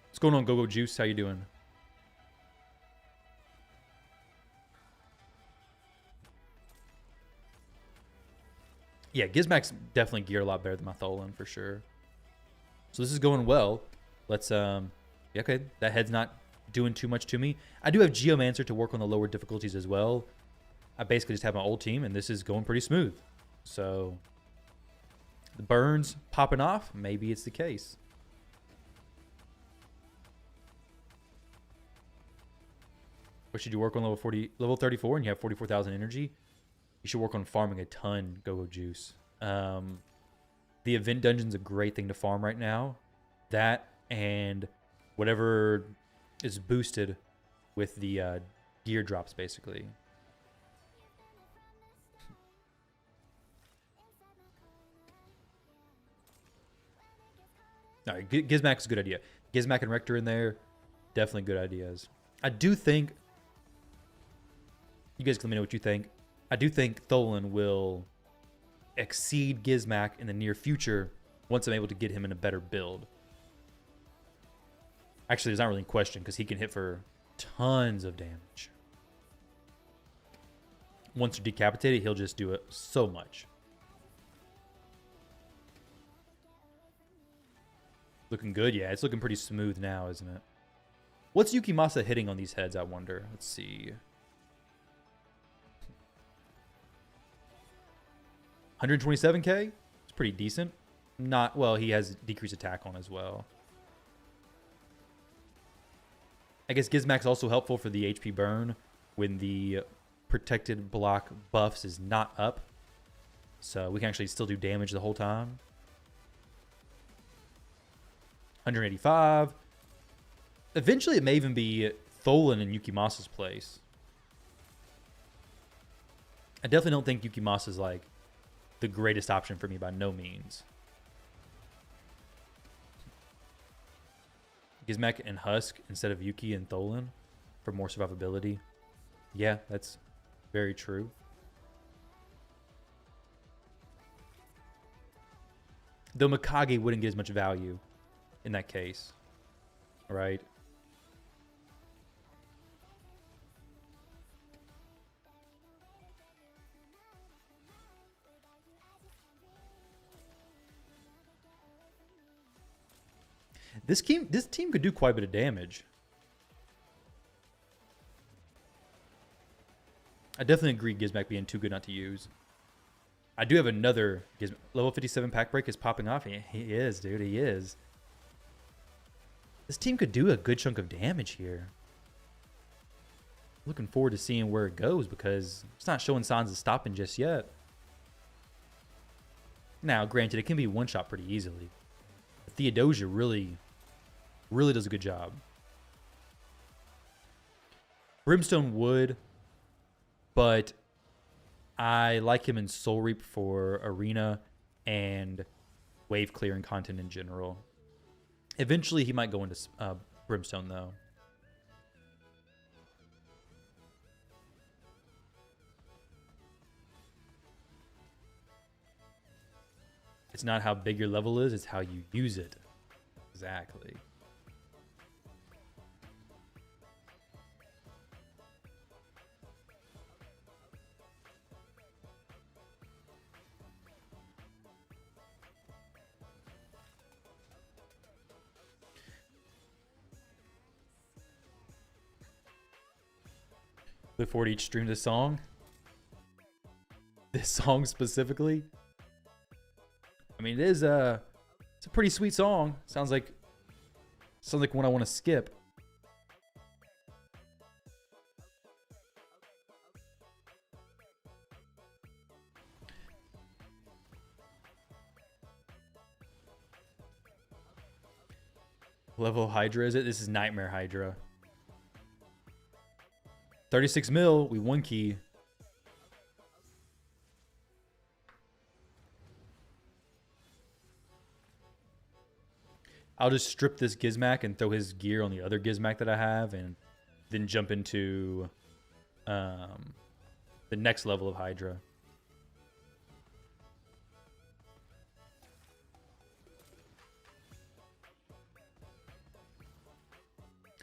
What's going on, Go-Go Juice? How you doing? Yeah, Gizmak's definitely geared a lot better than my Tholen for sure. So this is going well. Let's okay, that head's not doing too much to me. I do have Geomancer to work on the lower difficulties as well. I basically just have my old team, and this is going pretty smooth. So the burns popping off, maybe it's the case. What should you work on level 34, and you have 44,000 energy? You should work on farming a ton, Go-Go Juice. The event dungeon's a great thing to farm right now. That and whatever is boosted with the gear drops, basically. All right, Gizmak is a good idea. Gizmak and Rector in there, definitely good ideas. I do think, you guys can let me know what you think. I do think Tholen will exceed Gizmak in the near future once I'm able to get him in a better build. Actually, there's not really a question because he can hit for tons of damage. Once you're decapitated, he'll just do it so much. Looking good? Yeah, it's looking pretty smooth now, isn't it? What's Yukimasa hitting on these heads, I wonder? Let's see. 127k? It's pretty decent. Not, well, he has decreased attack on as well. I guess Gizmak's also helpful for the HP burn when the protected block buffs is not up. So we can actually still do damage the whole time. 185. Eventually it may even be Tholen in Yukimasa's place. I definitely don't think Yukimasa's like the greatest option for me by no means. Gizmak and Husk instead of Yuki and Tholen for more survivability. Yeah, that's Very true. Though Mikage wouldn't get as much value in that case, right? This team could do quite a bit of damage. I definitely agree Gizmak being too good not to use. I do have another Gizmak. Level 57 pack break is popping off. He is, dude. He is. This team could do a good chunk of damage here. Looking forward to seeing where it goes because it's not showing signs of stopping just yet. Now, granted, it can be one-shot pretty easily. But Theodosia really does a good job. Brimstone would, but I like him in Soul Reap for Arena and wave clearing content in general. Eventually, he might go into Brimstone, though. It's not how big your level is, it's how you use it. Exactly. Look forward to each stream this song. This song specifically. I mean, it's a pretty sweet song. Sounds like one I want to skip. Level Hydra is it? This is Nightmare Hydra. 36 mil, we 1 key. I'll just strip this Gizmak and throw his gear on the other Gizmak that I have and then jump into the next level of Hydra.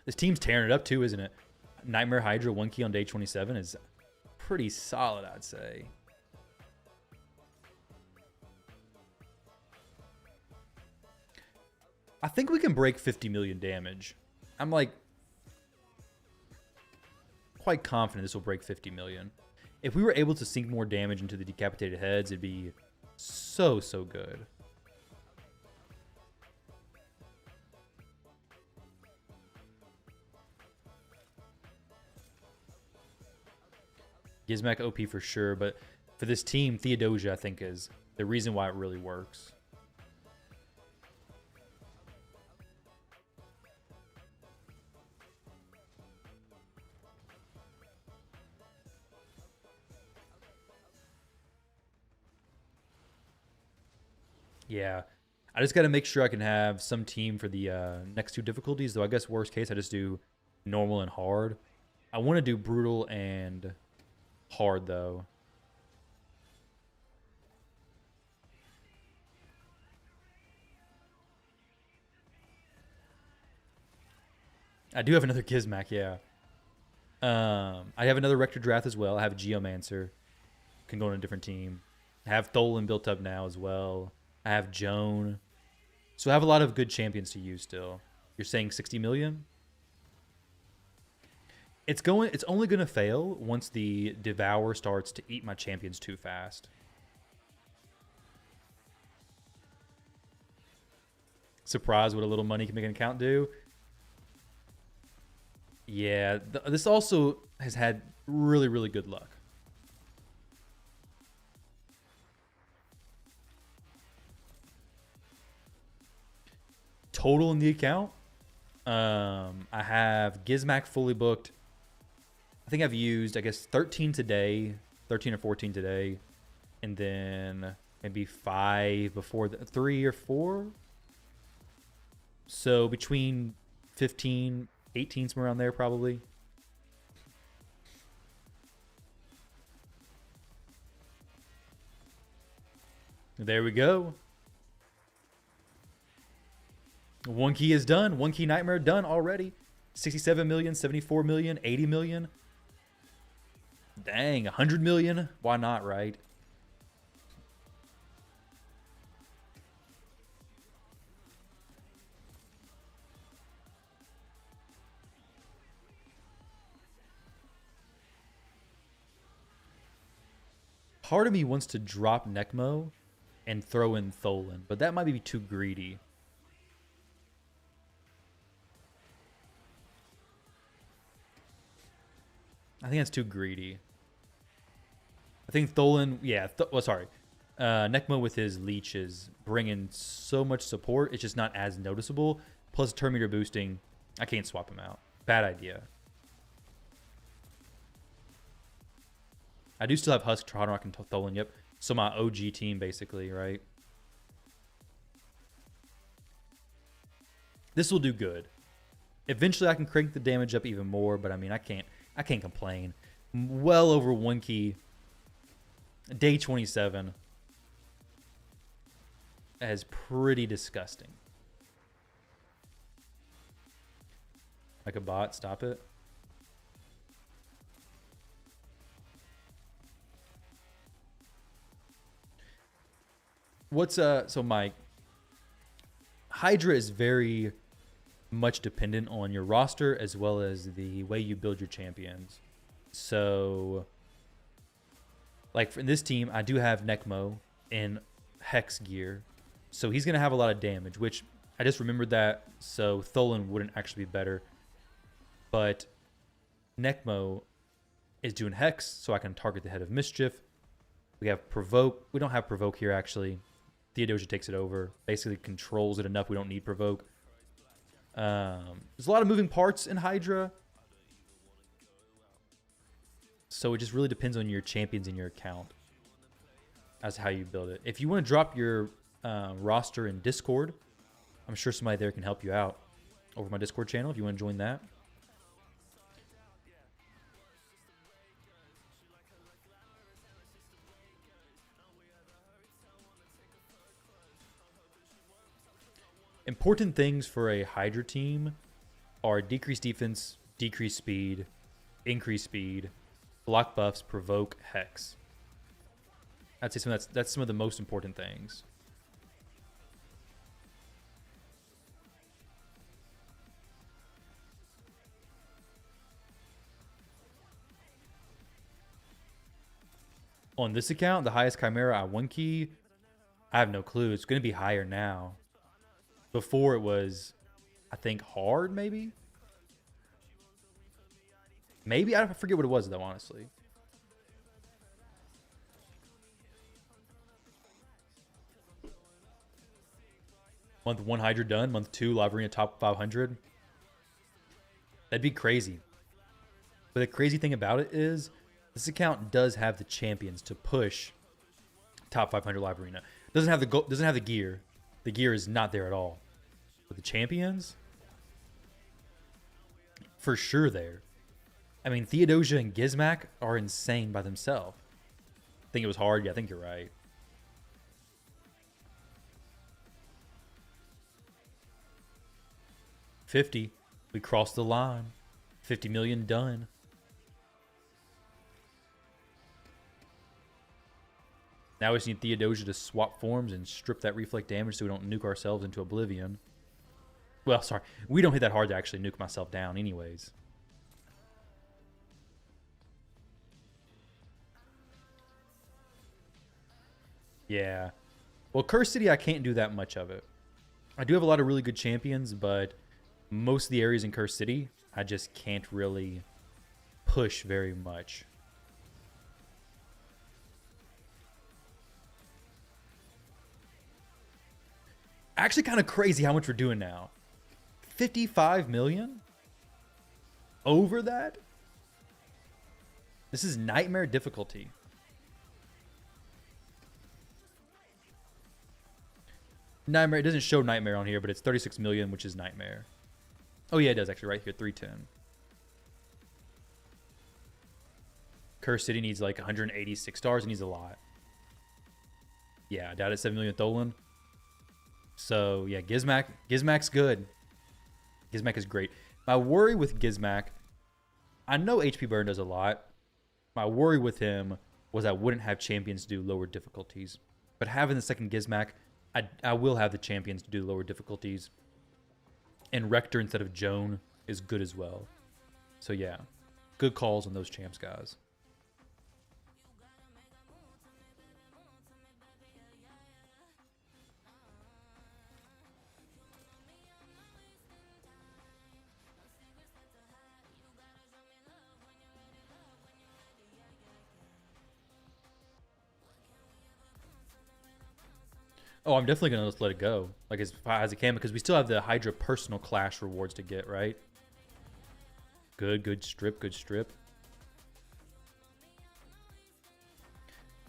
This team's tearing it up too, isn't it? Nightmare Hydra 1 key on day 27 is pretty solid, I'd say. I think we can break 50 million damage. I'm like quite confident this will break 50 million. If we were able to sink more damage into the decapitated heads, it'd be so good. Gizmak OP for sure, but for this team, Theodosia I think is the reason why it really works. Yeah, I just got to make sure I can have some team for the next 2 difficulties, though I guess worst case I just do normal and hard. I want to do brutal and hard, though. I do have another Gizmak, yeah. I have another Rector Drath as well. I have a Geomancer. Can go on a different team. I have Tholan built up now as well. I have Joan. So I have a lot of good champions to use still. You're saying 60 million? It's only going to fail once the Devour starts to eat my champions too fast. Surprise what a little money can make an account do. Yeah, this also has had really good luck. Total in the account, I have Gizmak fully booked. I think I've used, I guess, 13 today, 13 or 14 today, and then maybe 5 before 3 or 4. So between 15, 18, somewhere around there probably. There we go. One key is done. One key nightmare done already. 67 million, 74 million, 80 million. Dang, 100 million. Why not, right? Part of me wants to drop Necmo and throw in Tholen, but that might be too greedy. I think that's too greedy. I think Tholen, yeah, Necmo with his leech is bringing so much support. It's just not as noticeable. Plus turn meter boosting, I can't swap him out. Bad idea. I do still have Husk, Trotterrock, and Tholen, yep. So my OG team, basically, right? This will do good. Eventually, I can crank the damage up even more, but I mean, I can't complain. Well over one key. Day 27. That is pretty disgusting. Like a bot, stop it. So Mike, Hydra is very much dependent on your roster as well as the way you build your champions. So, like in this team, I do have Necmo in Hex gear. So he's going to have a lot of damage, which I just remembered that. So Tholen wouldn't actually be better. But Necmo is doing Hex, so I can target the Head of Mischief. We have Provoke. We don't have Provoke here, actually. Theodosia takes it over. Basically controls it enough. We don't need Provoke. There's a lot of moving parts in Hydra. So it just really depends on your champions in your account as to how you build it. If you want to drop your roster in Discord, I'm sure somebody there can help you out over my Discord channel if you want to join that. Important things for a Hydra team are decreased defense, decreased speed, increased speed, block buffs, provoke, hex. I'd say that's some of the most important things. On this account, the highest Chimera at 1 key, I have no clue. It's going to be higher now. Before it was, I think, hard, maybe? Maybe? I forget what it was, though, honestly. Month 1 Hydra done. Month 2 Live Arena top 500. That'd be crazy. But the crazy thing about it is this account does have the champions to push top 500 Live Arena. Doesn't have the gear. The gear is not there at all. But the champions, for sure there. I mean, Theodosia and Gizmac are insane by themselves. I think it was hard. Yeah, I think you're right. $50. We crossed the line. 50 million done. Now we just need Theodosia to swap forms and strip that reflect damage so we don't nuke ourselves into oblivion. Well, sorry. We don't hit that hard to actually nuke myself down anyways. Yeah. Well, Curse City, I can't do that much of it. I do have a lot of really good champions, but most of the areas in Curse City, I just can't really push very much. Actually kind of crazy how much we're doing now. 55 million? Over that? This is nightmare difficulty. Nightmare, it doesn't show nightmare on here, but it's 36 million, which is nightmare. Oh yeah, it does actually, right here, 310. Curse City needs like 186 stars. It needs a lot. Yeah, I doubt it. 7 million Tholen. So yeah, Gizmac's good. Gizmac is great. My worry with Gizmac, I know HP burn does a lot. My worry with him was I wouldn't have champions do lower difficulties. But having the second Gizmac, I will have the champions to do lower difficulties. And Rector instead of Joan is good as well. So yeah, good calls on those champs, guys. Oh, I'm definitely going to just let it go, like as far as it can, because we still have the Hydra personal clash rewards to get, right? Good strip, good strip.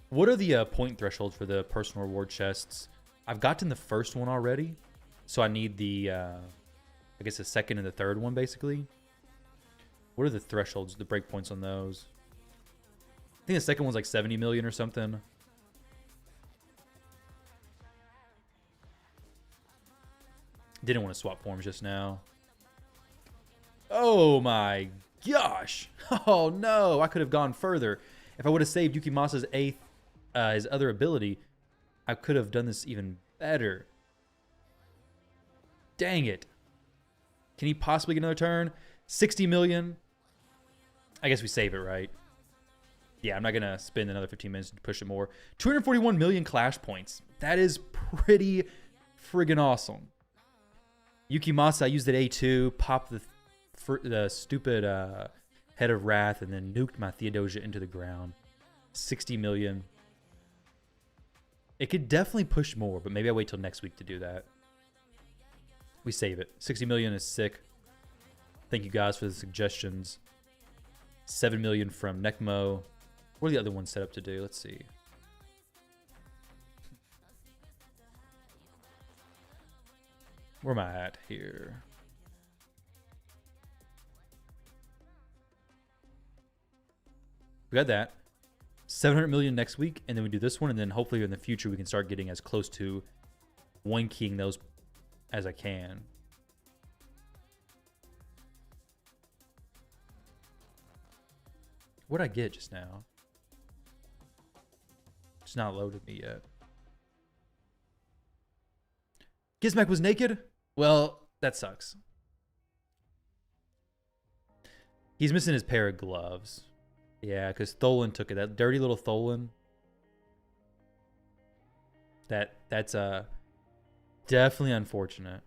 What are the point thresholds for the personal reward chests? I've gotten the first one already, so I need the, I guess the second and the third one, basically. What are the thresholds, the breakpoints on those? I think the second one's like 70 million or something. Didn't want to swap forms just now. Oh my gosh. Oh no, I could have gone further. If I would have saved Yukimasa's his other ability, I could have done this even better. Dang it. Can he possibly get another turn? 60 million. I guess we save it, right? Yeah, I'm not going to spend another 15 minutes to push it more. 241 million clash points. That is pretty friggin' awesome. Yukimasa, I used it A2, popped the stupid Head of Wrath, and then nuked my Theodosia into the ground. 60 million. It could definitely push more, but maybe I wait till next week to do that. We save it. 60 million is sick. Thank you guys for the suggestions. 7 million from Necmo. What are the other ones set up to do? Let's see. Where am I at here? We got that. 700 million next week, and then we do this one, and then hopefully in the future we can start getting as close to one keying those as I can. What'd I get just now? It's not loaded me yet. Gizmac was naked? Well, that sucks. He's missing his pair of gloves. Yeah, because Tholen took it. That dirty little Tholen. That's definitely unfortunate.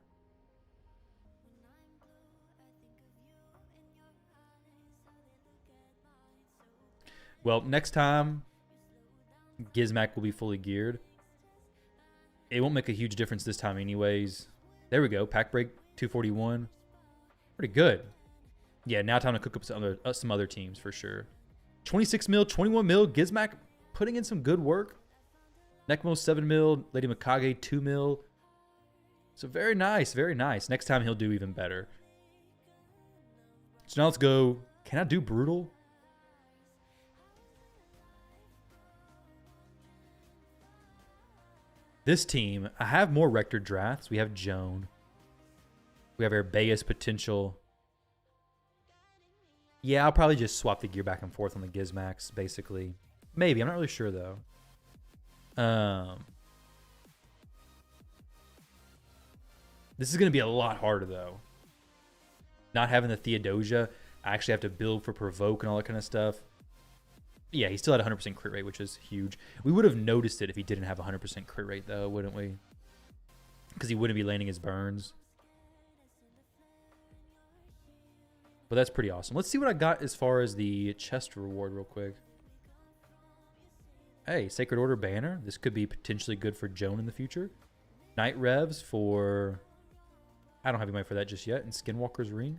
Well, next time, Gizmac will be fully geared. It won't make a huge difference this time anyways. There we go. Pack break 241. Pretty good. Yeah, now time to cook up some other teams for sure. 26 mil, 21 mil. Gizmac putting in some good work. Necmo 7 mil. Lady Mikage 2 mil. So very nice, very nice. Next time he'll do even better. So now let's go. Can I do Brutal? This team, I have more Rector drafts. We have Joan. We have Arbeus potential. Yeah, I'll probably just swap the gear back and forth on the Gizmacs, basically. Maybe. I'm not really sure, though. This is going to be a lot harder, though. Not having the Theodosia, I actually have to build for Provoke and all that kind of stuff. Yeah, he still had 100% crit rate, which is huge. We would have noticed it if he didn't have 100% crit rate, though, wouldn't we? Because he wouldn't be landing his burns. But that's pretty awesome. Let's see what I got as far as the chest reward real quick. Hey, Sacred Order banner. This could be potentially good for Joan in the future. Night Revs for... I don't have any money for that just yet. And Skinwalker's Ring.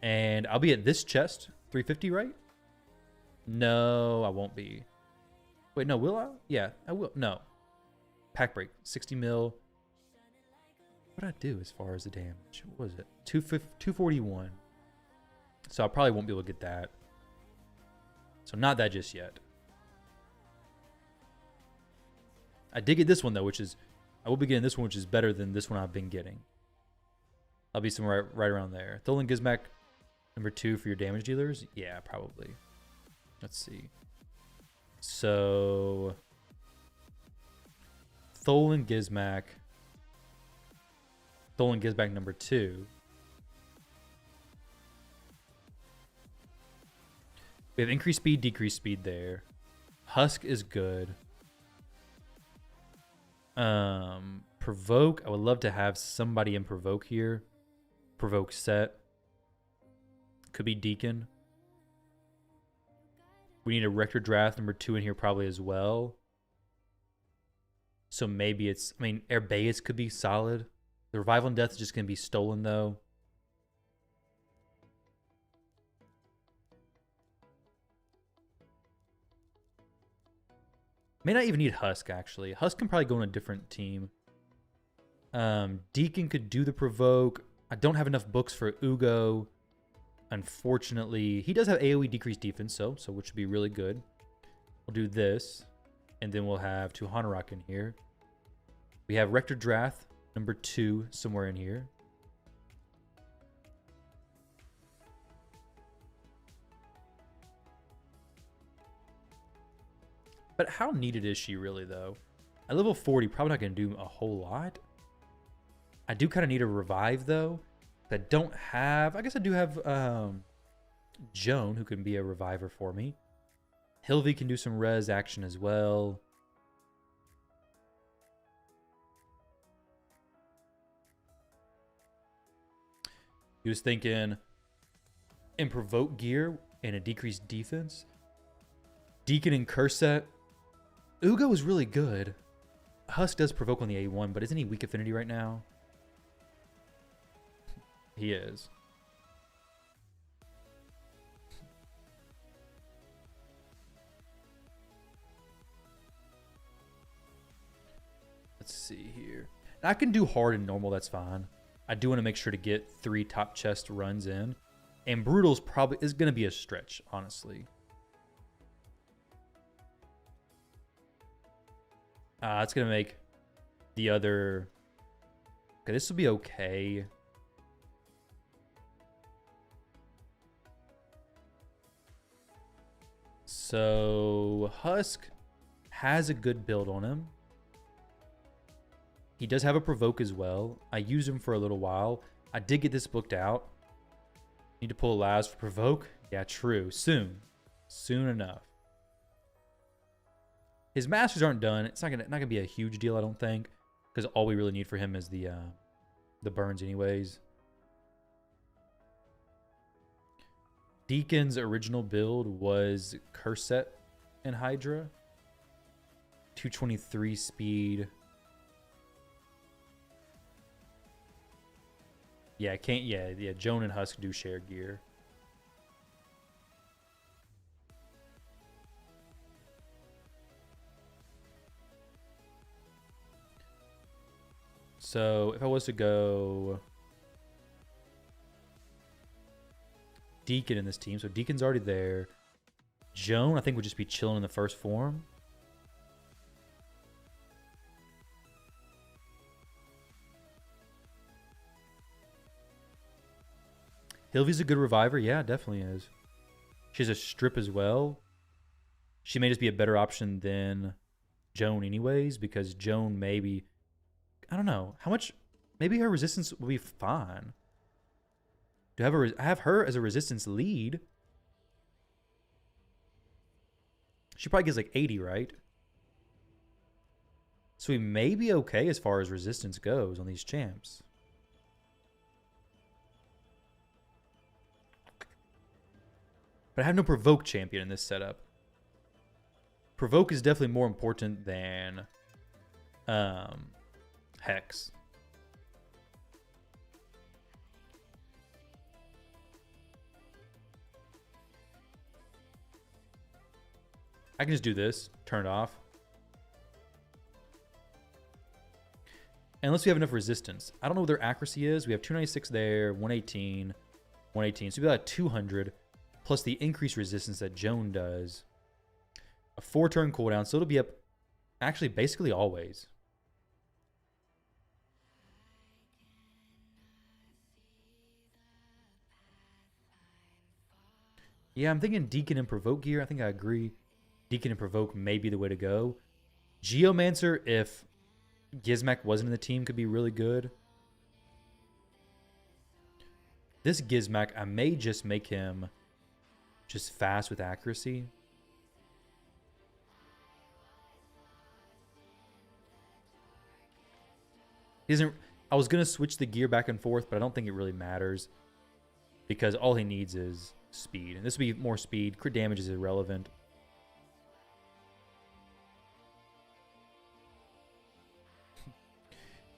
And I'll be at this chest. 350, right? No, I won't be. Wait, no, will I? Yeah, I will. No. Pack break. 60 mil. What did I do as far as the damage? What was it? 241. So I probably won't be able to get that. So not that just yet. I did get this one, though, I will be getting this one, which is better than this one I've been getting. I'll be somewhere right around there. Tholen Gizmak, number 2 for your damage dealers? Yeah, probably. Let's see. So, Tholen Gizmak number 2. We have increased speed, decreased speed there. Husk is good. Provoke. I would love to have somebody in Provoke here. Provoke set. Could be Deacon. We need a Rector Draft number 2 in here probably as well. So maybe it's... I mean, Airbeus could be solid. The Revival and Death is just going to be stolen, though. May not even need Husk, actually. Husk can probably go on a different team. Deacon could do the Provoke. I don't have enough books for Ugo. Unfortunately, he does have AoE decreased defense, so which would be really good. We'll do this, and then we'll have Tuhanarok in here. We have Rector Drath, number 2, somewhere in here. But how needed is she really, though? At level 40, probably not going to do a whole lot. I do kind of need a revive, though. I don't have... I guess I do have Joan, who can be a reviver for me. Hilvi can do some res action as well. He was thinking in Provoke gear and a decreased defense. Deacon and Curset. Ugo is really good. Husk does Provoke on the A1, but isn't he weak affinity right now? He is. Let's see here. I can do hard and normal, that's fine. I do want to make sure to get 3 top chest runs in. And Brutal's probably is going to be a stretch, honestly. It's going to make the other... Okay, this will be okay. So, Husk has a good build on him. He does have a Provoke as well. I used him for a little while. I did get this booked out. Need to pull Laz for Provoke? Yeah, true. Soon. Soon enough. His masters aren't done. It's not gonna be a huge deal, I don't think, because all we really need for him is the burns, anyways. Deacon's original build was Curset and Hydra. 223 speed. Yeah, can't. Yeah. Joan and Husk do share gear. So if I was to go Deacon in this team, so Deacon's already there. Joan, I think, would just be chilling in the first form. Hilvi's a good reviver. Yeah, definitely is. She has a strip as well. She may just be a better option than Joan anyways, because Joan maybe... I don't know. How much... Maybe her resistance will be fine. Do I have her as a resistance lead? She probably gets like 80, right? So we may be okay as far as resistance goes on these champs. But I have no Provoke champion in this setup. Provoke is definitely more important than Hex. I can just do this, turn it off. Unless we have enough resistance. I don't know what their accuracy is. We have 296 there, 118, 118. So we got 200 plus the increased resistance that Joan does. A 4-turn cooldown, so it'll be up Actually, basically always. Yeah, I'm thinking Deacon and Provoke gear. I think I agree. Deacon and Provoke may be the way to go. Geomancer, if Gizmak wasn't in the team, could be really good. This Gizmak, I may just make him just fast with accuracy. He doesn't. I was gonna switch the gear back and forth, but I don't think it really matters because all he needs is speed, and this will be more speed. Crit damage is irrelevant.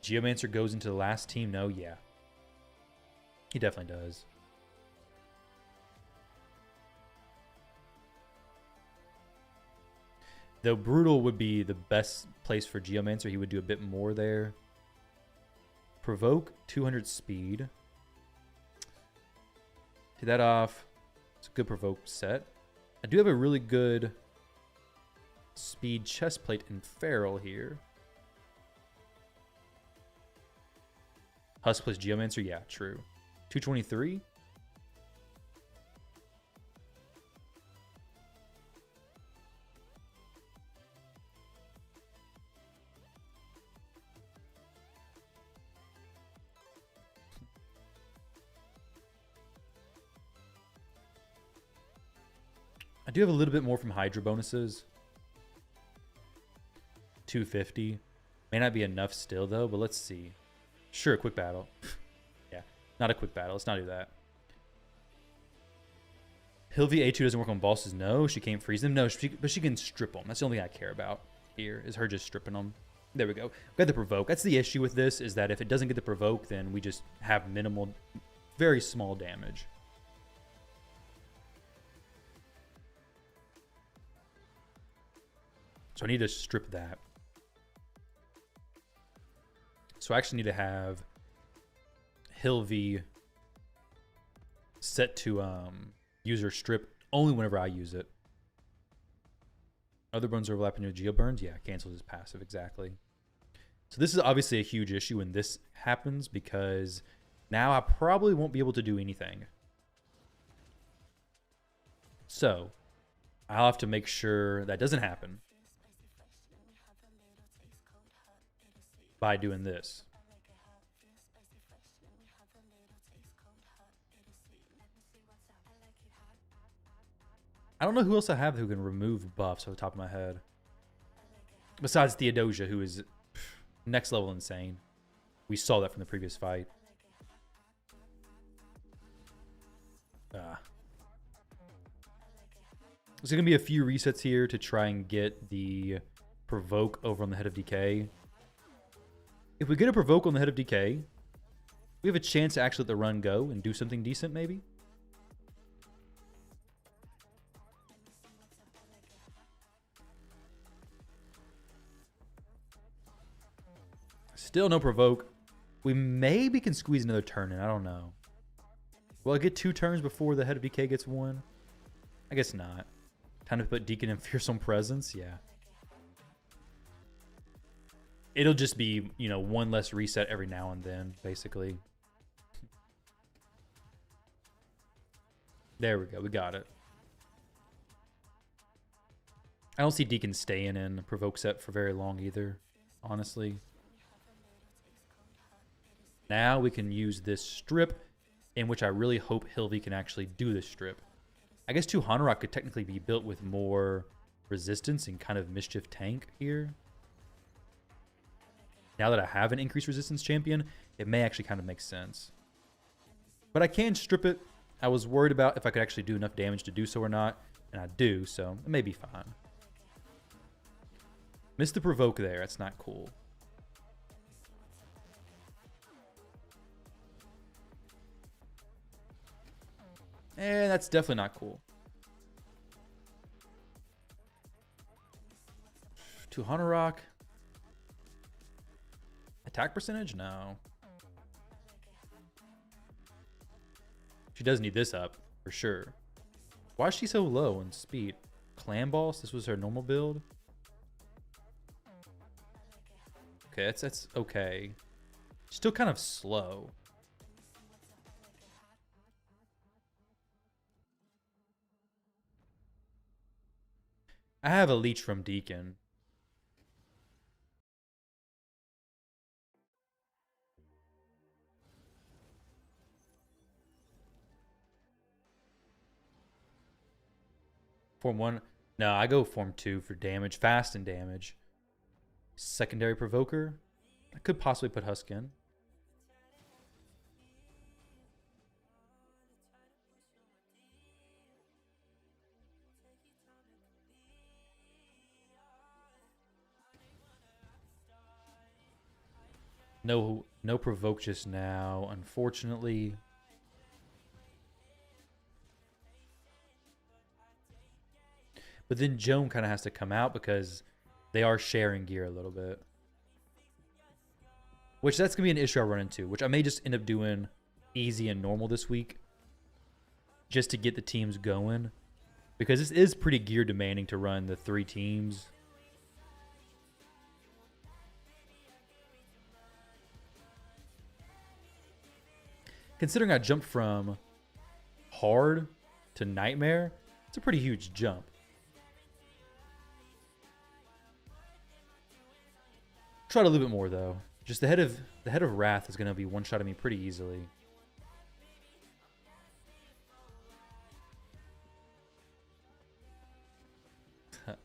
Geomancer goes into the last team. No, yeah, he definitely does. Though Brutal would be the best place for Geomancer. He would do a bit more there. Provoke, 200 speed. Take that off. It's a good Provoke set. I do have a really good speed chestplate in Feral here. Husk plus Geomancer, yeah, true. 223. I do have a little bit more from Hydra bonuses. 250. May not be enough still, though, but let's see. Sure, quick battle. Yeah, not a quick battle. Let's not do that. Hilvi A2 doesn't work on bosses. No, she can't freeze them. No, but she can strip them. That's the only thing I care about here, is her just stripping them. There we go. Got the Provoke. That's the issue with this, is that if it doesn't get the Provoke, then we just have minimal, very small damage. So I need to strip that. So I actually need to have Hilvi set to user strip only whenever I use it. Other burns overlapping with Geo burns? Yeah, cancels his passive, exactly. So this is obviously a huge issue when this happens, because now I probably won't be able to do anything. So I'll have to make sure that doesn't happen by doing this. I don't know who else I have who can remove buffs off the top of my head. Besides Theodosia, who is next level insane. We saw that from the previous fight. There's going to be a few resets here to try and get the Provoke over on the Head of Decay. If we get a Provoke on the Head of Decay, we have a chance to actually let the run go and do something decent, maybe. Still no Provoke. We maybe can squeeze another turn in. I don't know. Will I get 2 turns before the Head of Decay gets 1? I guess not. Time to put Deacon in Fearsome Presence? Yeah. It'll just be, you know, 1 less reset every now and then, basically. There we go. We got it. I don't see Deacon staying in Provoke set for very long either, honestly. Now we can use this strip, in which I really hope Hilvi can actually do this strip. I guess 2 Hanorok could technically be built with more resistance and kind of mischief tank here. Now that I have an increased resistance champion, it may actually kind of make sense. But I can strip it. I was worried about if I could actually do enough damage to do so or not, and I do, so it may be fine. Missed the Provoke there. That's not cool. And that's definitely not cool. 200 rock. Attack percentage? No. She does need this up, for sure. Why is she so low in speed? Clan Boss? This was her normal build? Okay, that's okay. Still kind of slow. I have a leech from Deacon. Form 1. No, I go Form 2 for damage. Fast and damage. Secondary Provoker. I could possibly put Husk in. No provoke just now, unfortunately. But then Joan kind of has to come out because they are sharing gear a little bit. Which that's going to be an issue I run into, which I may just end up doing easy and normal this week just to get the teams going. Because this is pretty gear demanding to run the 3 teams. Considering I jumped from hard to nightmare, it's a pretty huge jump. Tried a little bit more though. Just the head of Wrath is going to be one-shotting me pretty easily.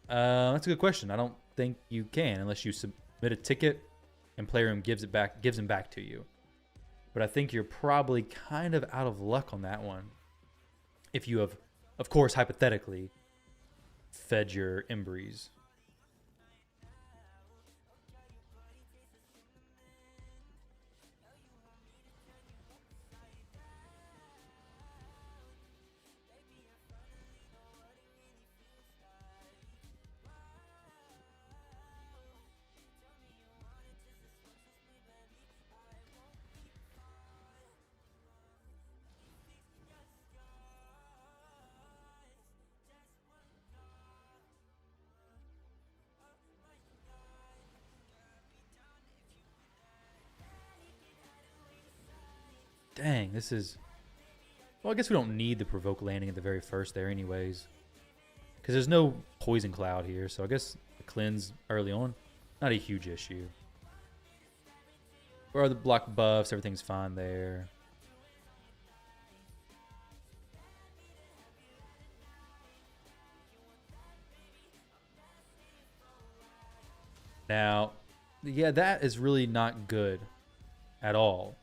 That's a good question. I don't think you can unless you submit a ticket and Playroom gives him back to you. But I think you're probably kind of out of luck on that one. If you have, of course, hypothetically, fed your Embreeze. Dang, this is... Well, I guess we don't need the provoke landing at the very first there anyways. Because there's no poison cloud here, so I guess the cleanse early on, not a huge issue. Where are the block buffs? Everything's fine there. Now, yeah, that is really not good at all.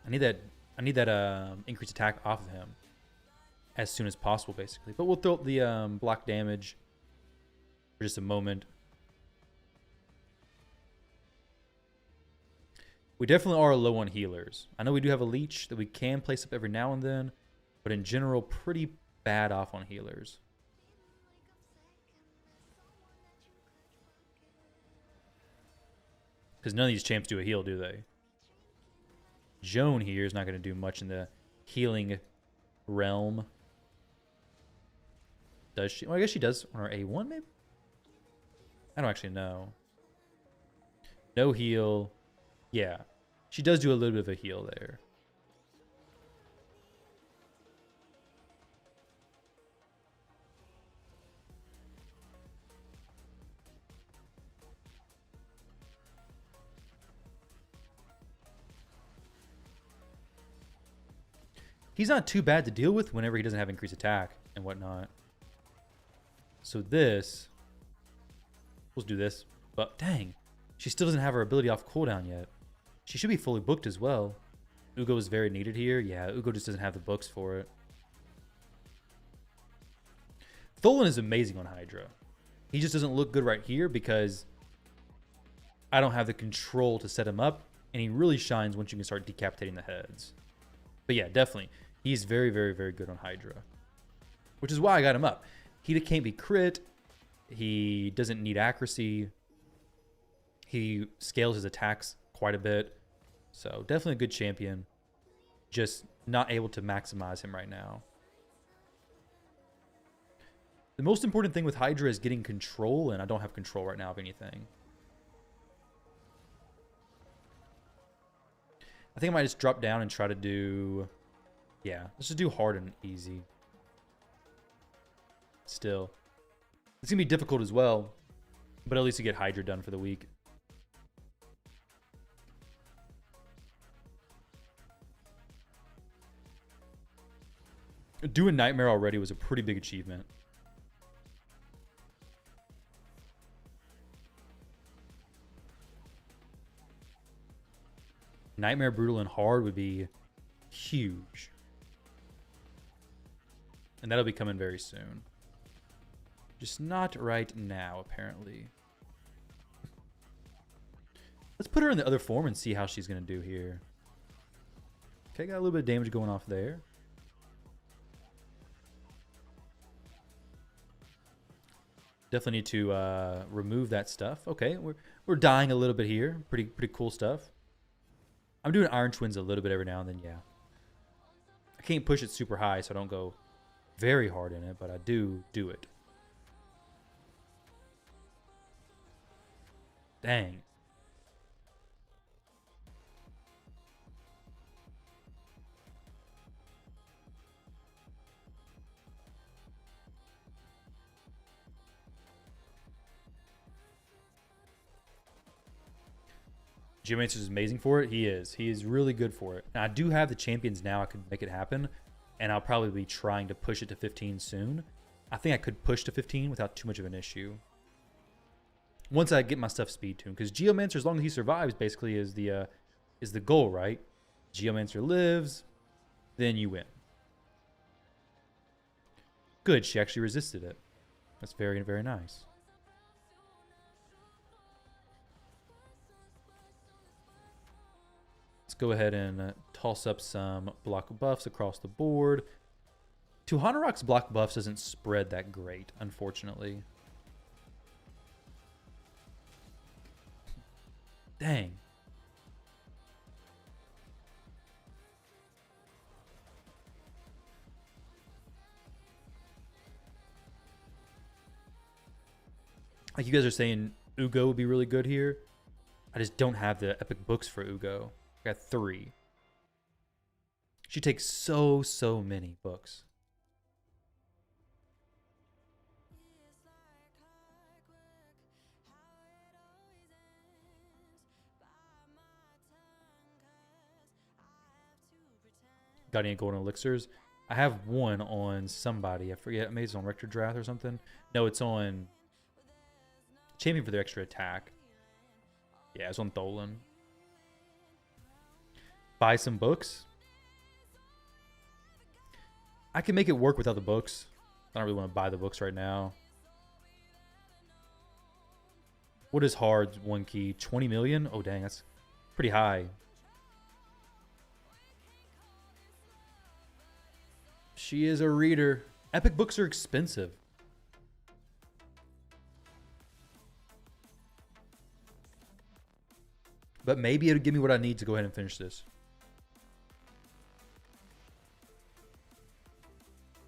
I need that increased attack off of him as soon as possible, basically. But we'll throw up the block damage for just a moment. We definitely are low on healers. I know we do have a leech that we can place up every now and then, but in general, pretty bad off on healers. Because none of these champs do a heal, do they? Joan here is not going to do much in the healing realm. Does she? Well, I guess she does on her A1, maybe? I don't actually know. No heal. Yeah. She does do a little bit of a heal there. He's not too bad to deal with whenever he doesn't have increased attack and whatnot. So this... Let's do this. But dang, she still doesn't have her ability off cooldown yet. She should be fully booked as well. Ugo is very needed here. Yeah, Ugo just doesn't have the books for it. Tholan is amazing on Hydra. He just doesn't look good right here because I don't have the control to set him up. And he really shines once you can start decapitating the heads. But yeah, definitely. He's very, very, very good on Hydra. Which is why I got him up. He can't be crit. He doesn't need accuracy. He scales his attacks quite a bit. So definitely a good champion. Just not able to maximize him right now. The most important thing with Hydra is getting control, and I don't have control right now of anything. I think I might just drop down and try to do... Yeah, let's just do hard and easy. Still. It's going to be difficult as well, but at least you get Hydra done for the week. Doing Nightmare already was a pretty big achievement. Nightmare, Brutal, and Hard would be huge. And that'll be coming very soon. Just not right now, apparently. Let's put her in the other form and see how she's going to do here. Okay, got a little bit of damage going off there. Definitely need to remove that stuff. Okay, we're dying a little bit here. Pretty cool stuff. I'm doing Iron Twins a little bit every now and then, yeah. I can't push it super high, so I don't go very hard in it, but I do it. Dang. Geomancer is amazing for it. He is. He is really good for it. Now, I do have the champions now. I could make it happen. And I'll probably be trying to push it to 15 soon. I think I could push to 15 without too much of an issue. Once I get my stuff speed tuned. Because Geomancer, as long as he survives, basically is the goal, right? Geomancer lives, then you win. Good. She actually resisted it. That's very, very nice. Let's go ahead and toss up some block buffs across the board. Tuhanarok's block buffs doesn't spread that great, unfortunately. Dang. Like you guys are saying, Ugo would be really good here. I just don't have the epic books for Ugo. I got 3. She takes so many books. Got any golden elixirs? I have one on somebody. I forget. Maybe it's on Rector Drath or something. No, it's on Champion for their extra attack. Yeah, it's on Tholen. Buy some books. I can make it work without the books. I don't really want to buy the books right now. What is hard one key? 20 million? Oh, dang, that's pretty high. She is a reader. Epic books are expensive. But maybe it'll give me what I need to go ahead and finish this.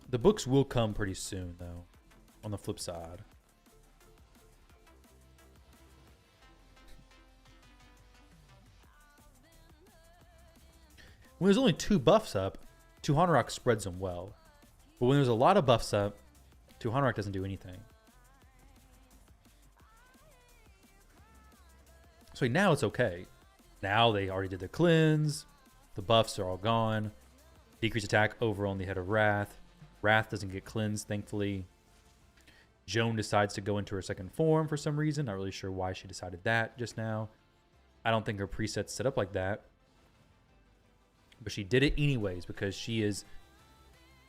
The books will come pretty soon, though, on the flip side. When there's only 2 buffs up, Tuhanarok spreads them well. But when there's a lot of buffs up, Tuhanarok doesn't do anything. So now it's okay. Now they already did the cleanse. The buffs are all gone. Decrease attack over on the head of Wrath. Wrath doesn't get cleansed, thankfully. Joan decides to go into her second form for some reason. Not really sure why she decided that just now. I don't think her preset's set up like that. But she did it anyways because she is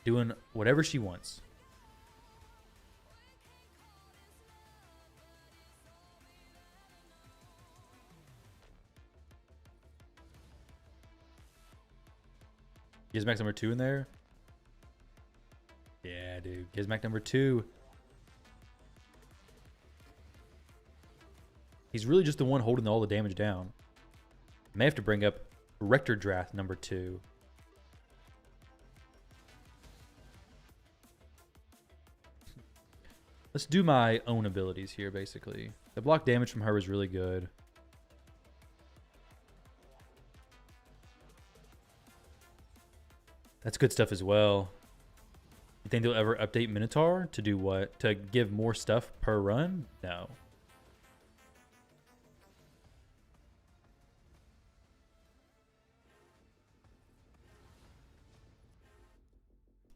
doing whatever she wants. Gizmax number 2 in there. Yeah, dude. Gizmac number 2. He's really just the one holding all the damage down. I may have to bring up Rector Drath number 2. Let's do my own abilities here, basically. The block damage from her is really good. That's good stuff as well. You think they'll ever update Minotaur to do what? To give more stuff per run? No.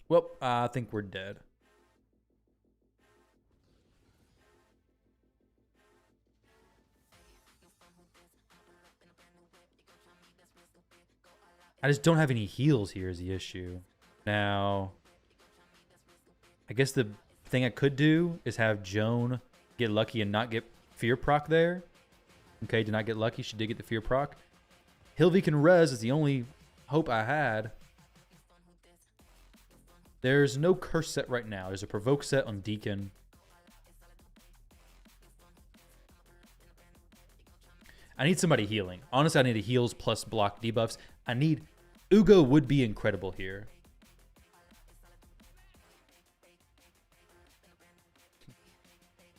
Well, I think we're dead. I just don't have any heals here is the issue. Now, I guess the thing I could do is have Joan get lucky and not get fear proc there. Okay, did not get lucky. She did get the fear proc. Hilvi can res is the only hope I had. There's no curse set right now. There's a provoke set on Deacon. I need somebody healing. Honestly, I need a heals plus block debuffs. I need... Ugo would be incredible here.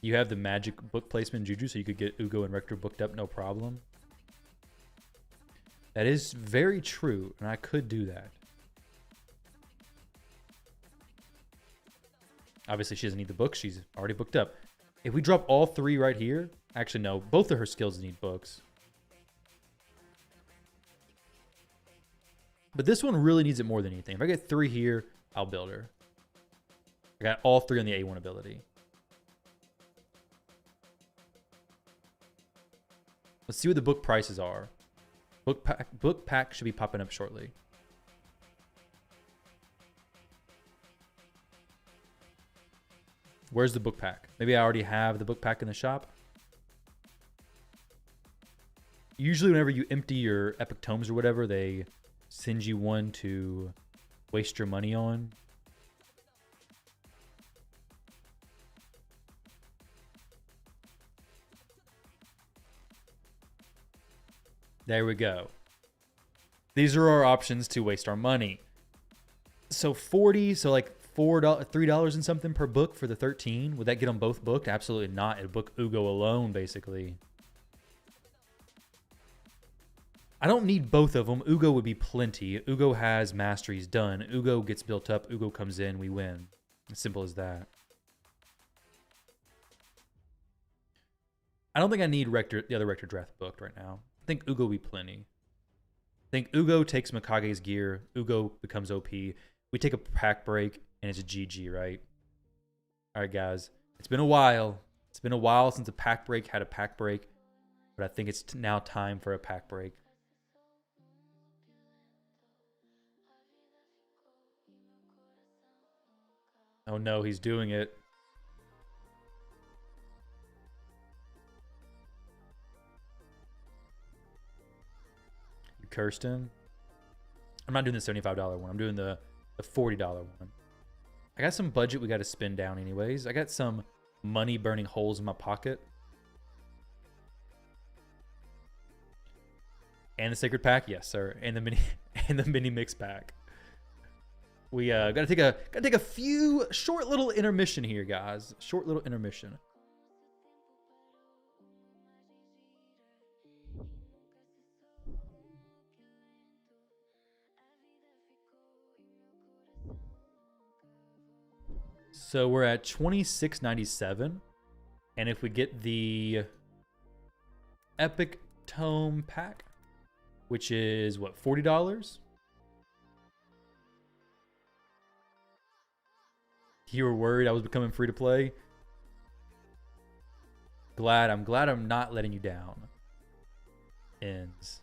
You have the magic book placement Juju, so you could get Ugo and Rector booked up, no problem. That is very true, and I could do that. Obviously, she doesn't need the book. She's already booked up. If we drop all three right here... Actually, no. Both of her skills need books. But this one really needs it more than anything. If I get 3 here, I'll build her. I got all 3 on the A1 ability. Let's see what the book prices are. Book pack should be popping up shortly. Where's the book pack? Maybe I already have the book pack in the shop. Usually whenever you empty your epic tomes or whatever, they send you one to waste your money on. There we go. These are our options to waste our money. So 40, so like $3 and something per book for the 13. Would that get them both booked? Absolutely not. It'd book Ugo alone, basically. I don't need both of them. Ugo would be plenty. Ugo has masteries done. Ugo gets built up. Ugo comes in. We win. As simple as that. I don't think I need the other Rector Draft booked right now. I think Ugo will be plenty. I think Ugo takes Mikage's gear. Ugo becomes OP. We take a pack break, and it's a GG, right? All right, guys. It's been a while. It's been a while since a pack break had a pack break. But I think it's now time for a pack break. Oh no, he's doing it. You cursed him? I'm not doing the $75 one. I'm doing the $40 one. I got some budget we got to spend down anyways. I got some money burning holes in my pocket. And the sacred pack, yes, sir. And the mini mix pack. We gotta take a few short little intermission here, guys. Short little intermission. So we're at $26.97, and if we get the Epic Tome pack, which is what, $40? You were worried I was becoming free to play. I'm glad I'm not letting you down. Ends.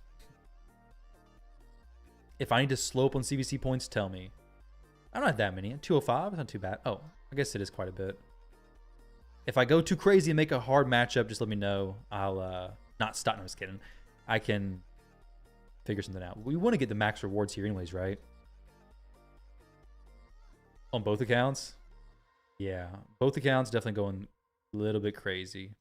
If I need to slow up on CVC points, tell me. I'm not that many. 205, it's not too bad. Oh, I guess it is quite a bit. If I go too crazy and make a hard matchup, just let me know. I'll not stop. No, I'm just kidding. I can figure something out. We want to get the max rewards here anyways, right? On both accounts? Yeah, both accounts definitely going a little bit crazy.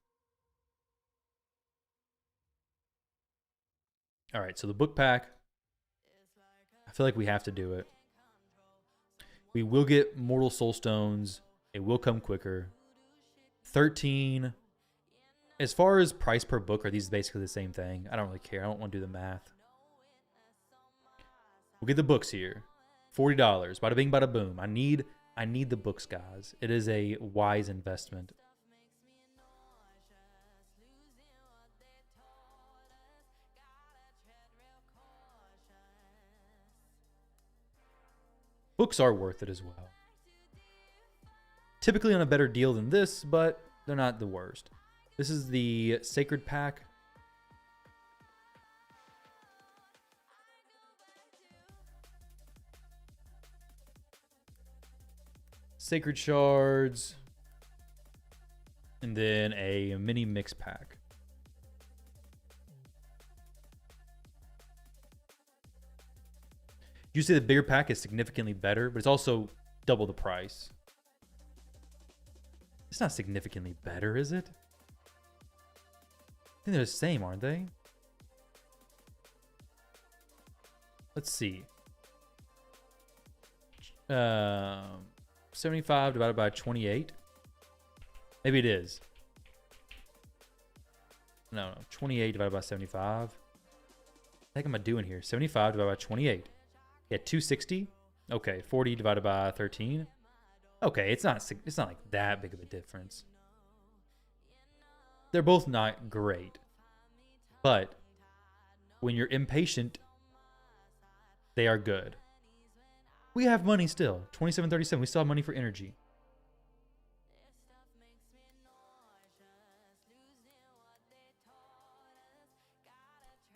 All right, so the book pack. I feel like we have to do it. We will get Mortal Soul Stones. It will come quicker. 13. As far as price per book, are these basically the same thing? I don't really care. I don't want to do the math. We'll get the books here. $40. Bada bing, bada boom. I need the books, guys. It is a wise investment. Books are worth it as well. Typically on a better deal than this, but they're not the worst. This is the Sacred Pack. Sacred Shards. And then a mini mix pack. You say the bigger pack is significantly better, but it's also double the price. It's not significantly better, is it? I think they're the same, aren't they? Let's see. 75 divided by 28. Maybe it is. No, 28 divided by 75. What the heck am I doing here? 75 divided by 28. Yeah, 260. Okay, 40 divided by 13. Okay, it's not like that big of a difference. They're both not great. But when you're impatient, they are good. We have money still. 27.37. We still have money for energy.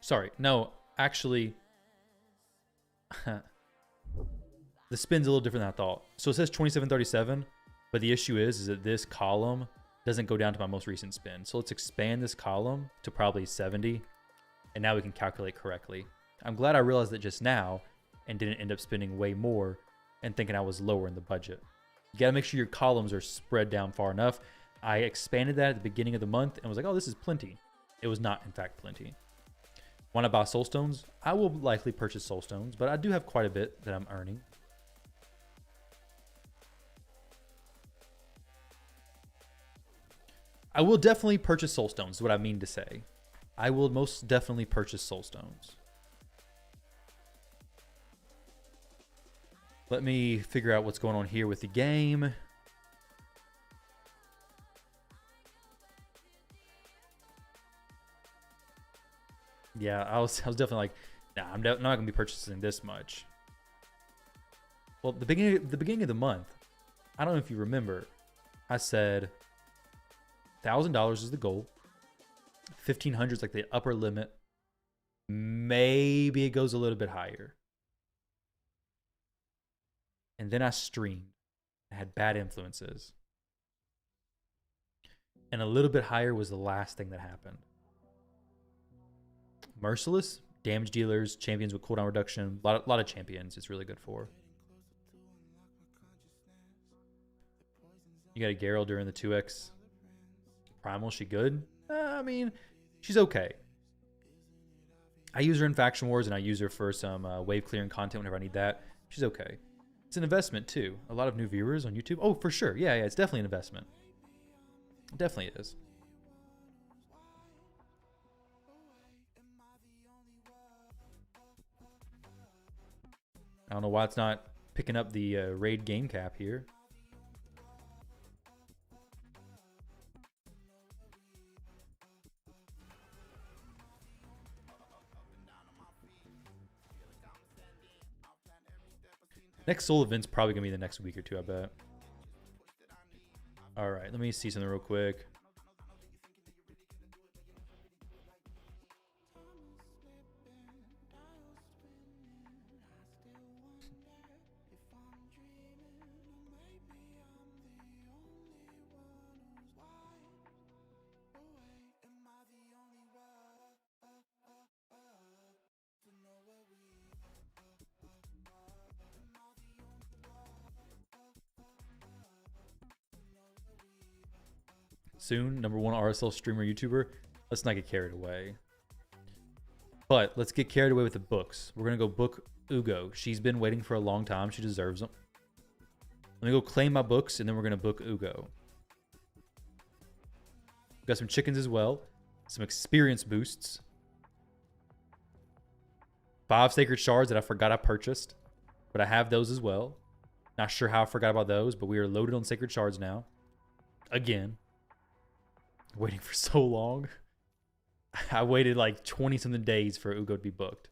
Sorry. No, actually, the spin's a little different than I thought. So it says 27.37, but the issue is that this column doesn't go down to my most recent spin. So let's expand this column to probably 70, and now we can calculate correctly. I'm glad I realized that just now and didn't end up spending way more and thinking I was lower in the budget. You got to make sure your columns are spread down far enough. I expanded that at the beginning of the month and was like, oh, this is plenty. It was not, in fact, plenty. Want to buy soul stones? I will likely purchase soul stones, but I do have quite a bit that I'm earning. I will definitely purchase soul stones, is what I mean to say. I will most definitely purchase soul stones. Let me figure out what's going on here with the game. Yeah, I was definitely like, nah, I'm not gonna be purchasing this much. Well, the beginning of the month, I don't know if you remember, I said $1,000 is the goal. 1,500 is like the upper limit. Maybe it goes a little bit higher. And then I streamed. I had bad influences. And a little bit higher was the last thing that happened. Merciless, damage dealers, champions with cooldown reduction, a lot of champions it's really good for. You got a Geralt during the 2x Primal, she good? I mean, she's okay. I use her in Faction Wars and I use her for some wave clearing content whenever I need that. She's okay. It's an investment too. A lot of new viewers on YouTube. Oh, for sure. Yeah, it's definitely an investment. It definitely is. I don't know why it's not picking up the raid game cap here. Next soul event's probably gonna be the next week or two, I bet. All right, let me see something real quick. Soon, #1 RSL streamer YouTuber. Let's not get carried away. But let's get carried away with the books. We're gonna go book Ugo. She's been waiting for a long time. She deserves them. Let me go claim my books and then we're gonna book Ugo. We got some chickens as well. Some experience boosts. 5 sacred shards that I forgot I purchased. But I have those as well. Not sure how I forgot about those, but we are loaded on sacred shards now. Again. Waiting for so long. I waited like 20-something days for Ugo to be booked.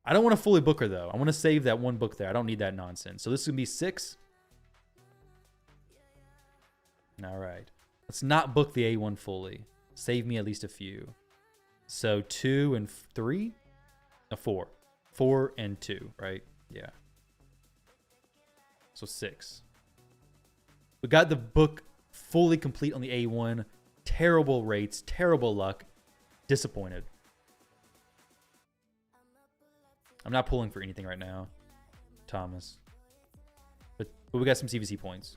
I don't want to fully book her, though. I want to save that one book there. I don't need that nonsense. So this is going to be 6. All right. Let's not book the A1 fully. Save me at least a few. So 2 and 3? No, 4. 4 and 2, right? Yeah. So 6. We got the book fully complete on the A1. Terrible rates, terrible luck. Disappointed. I'm not pulling for anything right now, Thomas. But we got some CVC points.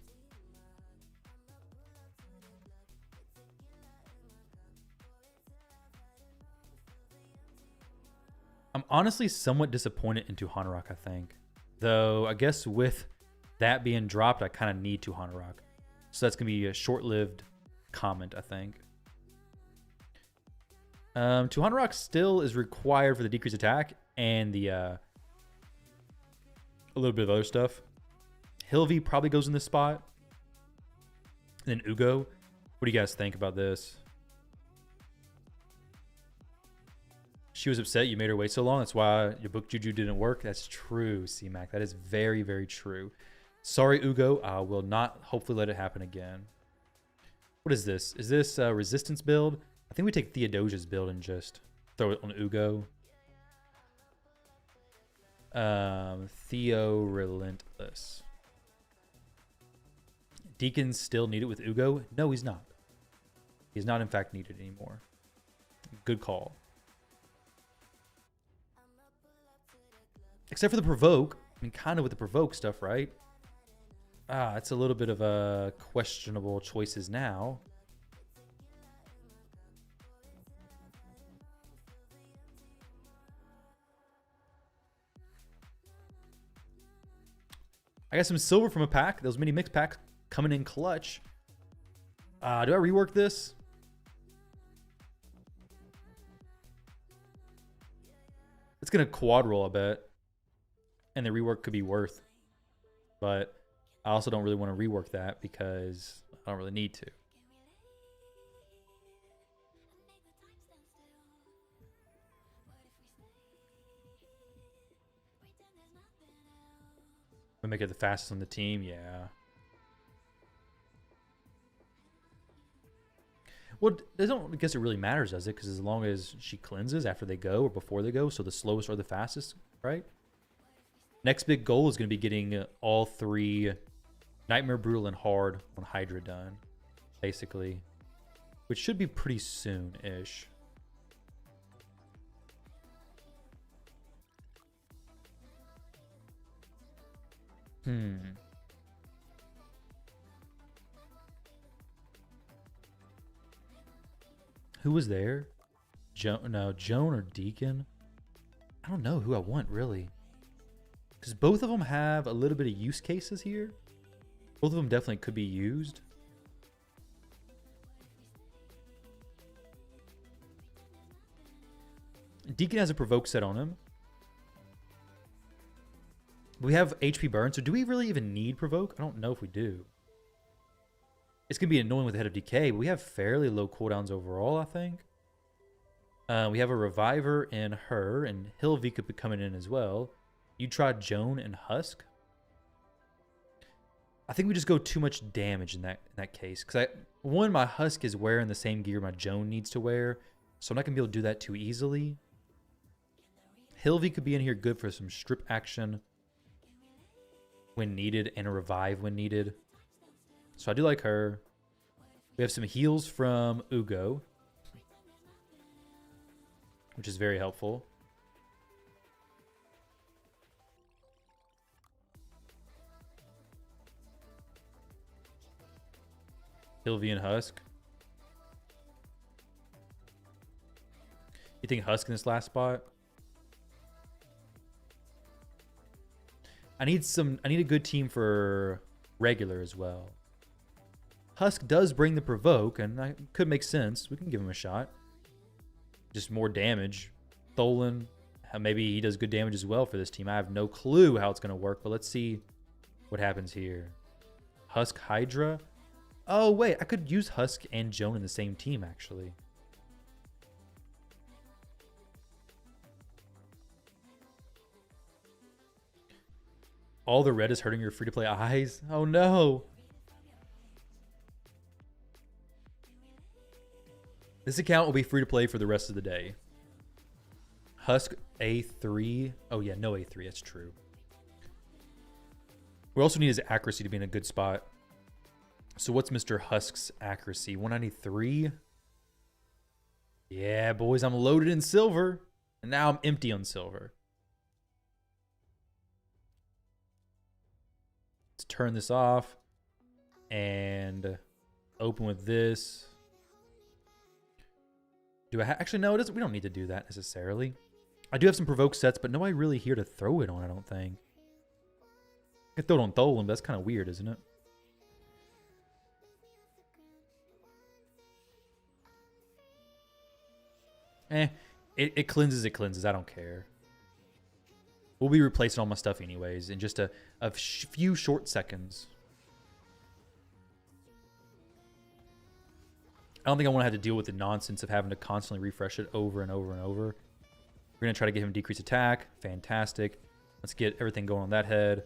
I'm honestly somewhat disappointed into Hanorok, I think. Though, I guess with that being dropped, I kind of need to Hanorok. So that's going to be a short-lived comment, I think. Hanorok still is required for the decreased attack and the a little bit of other stuff. Hilvi probably goes in this spot. And then Ugo. What do you guys think about this? She was upset you made her wait so long. That's why your book juju didn't work. That's true, C-Mac. That is very, very true. Sorry, Ugo. I will not hopefully let it happen again. What is this? Is this a resistance build? I think we take Theodosia's build and just throw it on Ugo. Theo Relentless. Deacon's still needed with Ugo? No, he's not. He's not, in fact, needed anymore. Good call. Except for the provoke. I mean, kind of with the provoke stuff, right? It's a little bit of a questionable choices now. I got some silver from a pack. Those mini mix packs coming in clutch. Do I rework this? It's going to quad roll, I bet. And the rework could be worth. But I also don't really want to rework that because I don't really need to. We make it the fastest on the team, yeah. Well, I don't guess it really matters, does it? Because as long as she cleanses after they go or before they go, so the slowest or the fastest, right? Next big goal is going to be getting all 3 Nightmare, Brutal, and Hard on Hydra done, basically. Which should be pretty soon-ish. Who was there? Joan or Deacon? I don't know who I want, really. Because both of them have a little bit of use cases here. Both of them definitely could be used. Deacon has a provoke set on him. We have HP burn, so do we really even need provoke? I don't know if we do. It's going to be annoying with the Head of Decay, but we have fairly low cooldowns overall, I think. We have a Reviver in her, and Hilvi could be coming in as well. You tried Joan and Husk. I think we just go too much damage in that case. Because my Husk is wearing the same gear my Joan needs to wear, so I'm not going to be able to do that too easily. Hilvi could be in here good for some strip action when needed and a revive when needed. So I do like her. We have some heals from Ugo, which is very helpful. Hilvi and Husk. You think Husk in this last spot? I need a good team for regular as well. Husk does bring the provoke, and that could make sense. We can give him a shot. Just more damage. Tholen, maybe he does good damage as well for this team. I have no clue how it's going to work, but let's see what happens here. Husk Hydra. Oh, wait. I could use Husk and Joan in the same team, actually. All the red is hurting your free-to-play eyes. Oh, no. This account will be free-to-play for the rest of the day. Husk A3. Oh, yeah, no A3. That's true. We also need his accuracy to be in a good spot. So what's Mr. Husk's accuracy? 193? Yeah, boys, I'm loaded in silver. And now I'm empty on silver. Let's turn this off. And open with this. Do I actually, no, we don't need to do that necessarily. I do have some provoke sets, but nobody really here to throw it on, I don't think. I could throw it on Tholen, but that's kind of weird, isn't it? It cleanses, it cleanses. I don't care. We'll be replacing all my stuff anyways in just a few short seconds. I don't think I want to have to deal with the nonsense of having to constantly refresh it over and over and over. We're going to try to get him decreased attack. Fantastic. Let's get everything going on that head.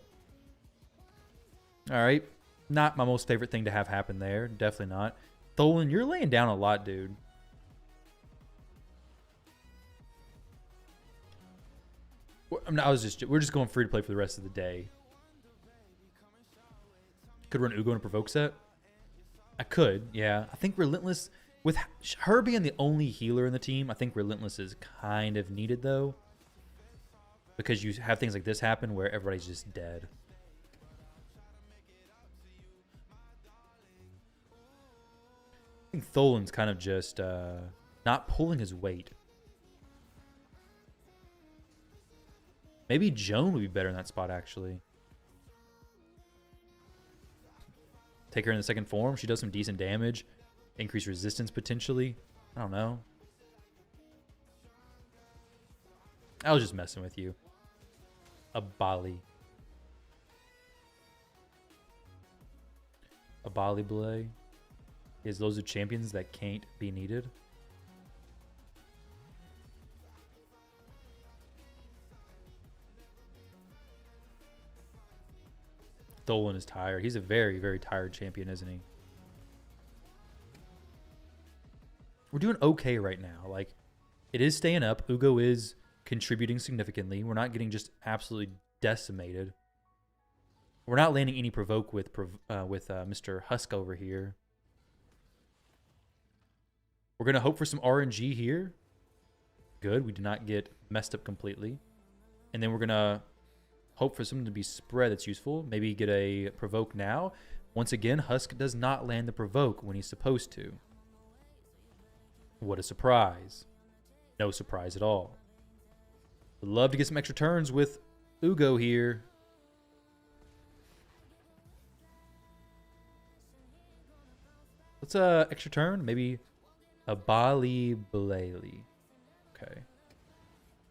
All right. Not my most favorite thing to have happen there. Definitely not. Tholen, you're laying down a lot, dude. We're just going free to play for the rest of the day. Could run Ugo in a provoke set. I could, yeah. I think Relentless, with her being the only healer in the team, I think Relentless is kind of needed, though. Because you have things like this happen where everybody's just dead. I think Tholen's kind of just not pulling his weight. Maybe Joan would be better in that spot, actually. Take her in the second form. She does some decent damage. Increase resistance, potentially. I don't know. I was just messing with you. A Bali. A Bali Blay. Is those are champions that can't be needed. Tholen is tired. He's a very, very tired champion, isn't he? We're doing okay right now. Like, it is staying up. Ugo is contributing significantly. We're not getting just absolutely decimated. We're not landing any provoke with Mr. Husk over here. We're going to hope for some RNG here. Good. We did not get messed up completely. And then we're going to hope for something to be spread that's useful. Maybe get a provoke now. Once again, Husk does not land the provoke when he's supposed to. What a surprise. No surprise at all. Would love to get some extra turns with Ugo here. Let's extra turn. Maybe a Bali Blay. Okay.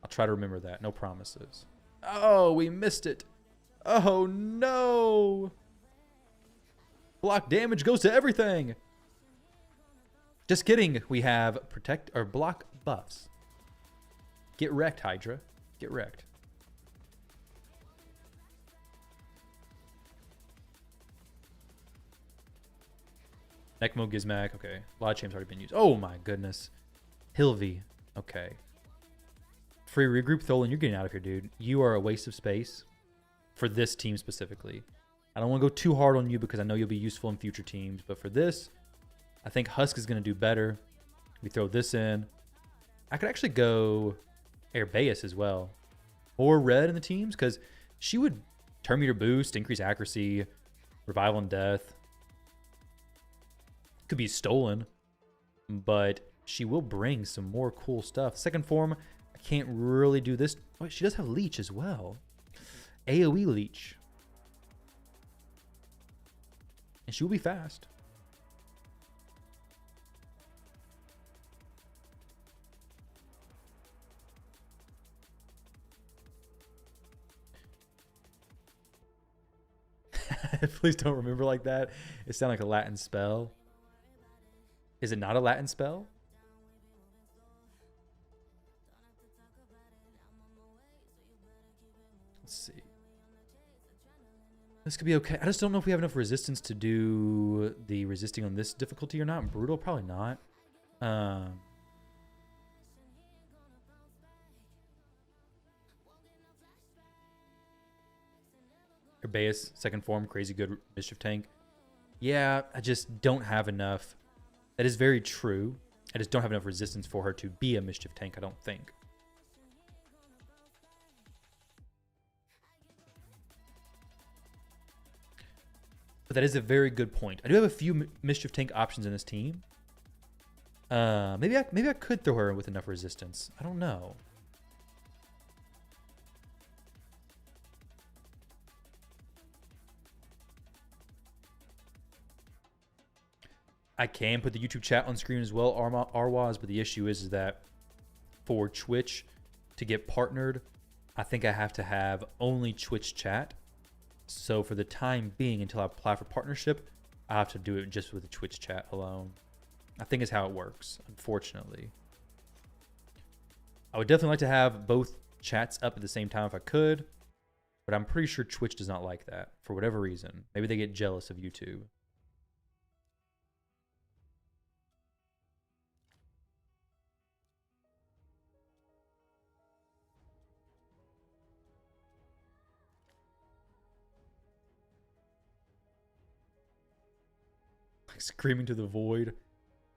I'll try to remember that. No promises. Oh, we missed it. Oh, no. Block damage goes to everything. Just kidding. We have protect or block buffs. Get wrecked, Hydra. Get wrecked. Necmo Gizmac. Okay. A lot of champs already been used. Oh, my goodness. Hilvy. Okay. Free regroup. Tholen, you're getting out of here, dude. You are a waste of space for this team specifically. I don't want to go too hard on you because I know you'll be useful in future teams. But for this, I think Husk is going to do better. We throw this in. I could actually go Airbeus as well. Or red in the teams because she would turn meter boost, increase accuracy, revival and death. Could be stolen, but she will bring some more cool stuff. Second form, I can't really do this. Oh, she does have leech as well. AoE leech. And she will be fast. Please don't remember like that. It sounds like a Latin spell. Is it not a Latin spell? Let's see. This could be okay. I just don't know if we have enough resistance to do the resisting on this difficulty or not. Brutal, probably not. Herbaeus, second form, crazy good mischief tank. Yeah, I just don't have enough. That is very true. I just don't have enough resistance for her to be a mischief tank, I don't think. But that is a very good point. I do have a few mischief tank options in this team. Maybe I could throw her with enough resistance. I don't know. I can put the YouTube chat on screen as well, Arwaz, but the issue is that for Twitch to get partnered, I think I have to have only Twitch chat. So for the time being, until I apply for partnership, I have to do it just with the Twitch chat alone. I think is how it works, unfortunately. I would definitely like to have both chats up at the same time if I could, but I'm pretty sure Twitch does not like that for whatever reason. Maybe they get jealous of YouTube. Screaming to the void.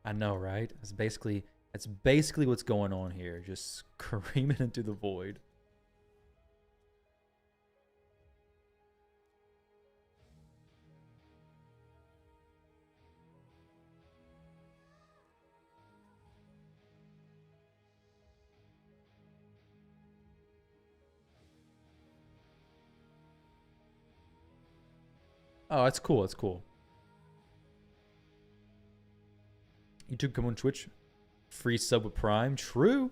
I know, right? That's basically what's going on here. Just screaming into the void. Oh, that's cool. That's cool. YouTube, come on Twitch. Free sub with Prime. True.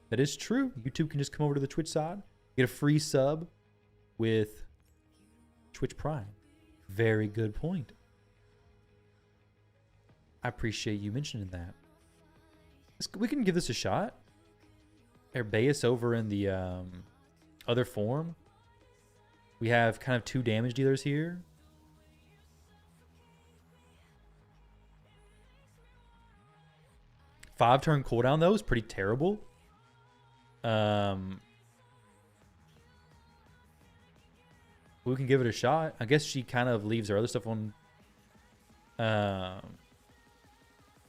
That is true. YouTube can just come over to the Twitch side. Get a free sub with Twitch Prime. Very good point. I appreciate you mentioning that. We can give this a shot. Herbaeus over in the other form. We have kind of two damage dealers here. Five-turn cooldown, though, is pretty terrible. We can give it a shot. I guess she kind of leaves her other stuff on. Yeah,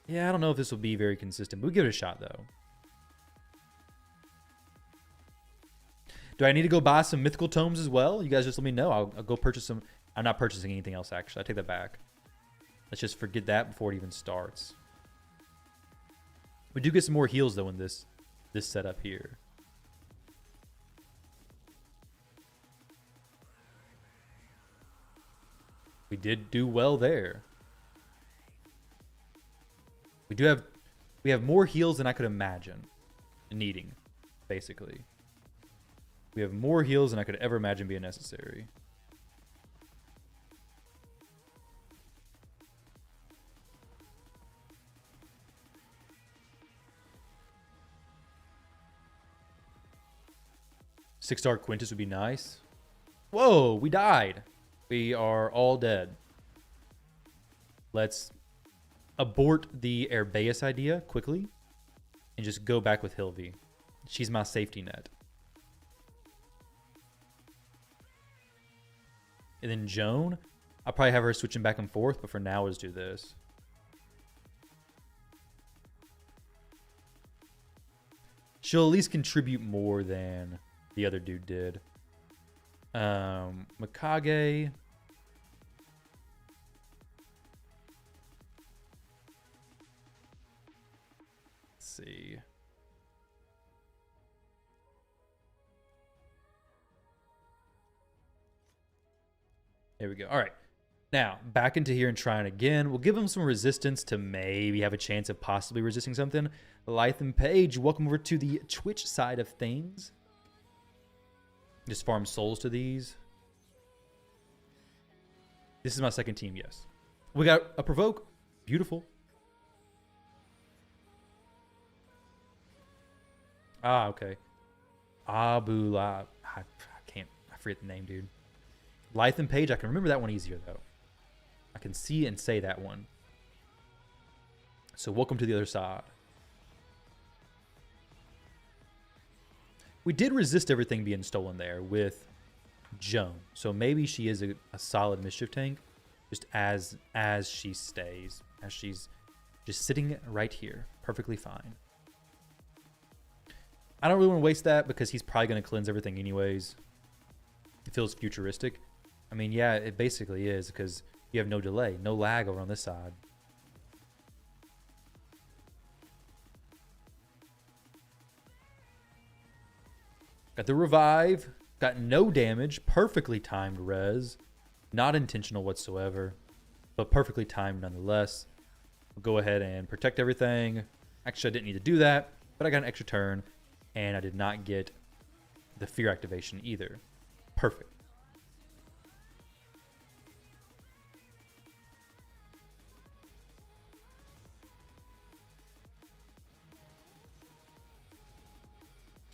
I don't know if this will be very consistent. But we'll give it a shot, though. Do I need to go buy some mythical tomes as well? You guys just let me know. I'll go purchase some. I'm not purchasing anything else, actually. I take that back. Let's just forget that before it even starts. We do get some more heals, though, in this setup here. We did do well there. We have more heals than I could imagine needing, basically. We have more heals than I could ever imagine being necessary. Six-star Quintus would be nice. Whoa, we died. We are all dead. Let's abort the Herbaeus idea quickly and just go back with Hilvi. She's my safety net. And then Joan, I'll probably have her switching back and forth, but for now, let's do this. She'll at least contribute more than the other dude did. Mikage. Let's see. There we go. All right. Now, back into here and trying again. We'll give him some resistance to maybe have a chance of possibly resisting something. Lytham Page, welcome over to the Twitch side of things. Just farm souls to these. This is my second team, yes. We got a provoke. Beautiful. Ah, okay. Abu La. I forget the name, dude. Lythan Page. I can remember that one easier, though. I can see and say that one. So welcome to the other side. We did resist everything being stolen there with Joan. So maybe she is a solid mischief tank. Just as she stays. As she's just sitting right here. Perfectly fine. I don't really want to waste that because he's probably going to cleanse everything anyways. It feels futuristic. I mean, yeah, it basically is because you have no delay, no lag over on this side. Got the revive. Got no damage. Perfectly timed res. Not intentional whatsoever, but perfectly timed nonetheless. We'll go ahead and protect everything. Actually, I didn't need to do that, but I got an extra turn, and I did not get the fear activation either. Perfect.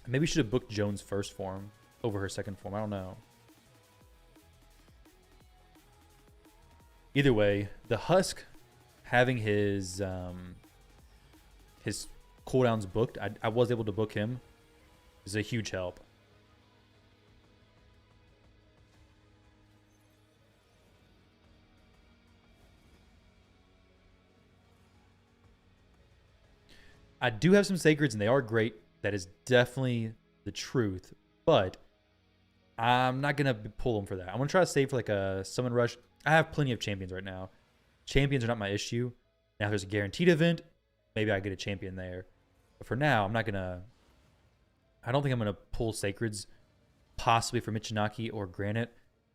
Maybe should have booked Joan's first form over her second form. I don't know. Either way, the Husk having his cooldowns booked, I was able to book him, is a huge help. I do have some sacreds, and they are great. That is definitely the truth, but I'm not going to pull them for that. I'm going to try to save for like a summon rush. I have plenty of champions right now. Champions are not my issue. Now, if there's a guaranteed event, maybe I get a champion there. But for now, I'm not going to... I don't think I'm going to pull sacreds, possibly for Michinaki or Granite,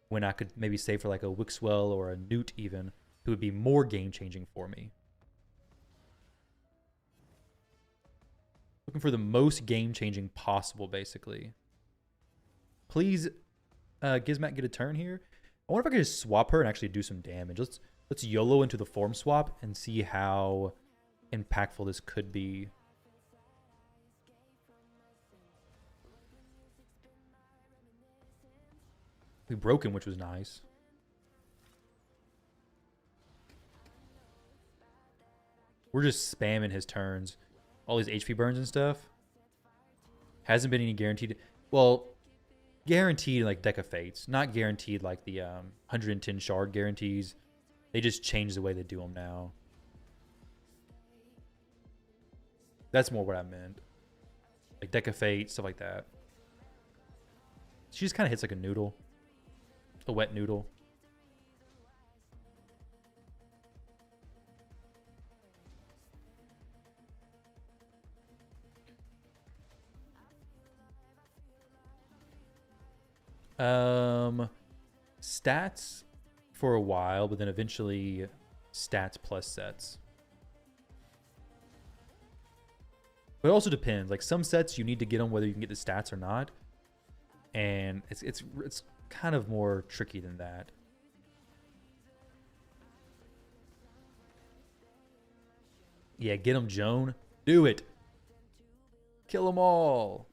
when I could maybe save for like a Wixwell or a Newt even, who would be more game-changing for me. Looking for the most game-changing possible, basically. Please, Gizmat, get a turn here. I wonder if I could just swap her and actually do some damage. Let's YOLO into the form swap and see how impactful this could be. We broke him, which was nice. We're just spamming his turns. All these HP burns and stuff. Hasn't been any guaranteed. Well, guaranteed like Deck of Fates. Not guaranteed like the 110 shard guarantees. They just changed the way they do them now. That's more what I meant. Like Deck of Fate, stuff like that. She just kind of hits like a noodle. A wet noodle. Stats for a while, but then eventually stats plus sets. But it also depends. Like some sets you need to get them whether you can get the stats or not. And it's kind of more tricky than that. Yeah, get them, Joan. Do it. Kill them all.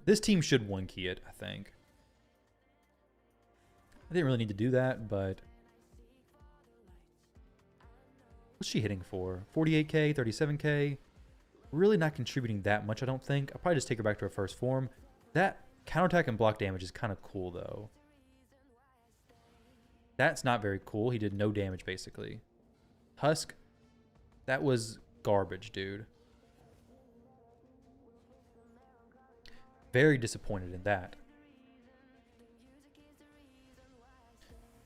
This team should one key it, I think. I didn't really need to do that, but... What's she hitting for? 48k, 37k? Really not contributing that much, I don't think. I'll probably just take her back to her first form. That counterattack and block damage is kind of cool, though. That's not very cool. He did no damage, basically. Husk, that was garbage, dude. Very disappointed in that.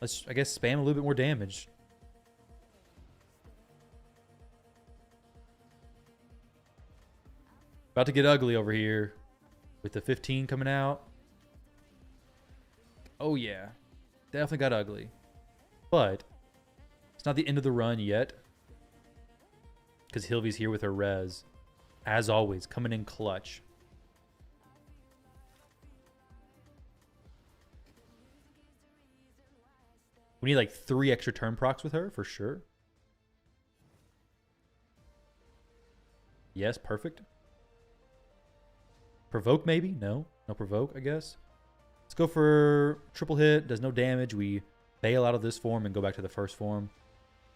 Let's, I guess, spam a little bit more damage. About to get ugly over here with the 15 coming out. Oh, yeah. Definitely got ugly. But it's not the end of the run yet. Because Hilvy's here with her res. As always, coming in clutch. We need like 3 extra turn procs with her for sure. Yes, perfect. Provoke maybe? No. No provoke, I guess. Let's go for triple hit. Does no damage. We bail out of this form and go back to the first form.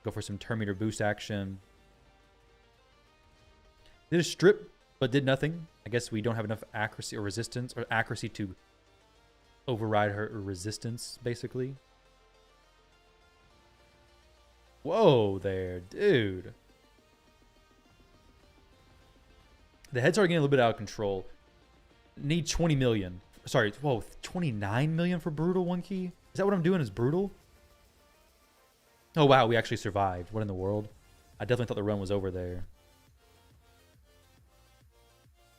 Go for some turn meter boost action. Did a strip, but did nothing. I guess we don't have enough accuracy or resistance, or accuracy to override her resistance, basically. Whoa there, dude. The heads are getting a little bit out of control. Need 20 million. Sorry, whoa, 29 million for brutal 1 key? Is that what I'm doing is brutal? Oh, wow, we actually survived. What in the world? I definitely thought the run was over there.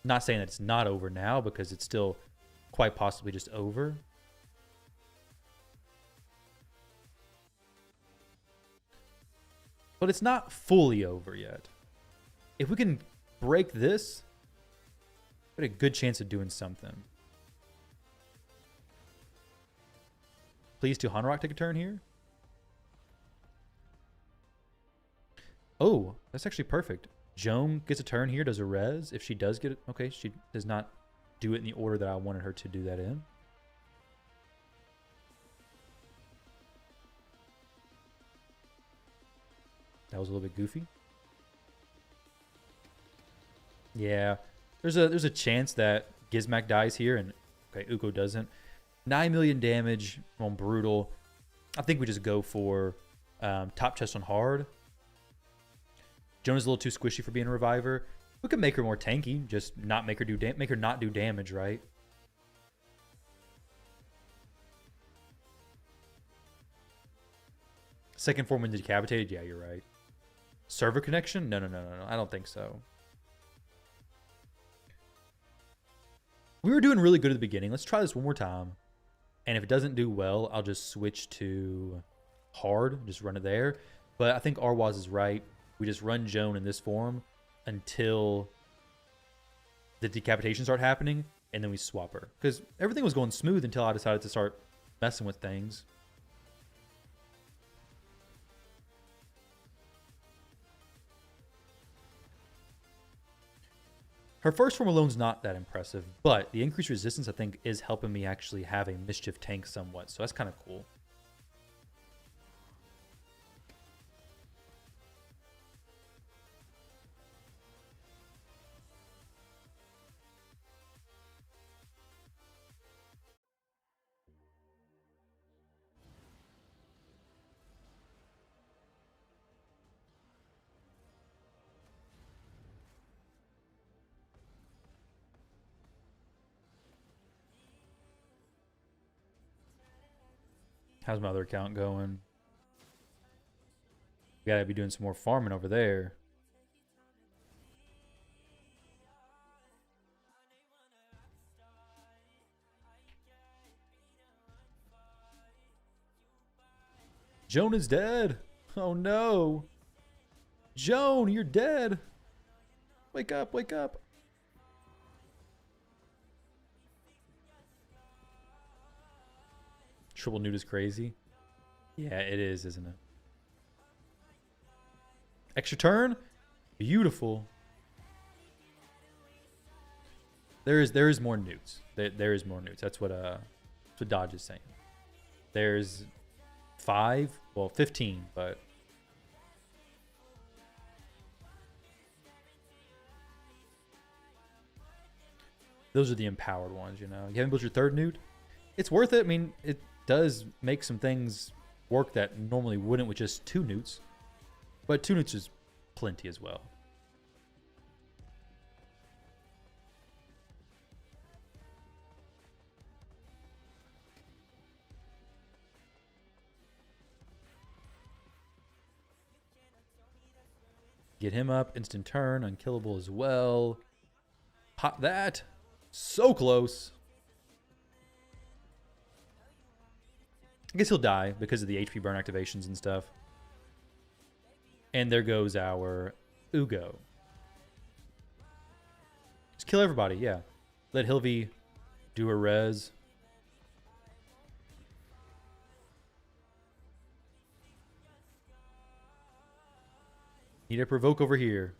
Not saying that it's not over now, because it's still quite possibly just over. But it's not fully over yet. If we can break this, we have a good chance of doing something. Please to Hanrock take a turn here. Oh, that's actually perfect. Joan gets a turn here, does a res. If she does get it, okay, she does not do it in the order that I wanted her to do that in. That was a little bit goofy. Yeah, there's a chance that Gizmak dies here, and okay, Uko doesn't. 9 million damage on brutal. I think we just go for top chest on hard. Jonah's a little too squishy for being a reviver. We could make her more tanky, just not make her not do damage, right? Second form when decapitated, yeah, you're right. Server connection? No. I don't think so. We were doing really good at the beginning. Let's try this one more time. And if it doesn't do well, I'll just switch to hard, just run it there. But I think Arwaz is right. We just run Joan in this form until the decapitations start happening, and then we swap her. Because everything was going smooth until I decided to start messing with things. Her first form alone's not that impressive, but the increased resistance, I think, is helping me actually have a mischief tank somewhat. So that's kind of cool. How's my other account going? We gotta be doing some more farming over there. Joan is dead. Oh no. Joan, you're dead. Wake up, wake up. Triple nude is crazy. Yeah, it is, isn't it? Extra turn? Beautiful. There is more newts. There is more newts. That's what Dodge is saying. There's 5, well 15, but those are the empowered ones, you know. You haven't built your third newt? It's worth it. I mean, it does make some things work that normally wouldn't with just 2 newts. But 2 newts is plenty as well. Get him up. Instant turn. Unkillable as well. Pop that. So close. I guess he'll die because of the HP burn activations and stuff. And there goes our Ugo. Just kill everybody, yeah. Let Hilvy do a res. Need a provoke over here.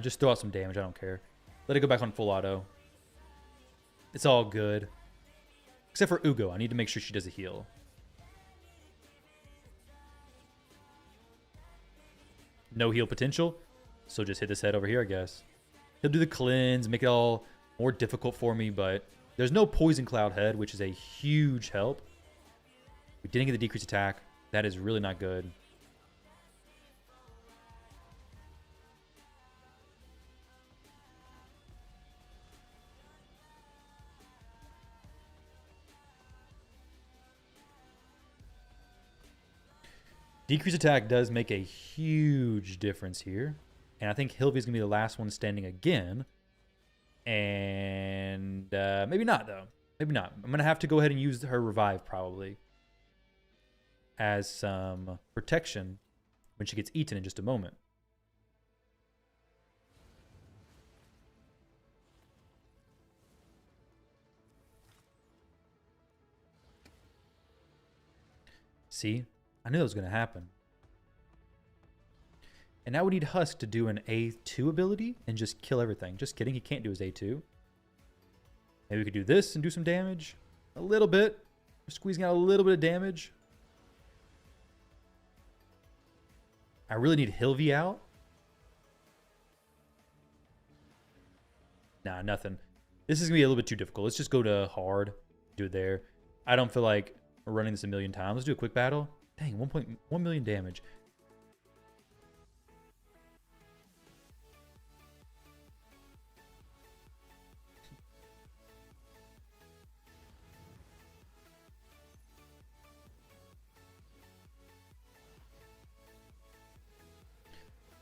Just throw out some damage. I don't care. Let it go back on full auto. It's all good. Except for Ugo. I need to make sure she does a heal. No heal potential. So just hit this head over here, I guess. He'll do the cleanse, make it all more difficult for me, but there's no poison cloud head, which is a huge help. We didn't get the decreased attack. That is really not good. Decreased attack does make a huge difference here. And I think Hilvi's going to be the last one standing again. And maybe not, though. Maybe not. I'm going to have to go ahead and use her revive, probably, as some protection when she gets eaten in just a moment. See? I knew that was going to happen. And now we need Husk to do an A2 ability and just kill everything. Just kidding. He can't do his A2. Maybe we could do this and do some damage. A little bit. We're squeezing out a little bit of damage. I really need Hilvi out. Nah, nothing. This is going to be a little bit too difficult. Let's just go to hard. Do it there. I don't feel like we're running this a million times. Let's do a quick battle. Dang, 1.1 million damage.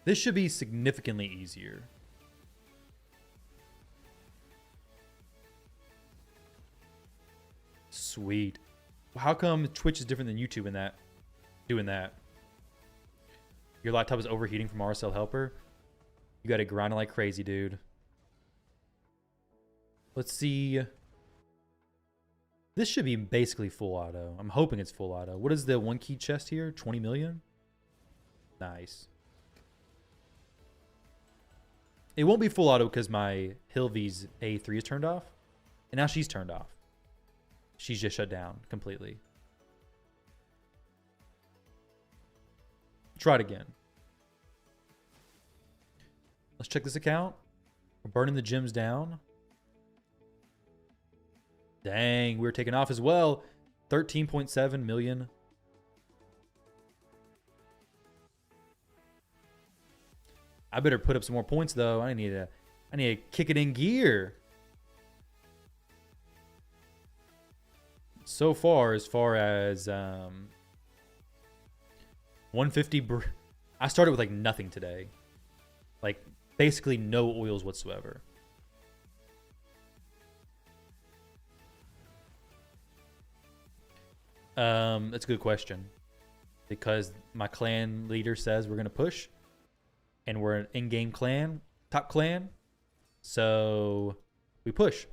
This should be significantly easier. Sweet. How come Twitch is different than YouTube in that? Doing that. Your laptop is overheating from RSL Helper. You got to grind like crazy, dude. Let's see. This should be basically full auto. I'm hoping it's full auto. What is the one key chest here? 20 million? Nice. It won't be full auto because my Hilvi's A3 is turned off. And now she's turned off. She's just shut down completely. Try it again. Let's check this account. We're burning the gems down. Dang, we're taking off as well. 13.7 million. I better put up some more points though. I need to kick it in gear. So far as 150, I started with like nothing today. Like basically no oils whatsoever. That's a good question. Because my clan leader says we're going to push. And we're an in-game clan, top clan. So we push.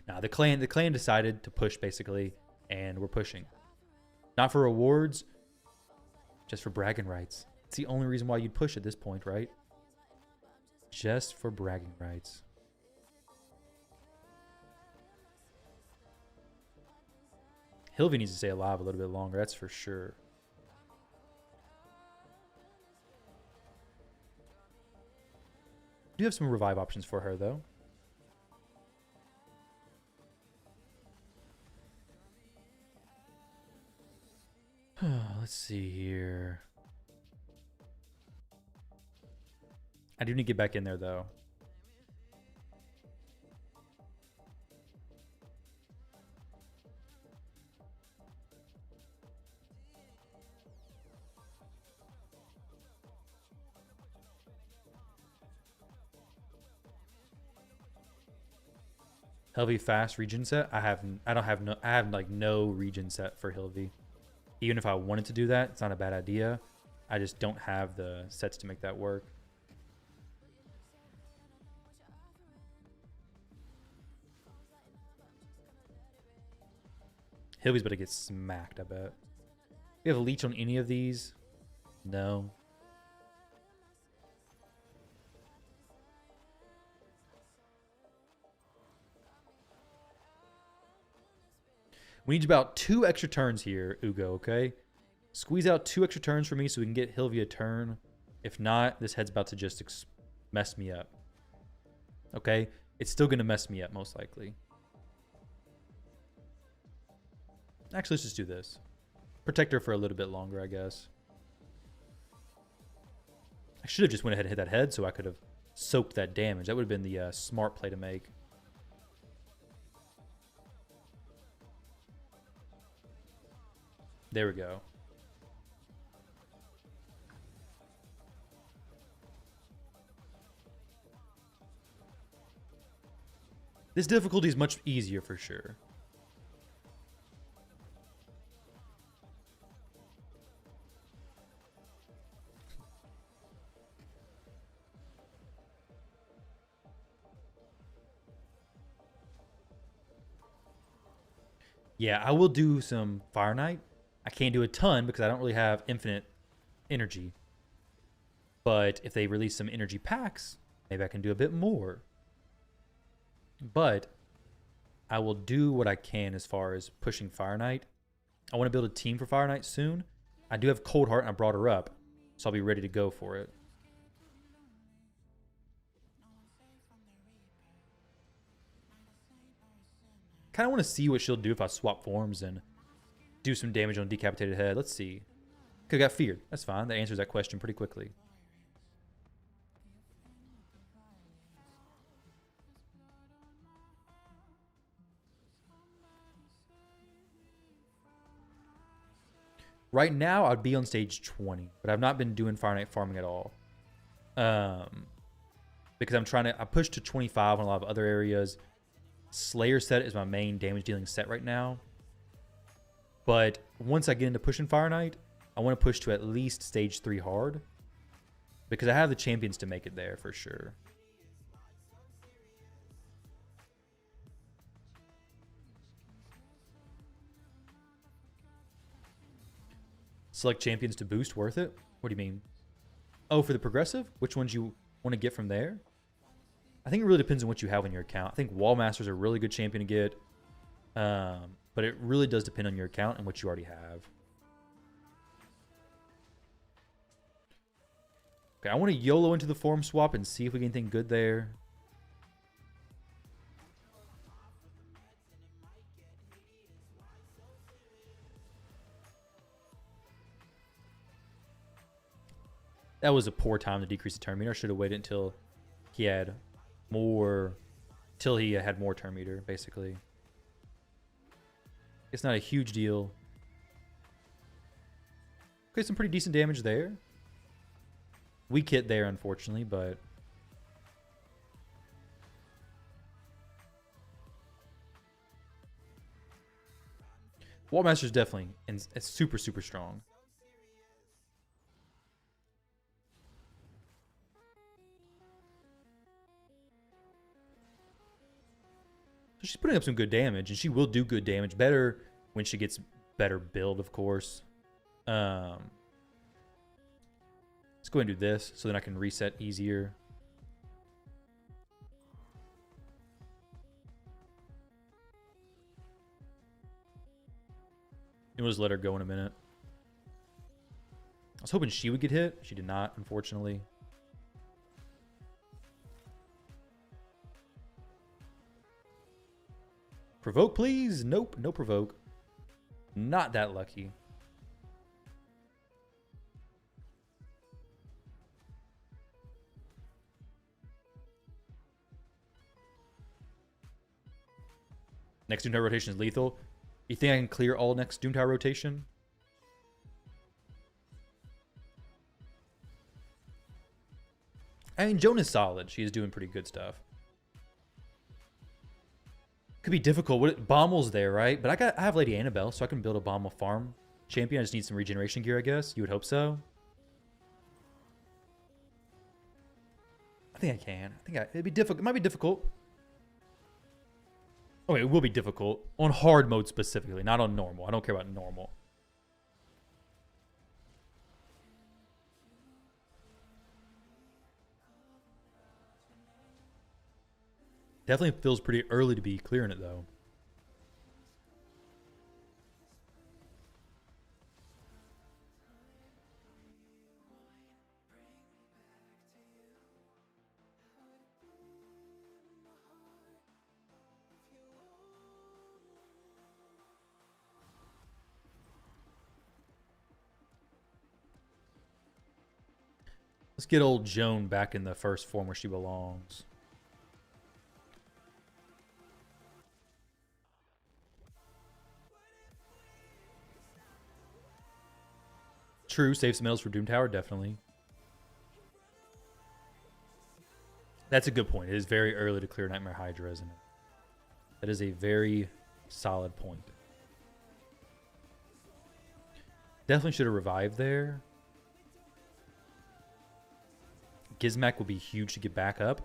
Now the clan decided to push basically, and we're pushing. Not for rewards, just for bragging rights. It's the only reason why you'd push at this point, right? Just for bragging rights. Hilvi needs to stay alive a little bit longer, that's for sure. Do have some revive options for her, though. Let's see here. I do need to get back in there, though. Hilvi fast regen set. I have like no regen set for Hilvi. Even if I wanted to do that, it's not a bad idea. I just don't have the sets to make that work. Hilby's about to get smacked, I bet. We have a leech on any of these? No. We need about 2 extra turns here, Ugo, okay? Squeeze out 2 extra turns for me so we can get Hilvy a turn. If not, this head's about to just mess me up. Okay? It's still going to mess me up, most likely. Actually, let's just do this. Protect her for a little bit longer, I guess. I should have just went ahead and hit that head so I could have soaked that damage. That would have been the smart play to make. There we go. This difficulty is much easier for sure. Yeah, I will do some Fire Knight. I can't do a ton because I don't really have infinite energy. But if they release some energy packs, maybe I can do a bit more. But I will do what I can as far as pushing Fire Knight. I want to build a team for Fire Knight soon. I do have Cold Heart and I brought her up, so I'll be ready to go for it. Kind of want to see what she'll do if I swap forms and do some damage on Decapitated Head. Let's see. Could have got feared. That's fine. That answers that question pretty quickly. Right now, I'd be on stage 20, but I've not been doing Fire Knight farming at all. Because I pushed to 25 on a lot of other areas. Slayer set is my main damage dealing set right now. But once I get into pushing Fire Knight, I want to push to at least stage 3 hard. Because I have the champions to make it there for sure. Select champions to boost, worth it? What do you mean? Oh, for the progressive? Which ones you want to get from there? I think it really depends on what you have on your account. I think Wall Master's a really good champion to get. But it really does depend on your account and what you already have. Okay, I want to YOLO into the form swap and see if we get anything good there. That was a poor time to decrease the turn meter. I should have waited until he had more turn meter, basically. It's not a huge deal. Okay, some pretty decent damage there. Weak hit there, unfortunately, but Wallmaster's definitely it's super, super strong. So she's putting up some good damage, and she will do good damage. Better when she gets better build, of course. Let's go ahead and do this so then I can reset easier. And we'll just let her go in a minute. I was hoping she would get hit. She did not, unfortunately. Provoke, please. Nope, no provoke. Not that lucky. Next Doomtower rotation is lethal. You think I can clear all next Doomtower rotation? I mean, Joan is solid. She is doing pretty good stuff. Could be difficult. Bommel's there, right? But I have Lady Annabelle, so I can build a Bommel farm champion. I just need some regeneration gear, I guess. You would hope so. I think I can. It'd be difficult. It might be difficult. Okay, it will be difficult on hard mode specifically, not on normal. I don't care about normal. Definitely feels pretty early to be clearing it though. Let's get old Joan back in the first form where she belongs. True, save some medals for Doom Tower, definitely. That's a good point. It is very early to clear Nightmare Hydra, isn't it? That is a very solid point. Definitely should have revived there. Gizmak will be huge to get back up.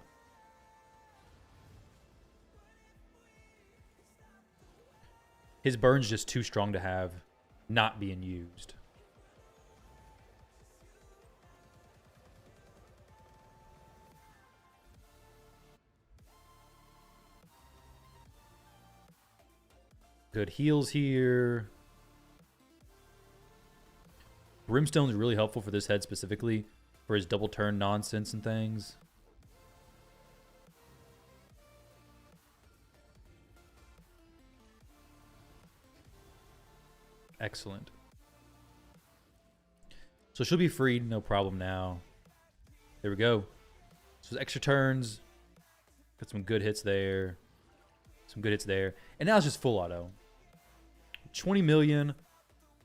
His burn's just too strong to have not being used. Good heals here. Brimstone's really helpful for this head specifically, for his double turn nonsense and things. Excellent. So she'll be freed, no problem now. There we go. So extra turns. Got some good hits there. Some good hits there. And now it's just full auto. 20 million.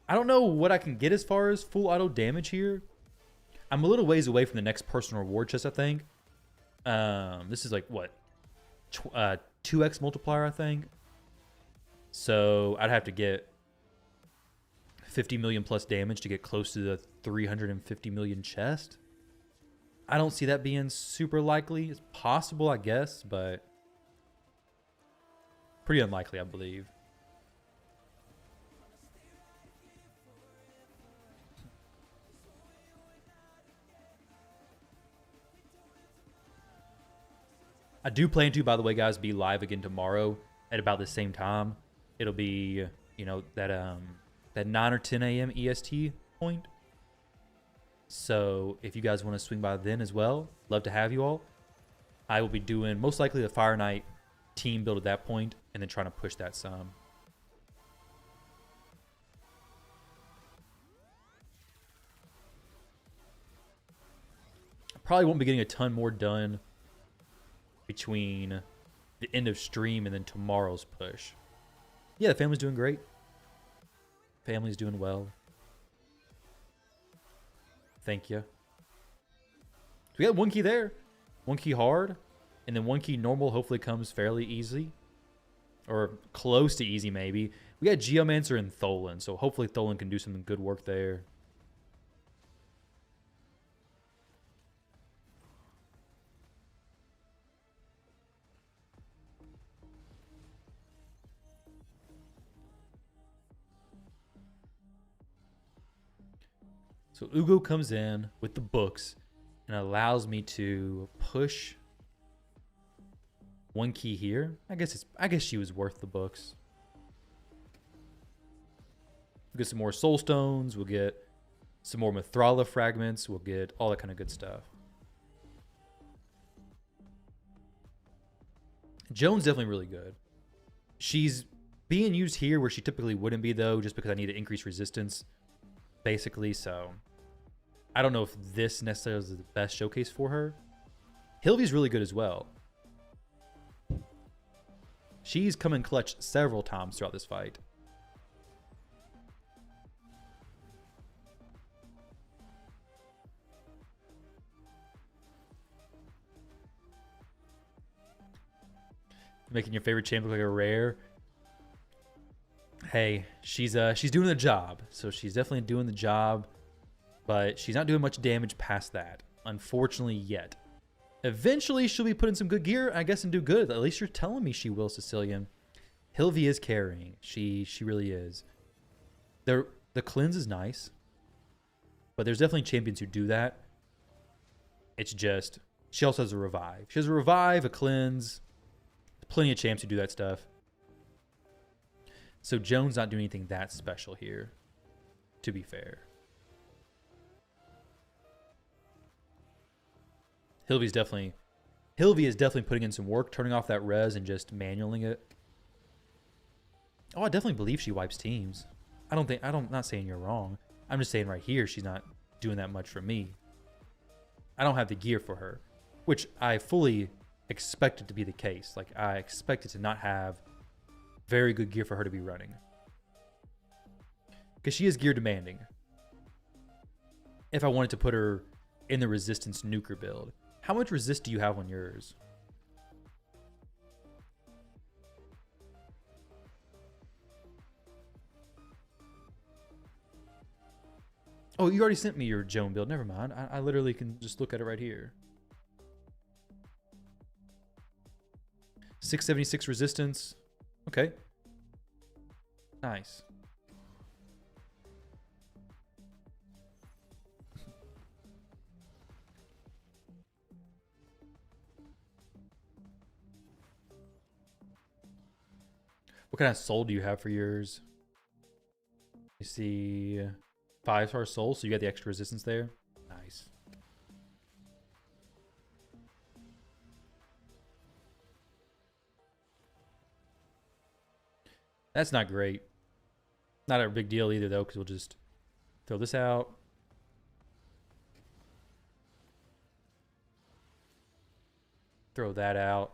I don't know what I can get as far as full auto damage here. I'm a little ways away from the next personal reward chest, I think. This is like, what? 2x multiplier, I think. So I'd have to get 50 million plus damage to get close to the 350 million chest. I don't see that being super likely. It's possible, I guess, but pretty unlikely, I believe. I do plan to, by the way, guys, be live again tomorrow at about the same time. It'll be, you know, that 9 or 10 a.m. EST point. So if you guys want to swing by then as well, love to have you all. I will be doing most likely the Fire Knight team build at that point and then trying to push that some. Probably won't be getting a ton more done between the end of stream and then tomorrow's push. Yeah, the family's doing great. Family's doing well. Thank you. So we got one key there. One key hard. And then one key normal hopefully comes fairly easy. Or close to easy, maybe. We got Geomancer and Tholen. So hopefully Tholen can do some good work there. So Ugo comes in with the books and allows me to push one key here. I guess she was worth the books. We'll get some more soul stones. We'll get some more Mithrala fragments. We'll get all that kind of good stuff. Joan's definitely really good. She's being used here where she typically wouldn't be, though, just because I need to increase resistance, basically. So I don't know if this necessarily is the best showcase for her. Hilvy's really good as well. She's come in clutch several times throughout this fight. Making your favorite champ look like a rare. Hey, she's doing the job. So she's definitely doing the job. But she's not doing much damage past that, unfortunately, yet. Eventually, she'll be putting some good gear, I guess, and do good. At least you're telling me she will, Sicilian. Hilvi is carrying. She really is. The cleanse is nice, but there's definitely champions who do that. It's just she also has a revive. She has a revive, a cleanse. Plenty of champs who do that stuff. So Joan's not doing anything that special here, to be fair. Hilvi is definitely putting in some work, turning off that res and just manualing it. Oh, I definitely believe she wipes teams. I'm not saying you're wrong. I'm just saying right here she's not doing that much for me. I don't have the gear for her, which I fully expected to be the case. Like, I expected to not have very good gear for her to be running, because she is gear demanding. If I wanted to put her in the resistance nuker build, how much resist do you have on yours? Oh, you already sent me your Joan build. Never mind. I literally can just look at it right here. 676 resistance. Okay. Nice. What kind of soul do you have for yours? You see 5-star soul, so you got the extra resistance there. Nice. That's not great. Not a big deal either, though, because we'll just throw this out. Throw that out.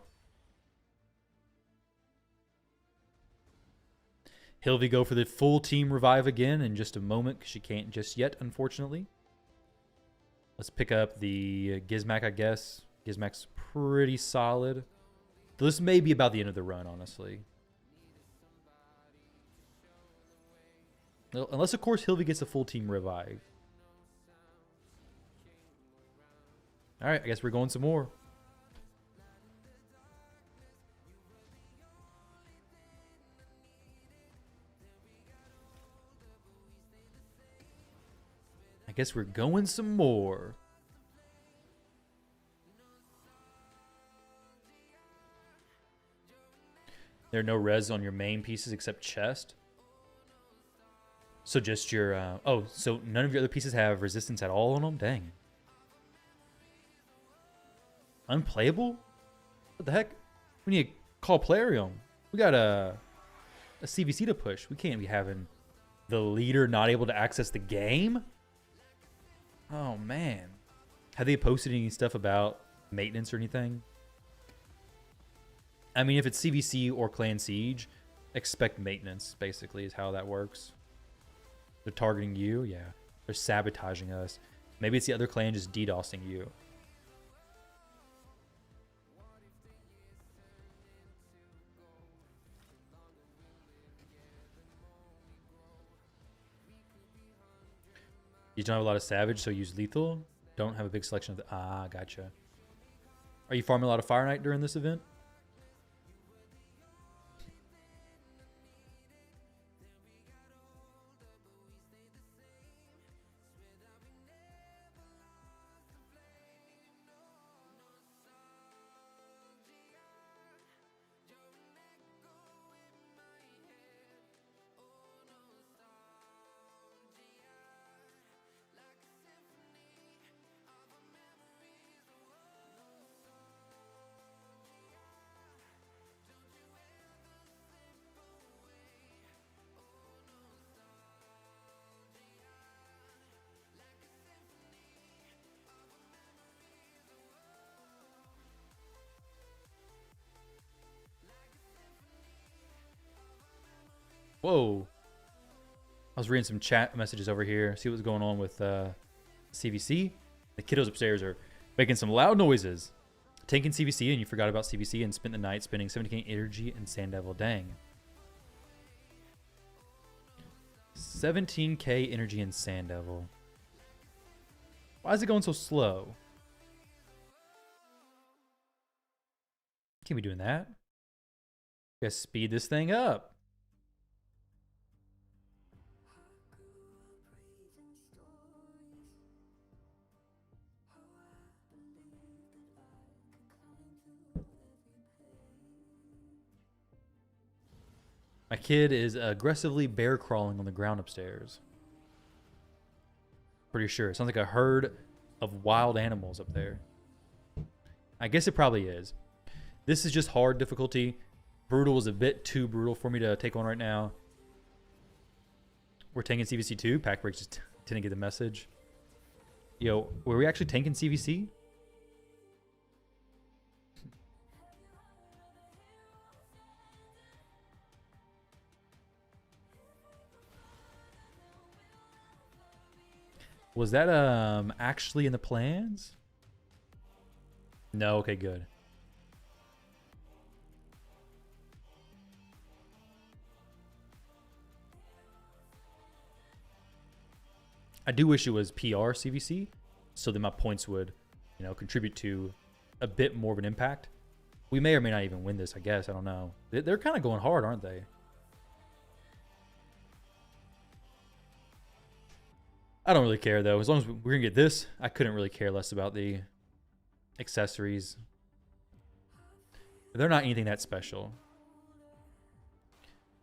Hilvi go for the full team revive again in just a moment, because she can't just yet, unfortunately. Let's pick up the Gizmak, I guess. Gizmak's pretty solid. So this may be about the end of the run, honestly. Unless, of course, Hilvi gets a full team revive. All right, I guess we're going some more. I guess we're going some more. There are no res on your main pieces except chest. So just your... oh, so none of your other pieces have resistance at all on them? Dang. Unplayable? What the heck? We need to call Plarium. We got a CVC to push. We can't be having the leader not able to access the game. Oh, man. Have they posted any stuff about maintenance or anything? I mean, if it's CVC or Clan Siege, expect maintenance, basically, is how that works. They're targeting you? Yeah. They're sabotaging us. Maybe it's the other clan just DDoSing you. You don't have a lot of Savage, so use Lethal. Don't have a big selection of the... Ah, gotcha. Are you farming a lot of Fire Knight during this event? Whoa. I was reading some chat messages over here. See what's going on with CVC. The kiddos upstairs are making some loud noises. Tanking CVC, and you forgot about CVC and spent the night spending 70k energy and Sand Devil. Dang. 17k energy in Sand Devil. Why is it going so slow? Can't be doing that. Gotta speed this thing up. My kid is aggressively bear crawling on the ground upstairs. Pretty sure. It sounds like a herd of wild animals up there. I guess it probably is. This is just hard difficulty. Brutal is a bit too brutal for me to take on right now. We're tanking CVC too. Pack Break just didn't get the message. Yo, were we actually tanking CVC? Was that actually in the plans? No, okay, good. I do wish it was PR CVC, so that my points would, you know, contribute to a bit more of an impact. We may or may not even win this, I guess. I don't know. They're kind of going hard, aren't they? I don't really care, though. As long as we're going to get this, I couldn't really care less about the accessories. They're not anything that special.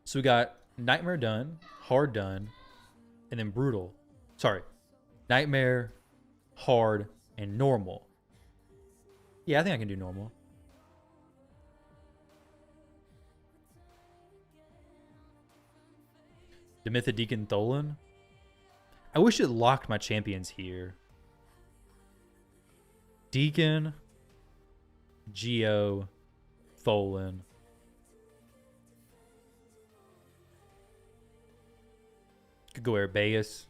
So we got Nightmare done, Hard done, and then Brutal. Sorry. Nightmare, Hard, and Normal. Yeah, I think I can do Normal. The Mythical Tholen. I wish it locked my champions here. Deacon, Geo, Tholen. Could go Arbaeus.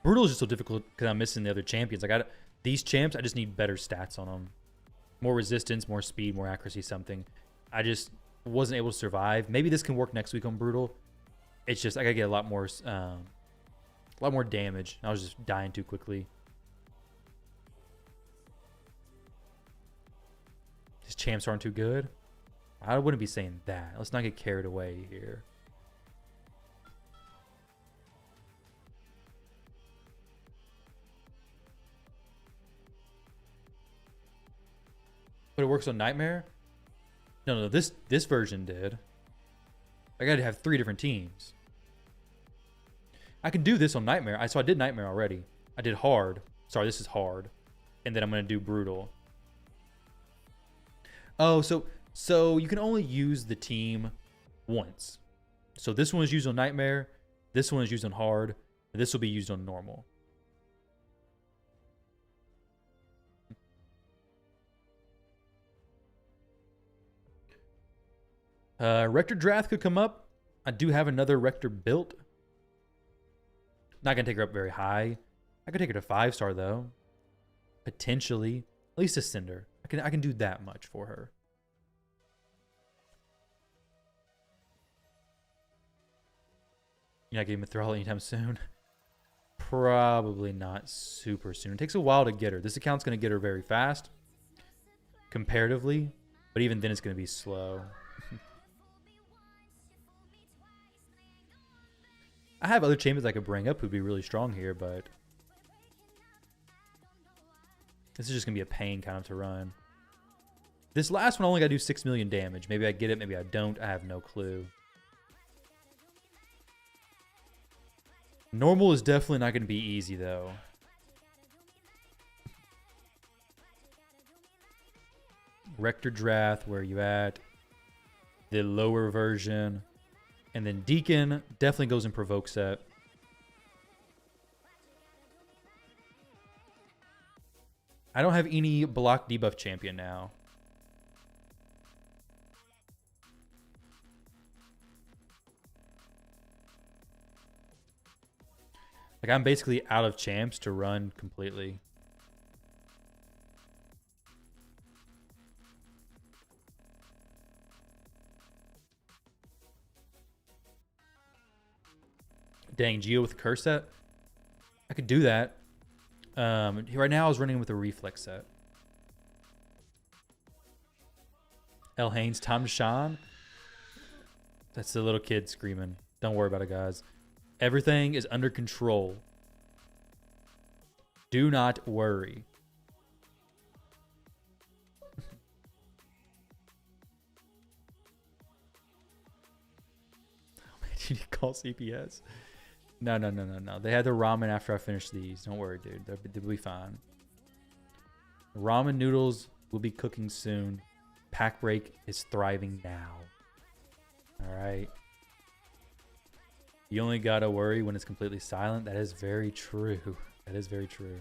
Brutal is just so difficult because I'm missing the other champions. I got these champs. I just need better stats on them. More resistance, more speed, more accuracy, something. I just wasn't able to survive. Maybe this can work next week on Brutal. It's just I gotta get a lot more damage. I was just dying too quickly. His champs aren't too good. I wouldn't be saying that. Let's not get carried away here. But it works on Nightmare? No, this version did. I gotta have 3 different teams. I can do this on Nightmare. So I did Nightmare already. I did Hard. Sorry, this is Hard. And then I'm gonna do Brutal. Oh, so you can only use the team once. So this one is used on Nightmare. This one is used on Hard. And this will be used on Normal. Rector Drath could come up. I do have another Rector built. Not going to take her up very high. I could take her to 5-star, though. Potentially. At least a Cinder. I can do that much for her. You're not getting Thrall anytime soon? Probably not super soon. It takes a while to get her. This account's going to get her very fast. Comparatively. But even then, it's going to be slow. I have other champions I could bring up who'd be really strong here, but this is just going to be a pain kind of to run. This last one only got to do 6 million damage. Maybe I get it, maybe I don't. I have no clue. Normal is definitely not going to be easy, though. Rector Drath, where are you at? The lower version. And then Deacon definitely goes in Provoke set. I don't have any block debuff champion now. Like, I'm basically out of champs to run completely. Dang, Geo with curse set? I could do that. Right now I was running with a reflex set. El Haynes, time to shine. That's the little kid screaming. Don't worry about it, guys. Everything is under control. Do not worry. Do you call CPS? No. They had the ramen after I finished these. Don't worry, dude. They'll be fine. Ramen noodles will be cooking soon. Pack break is thriving now. All right. You only gotta worry when it's completely silent. That is very true. That is very true.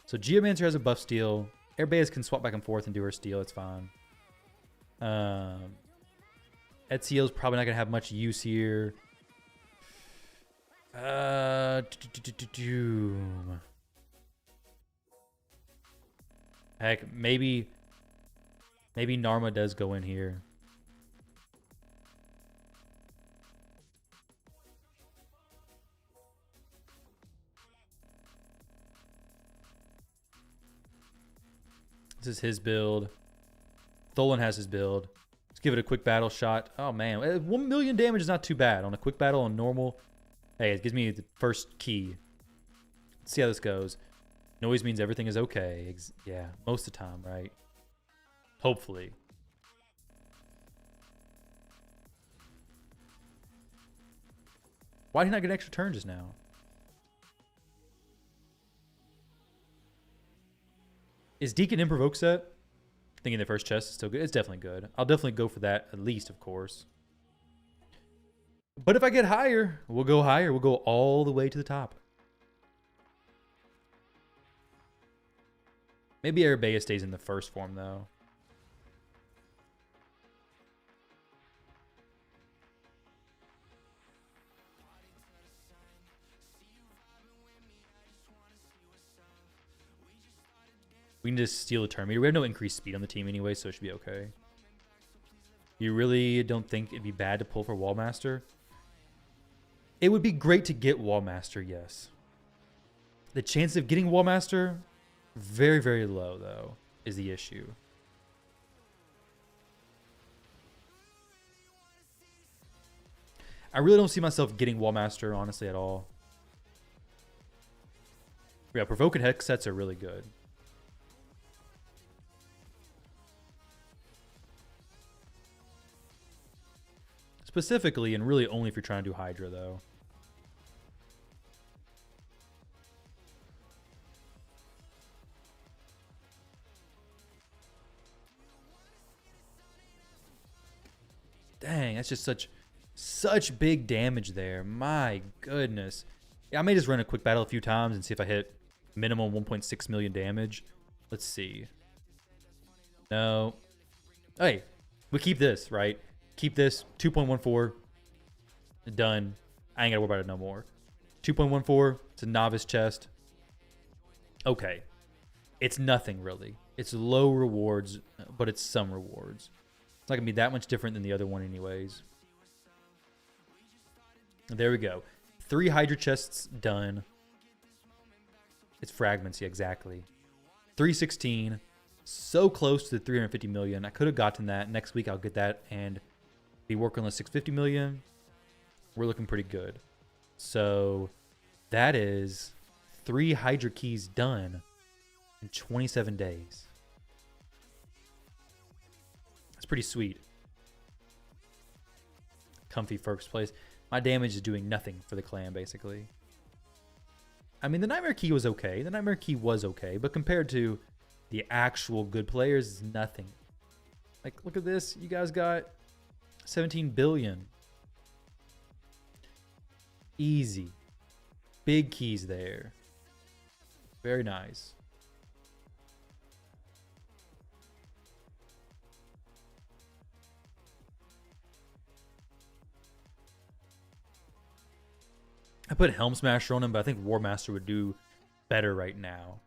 So Geomancer has a buff steal. Airbase can swap back and forth and do her steal. It's fine. Ezreal's probably not gonna have much use here. Heck, maybe Narma does go in here. This is his build. Tholan has his build. Let's give it a quick battle shot. Oh, man. 1 million damage is not too bad. On a quick battle on normal. Hey, it gives me the first key. Let's see how this goes. Noise means everything is okay. Yeah, most of the time, right? Hopefully. Why did he not get an extra turn just now? Is Deacon in provoke set? Thinking the first chest is still good. It's definitely good. I'll definitely go for that at least, of course. But if I get higher, we'll go higher. We'll go all the way to the top. Maybe Arabea stays in the first form, though. We can just steal a turn meter. We have no increased speed on the team anyway, so it should be okay. You really don't think it'd be bad to pull for Wallmaster? It would be great to get Wallmaster, yes. The chance of getting Wallmaster, very, very low, though, is the issue. I really don't see myself getting Wallmaster, honestly, at all. Yeah, Provoke and Hex sets are really good. Specifically, and really only if you're trying to do Hydra, though. Dang, that's just such big damage there. My goodness. Yeah, I may just run a quick battle a few times and see if I hit minimum 1.6 million damage. Let's see. No. Hey, we keep this, right? Keep this. 2.14. Done. I ain't got to worry about it no more. 2.14. It's a novice chest. Okay. It's nothing, really. It's low rewards, but it's some rewards. It's not going to be that much different than the other one anyways. There we go. 3 Hydra chests done. It's fragments, yeah, exactly. 316. So close to the 350 million. I could have gotten that. Next week I'll get that and be working on the 650 million. We're looking pretty good. So that is 3 Hydra keys done in 27 days. That's pretty sweet. Comfy first place. My damage is doing nothing for the clan, basically. I mean, the Nightmare Key was okay. The Nightmare Key was okay. But compared to the actual good players, it's nothing. Like, look at this. You guys got 17 billion. Easy. Big keys there. Very nice. I put Helm Smasher on him, but I think War Master would do better right now.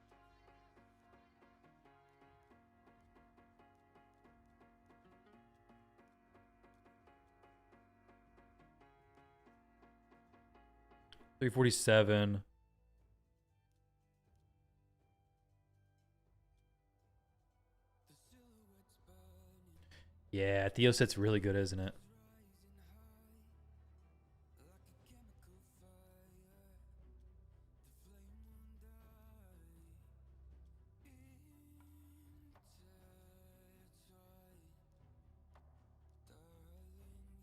$347. Yeah, Theo set's really good, isn't it?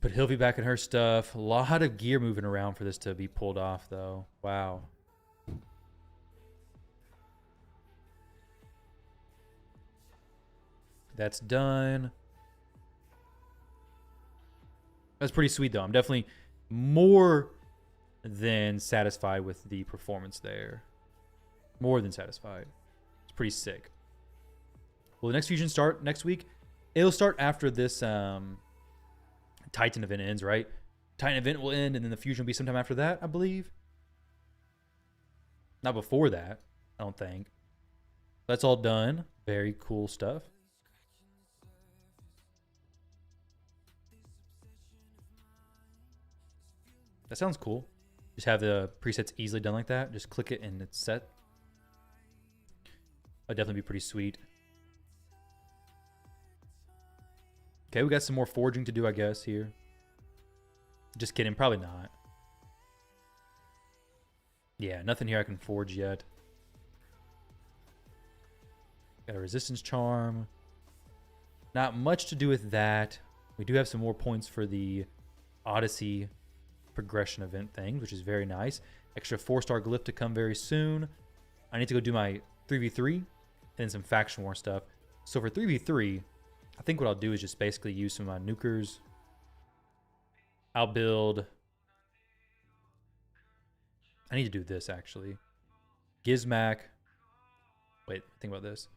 But he'll be back in her stuff. A lot of gear moving around for this to be pulled off, though. Wow. That's done. That's pretty sweet, though. I'm definitely more than satisfied with the performance there. More than satisfied. It's pretty sick. Will the next fusion start next week? It'll start after this Titan event ends, right? Titan event will end, and then the fusion will be sometime after that, I believe. Not before that, I don't think. That's all done. Very cool stuff. That sounds cool. Just have the presets easily done like that. Just click it and it's set. That'd definitely be pretty sweet. Okay, we got some more forging to do, I guess, here. Just kidding, probably not. Yeah, nothing here I can forge yet. Got a resistance charm. Not much to do with that. We do have some more points for the Odyssey progression event things, which is very nice. Extra 4-star glyph to come very soon. I need to go do my 3v3 and some faction war stuff. So for 3v3, I think what I'll do is just basically use some of my nukers. I'll build... I need to do this, actually. Gizmac. Wait, think about this.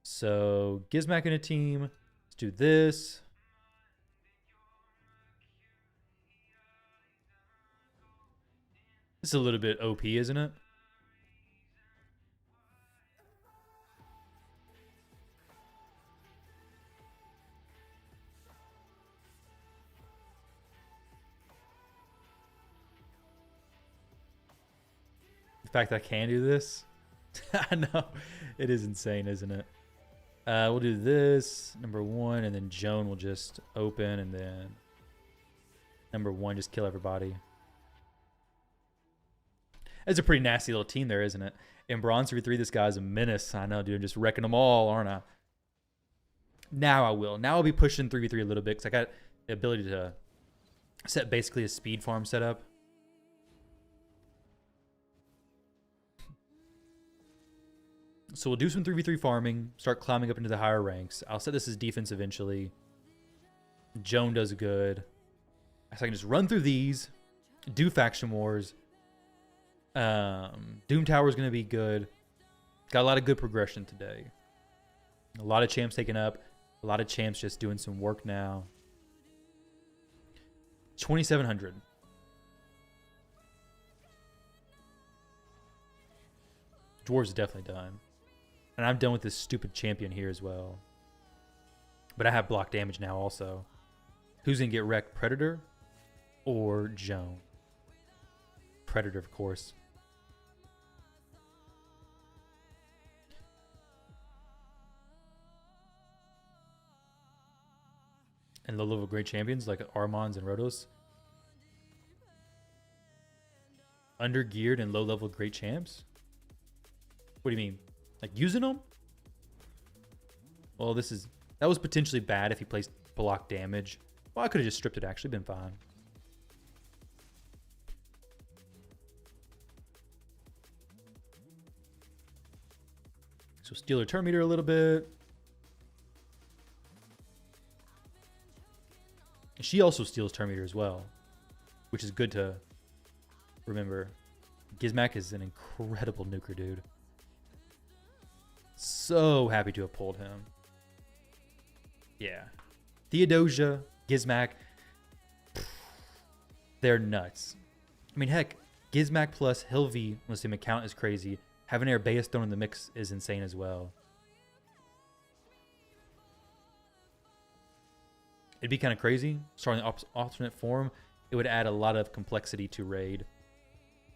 So, Gizmac in a team. Let's do this. This is a little bit OP, isn't it? The fact that I can do this. I know. It is insane, isn't it? We'll do this, number 1, and then Joan will just open, and then number 1 just kill everybody. It's a pretty nasty little team there, isn't it? In Bronze 3v3, this guy's a menace. I know, dude. I'm just wrecking them all, aren't I? Now I will. Now I'll be pushing 3v3 a little bit because I got the ability to set basically a speed farm setup. So we'll do some 3v3 farming, start climbing up into the higher ranks. I'll set this as defense eventually. Joan does good. So I can just run through these, do faction wars. Doom Tower is going to be good. Got a lot of good progression today. A lot of champs taken up. A lot of champs just doing some work now. 2,700. Dwarves is definitely done. And I'm done with this stupid champion here as well. But I have block damage now also. Who's going to get wrecked? Predator or Joan? Predator, of course. And low level great champions like Armons and Rhodos. Under geared and low level great champs? What do you mean? Like using them? Well, that was potentially bad if he placed block damage. Well, I could have just stripped it, actually, been fine. So steal her turn meter a little bit. She also steals turn meter as well, which is good to remember. Gizmac is an incredible nuker, dude. So happy to have pulled him. Yeah. Theodosia, Gizmac, they're nuts. I mean, heck, Gizmac plus Hilvi, unless him account is crazy. Having Arbaeus thrown in the mix is insane as well. It'd be kind of crazy. Starting the alternate form, it would add a lot of complexity to raid.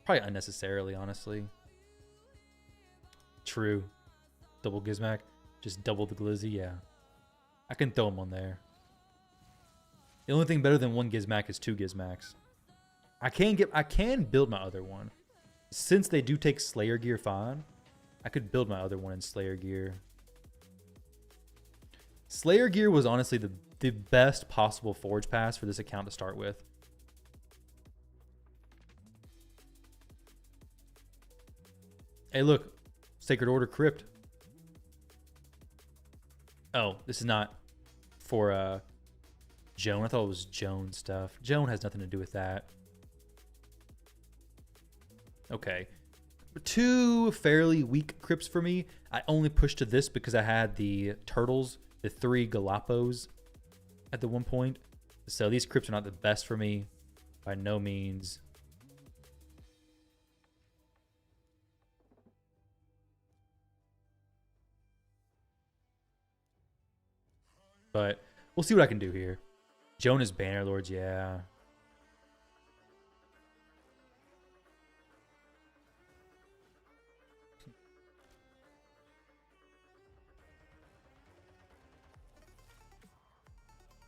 Probably unnecessarily, honestly. True. Double Gizmac. Just double the Glizzy, yeah. I can throw him on there. The only thing better than one Gizmac is 2 Gizmacs. I can build my other one. Since they do take Slayer gear fine, I could build my other one in Slayer gear. Slayer gear was honestly the best possible forge pass for this account to start with. Hey, look. Sacred Order Crypt. Oh, this is not for Joan. I thought it was Joan stuff. Joan has nothing to do with that. Okay. 2 fairly weak crypts for me. I only pushed to this because I had the turtles, the 3 Galapos at the one point. So these crypts are not the best for me by no means. But we'll see what I can do here. Jonas Bannerlords, yeah.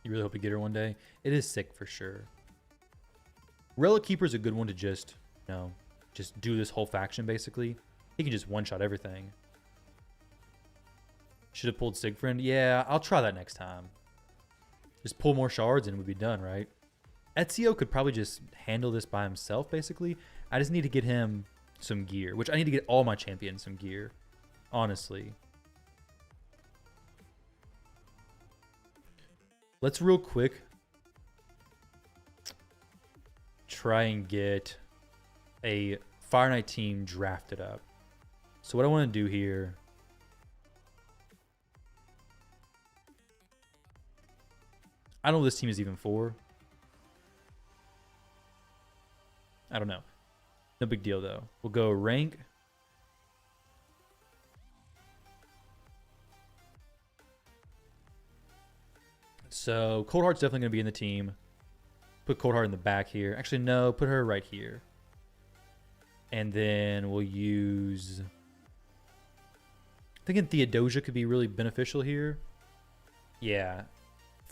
You really hope you get her one day? It is sick for sure. Relic Keeper's a good one to just, you know, just do this whole faction basically. He can just one-shot everything. Should have pulled Sigfriend. Yeah, I'll try that next time. Just pull more shards and we'd be done, right? Ezio could probably just handle this by himself, basically. I just need to get him some gear, which I need to get all my champions some gear, honestly. Let's real quick try and get a Fire Knight team drafted up. So what I want to do here... I don't know what this team is even for. I don't know. No big deal, though. We'll go rank. So Cold Heart's definitely going to be in the team. Put Cold Heart in the back here. Actually, no. Put her right here. And then we'll use... Thinking Theodosia could be really beneficial here. Yeah.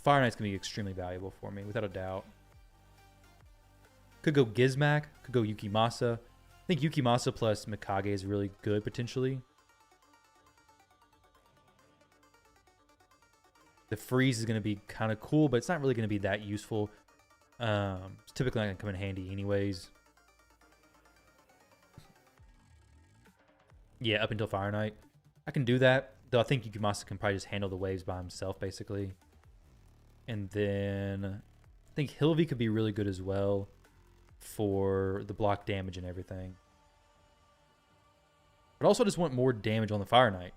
Fire Knight's going to be extremely valuable for me, without a doubt. Could go Gizmac. Could go Yukimasa. I think Yukimasa plus Mikage is really good, potentially. The freeze is going to be kind of cool, but it's not really going to be that useful. It's typically not going to come in handy anyways. Yeah, up until Fire Knight. I can do that, though I think Yukimasa can probably just handle the waves by himself, basically. And then I think Hilvy could be really good as well for the block damage and everything. But also just want more damage on the Fire Knight.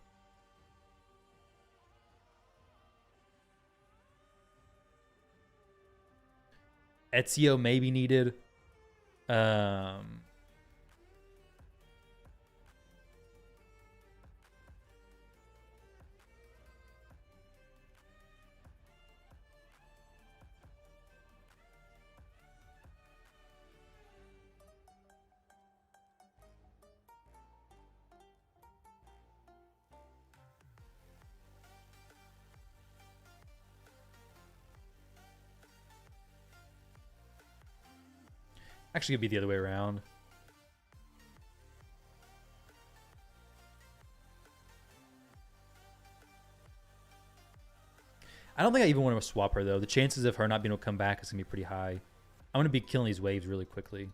Ezio may be needed. Actually, it'd be the other way around. I don't think I even want to swap her, though. The chances of her not being able to come back is going to be pretty high. I'm going to be killing these waves really quickly.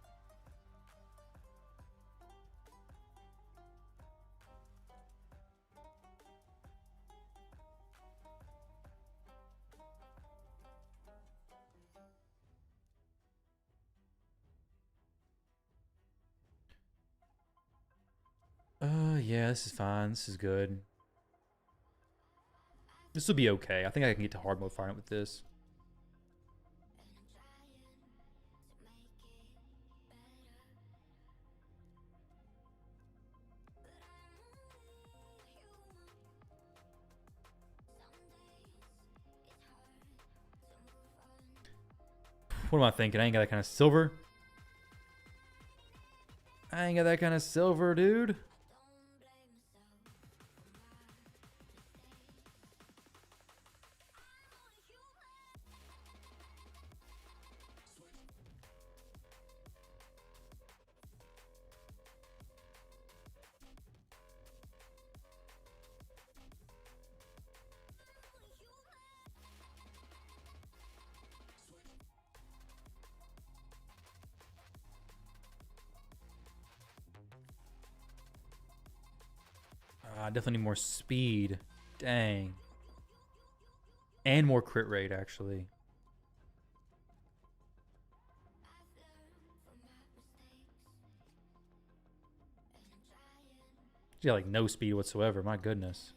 Yeah, this is fine. This is good. This will be okay. I think I can get to hard mode Fire Knight with this. What am I thinking? I ain't got that kind of silver. I ain't got that kind of silver, dude. Definitely need more speed. Dang. And more crit rate, actually. Yeah, like no speed whatsoever. My goodness.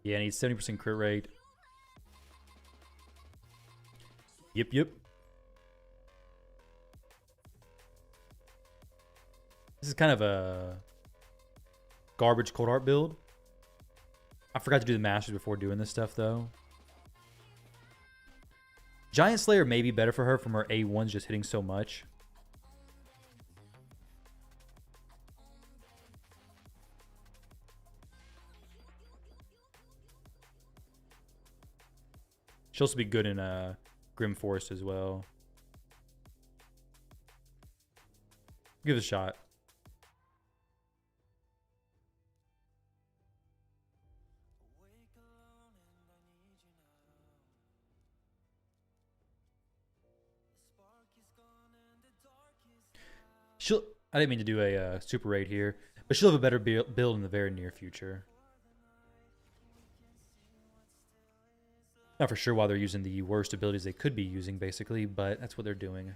Yeah, I need 70% crit rate. Yep. This is kind of a garbage cold heart build. I forgot to do the masters before doing this stuff, though. Giant Slayer may be better for her from her A1s just hitting so much. She'll also be good in Grim Forest as well. Give it a shot. I didn't mean to do a super raid here, but she'll have a better build in the very near future. Not for sure why they're using the worst abilities they could be using, basically, but that's what they're doing.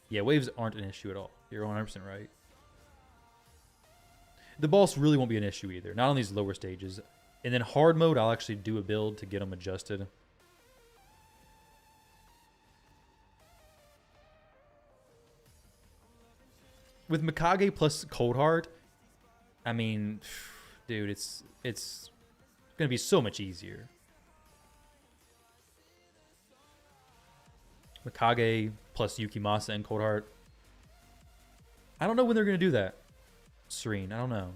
Yeah, waves aren't an issue at all. You're 100% right. The boss really won't be an issue either, not on these lower stages. And then hard mode, I'll actually do a build to get them adjusted. With Mikage plus Cold Heart, I mean, dude, it's gonna be so much easier. Mikage plus Yukimasa and Cold Heart. I don't know when they're gonna do that. Serene, I don't know.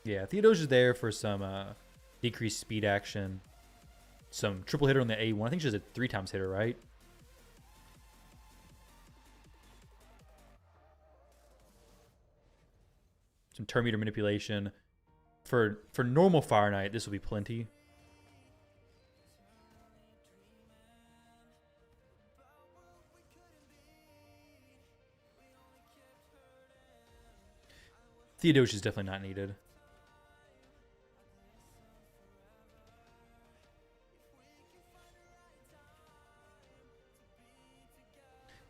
Yeah, Theodosia's there for some decreased speed action. Some triple hitter on the A1. I think she's a 3x hitter, right? Some turn meter manipulation. For normal Fire Knight, this will be plenty. Theodosia's definitely not needed.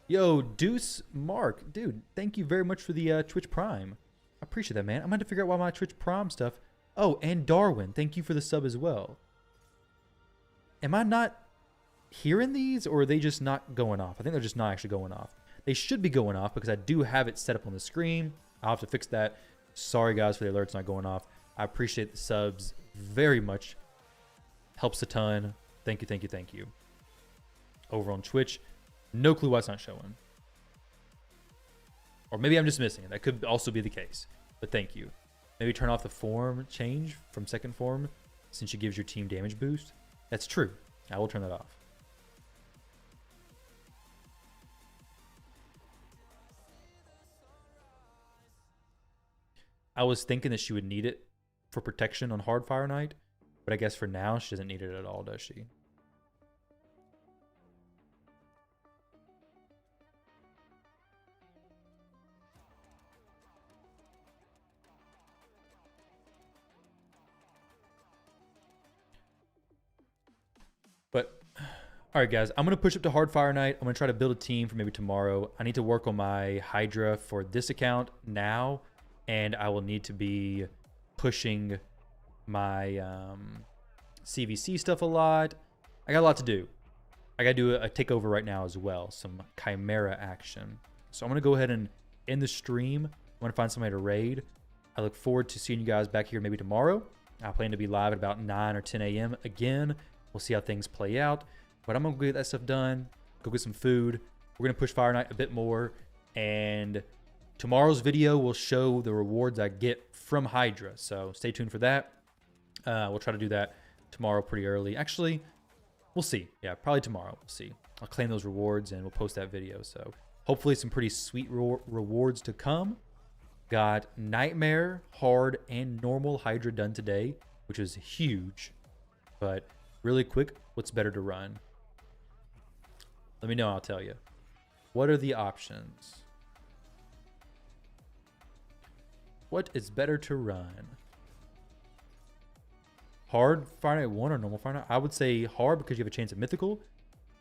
Yo, Deuce Mark, dude, thank you very much for the Twitch Prime. I appreciate that, man. I'm going to figure out why my Twitch Prime stuff. Oh, and Darwin, thank you for the sub as well. Am I not hearing these, or are they just not going off? I think they're just not actually going off. They should be going off because I do have it set up on the screen. I'll have to fix that. Sorry, guys, for the alerts not going off. I appreciate the subs very much. Helps a ton. Thank you. Over on Twitch. No clue why it's not showing. Or maybe I'm just missing it. That could also be the case. But thank you. Maybe turn off the form change from second form since it gives your team damage boost. That's true. I will turn that off. I was thinking that she would need it for protection on hard Fire Knight, but I guess for now she doesn't need it at all, does she? But, all right, guys, I'm going to push up to hard Fire Knight. I'm going to try to build a team for maybe tomorrow. I need to work on my Hydra for this account now, and I will need to be pushing my CVC stuff a lot. I got a lot to do. I got to do a takeover right now as well, some Chimera action. So I'm going to go ahead and end the stream. I'm going to find somebody to raid. I look forward to seeing you guys back here maybe tomorrow. I plan to be live at about 9 or 10 a.m. again. We'll see how things play out. But I'm going to get that stuff done, go get some food. We're going to push Fire Knight a bit more. And tomorrow's video will show the rewards I get from Hydra. So stay tuned for that. We'll try to do that tomorrow pretty early. Actually, We'll see. Yeah, probably tomorrow. We'll see. I'll claim those rewards and we'll post that video. So hopefully some pretty sweet rewards to come. Got Nightmare, Hard, and Normal Hydra done today, which is huge. But really quick, what's better to run? Let me know, I'll tell you. What are the options? What is better to run? Hard Fire Knight 1 or normal Fire Knight? I would say hard because you have a chance at Mythical,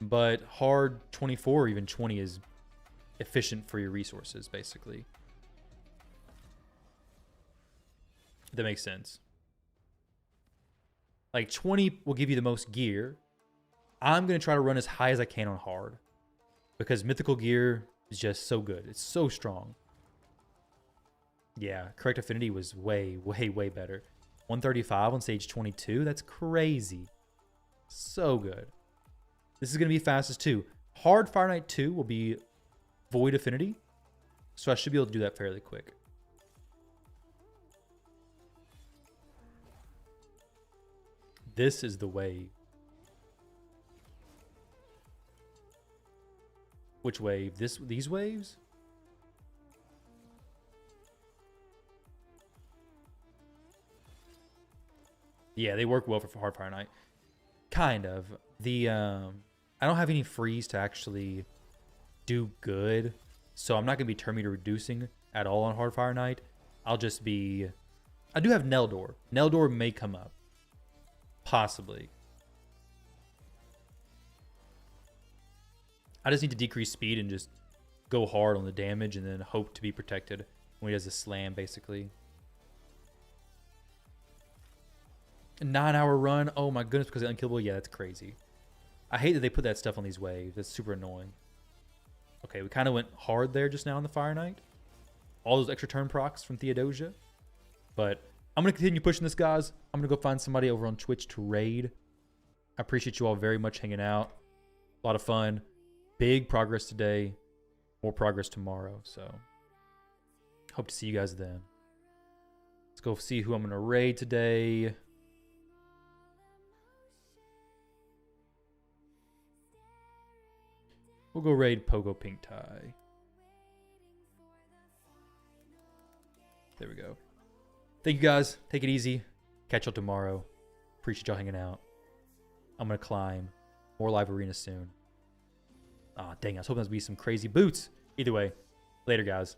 but hard 24 or even 20 is efficient for your resources, basically. If that makes sense. Like 20 will give you the most gear. I'm going to try to run as high as I can on hard because Mythical gear is just so good. It's so strong. Yeah, correct affinity was way, way, way better. 135 on stage 22. That's crazy. So good. This is going to be fastest too. Hard Fire Knight 2 will be void affinity. So I should be able to do that fairly quick. This is the wave. Which wave? These waves? Yeah, they work well for Hard Fire Knight. Kind of. The I don't have any freeze to actually do good, so I'm not gonna be turn meter reducing at all on Hard Fire Knight. I'll just be. I do have Neldor. Neldor may come up, possibly. I just need to decrease speed and just go hard on the damage, and then hope to be protected when he does a slam, basically. A 9-hour run. Oh my goodness, because it's unkillable. Yeah, that's crazy. I hate that they put that stuff on these waves. That's super annoying. Okay, we kind of went hard there just now on the Fire Knight. All those extra turn procs from Theodosia. But I'm going to continue pushing this, guys. I'm going to go find somebody over on Twitch to raid. I appreciate you all very much hanging out. A lot of fun. Big progress today. More progress tomorrow. So, hope to see you guys then. Let's go see who I'm going to raid today. We'll go raid Pogo Pink Tie. There we go. Thank you guys. Take it easy. Catch y'all tomorrow. Appreciate y'all hanging out. I'm going to climb more live arenas soon. Ah, dang, I was hoping there'd be some crazy boots. Either way, later, guys.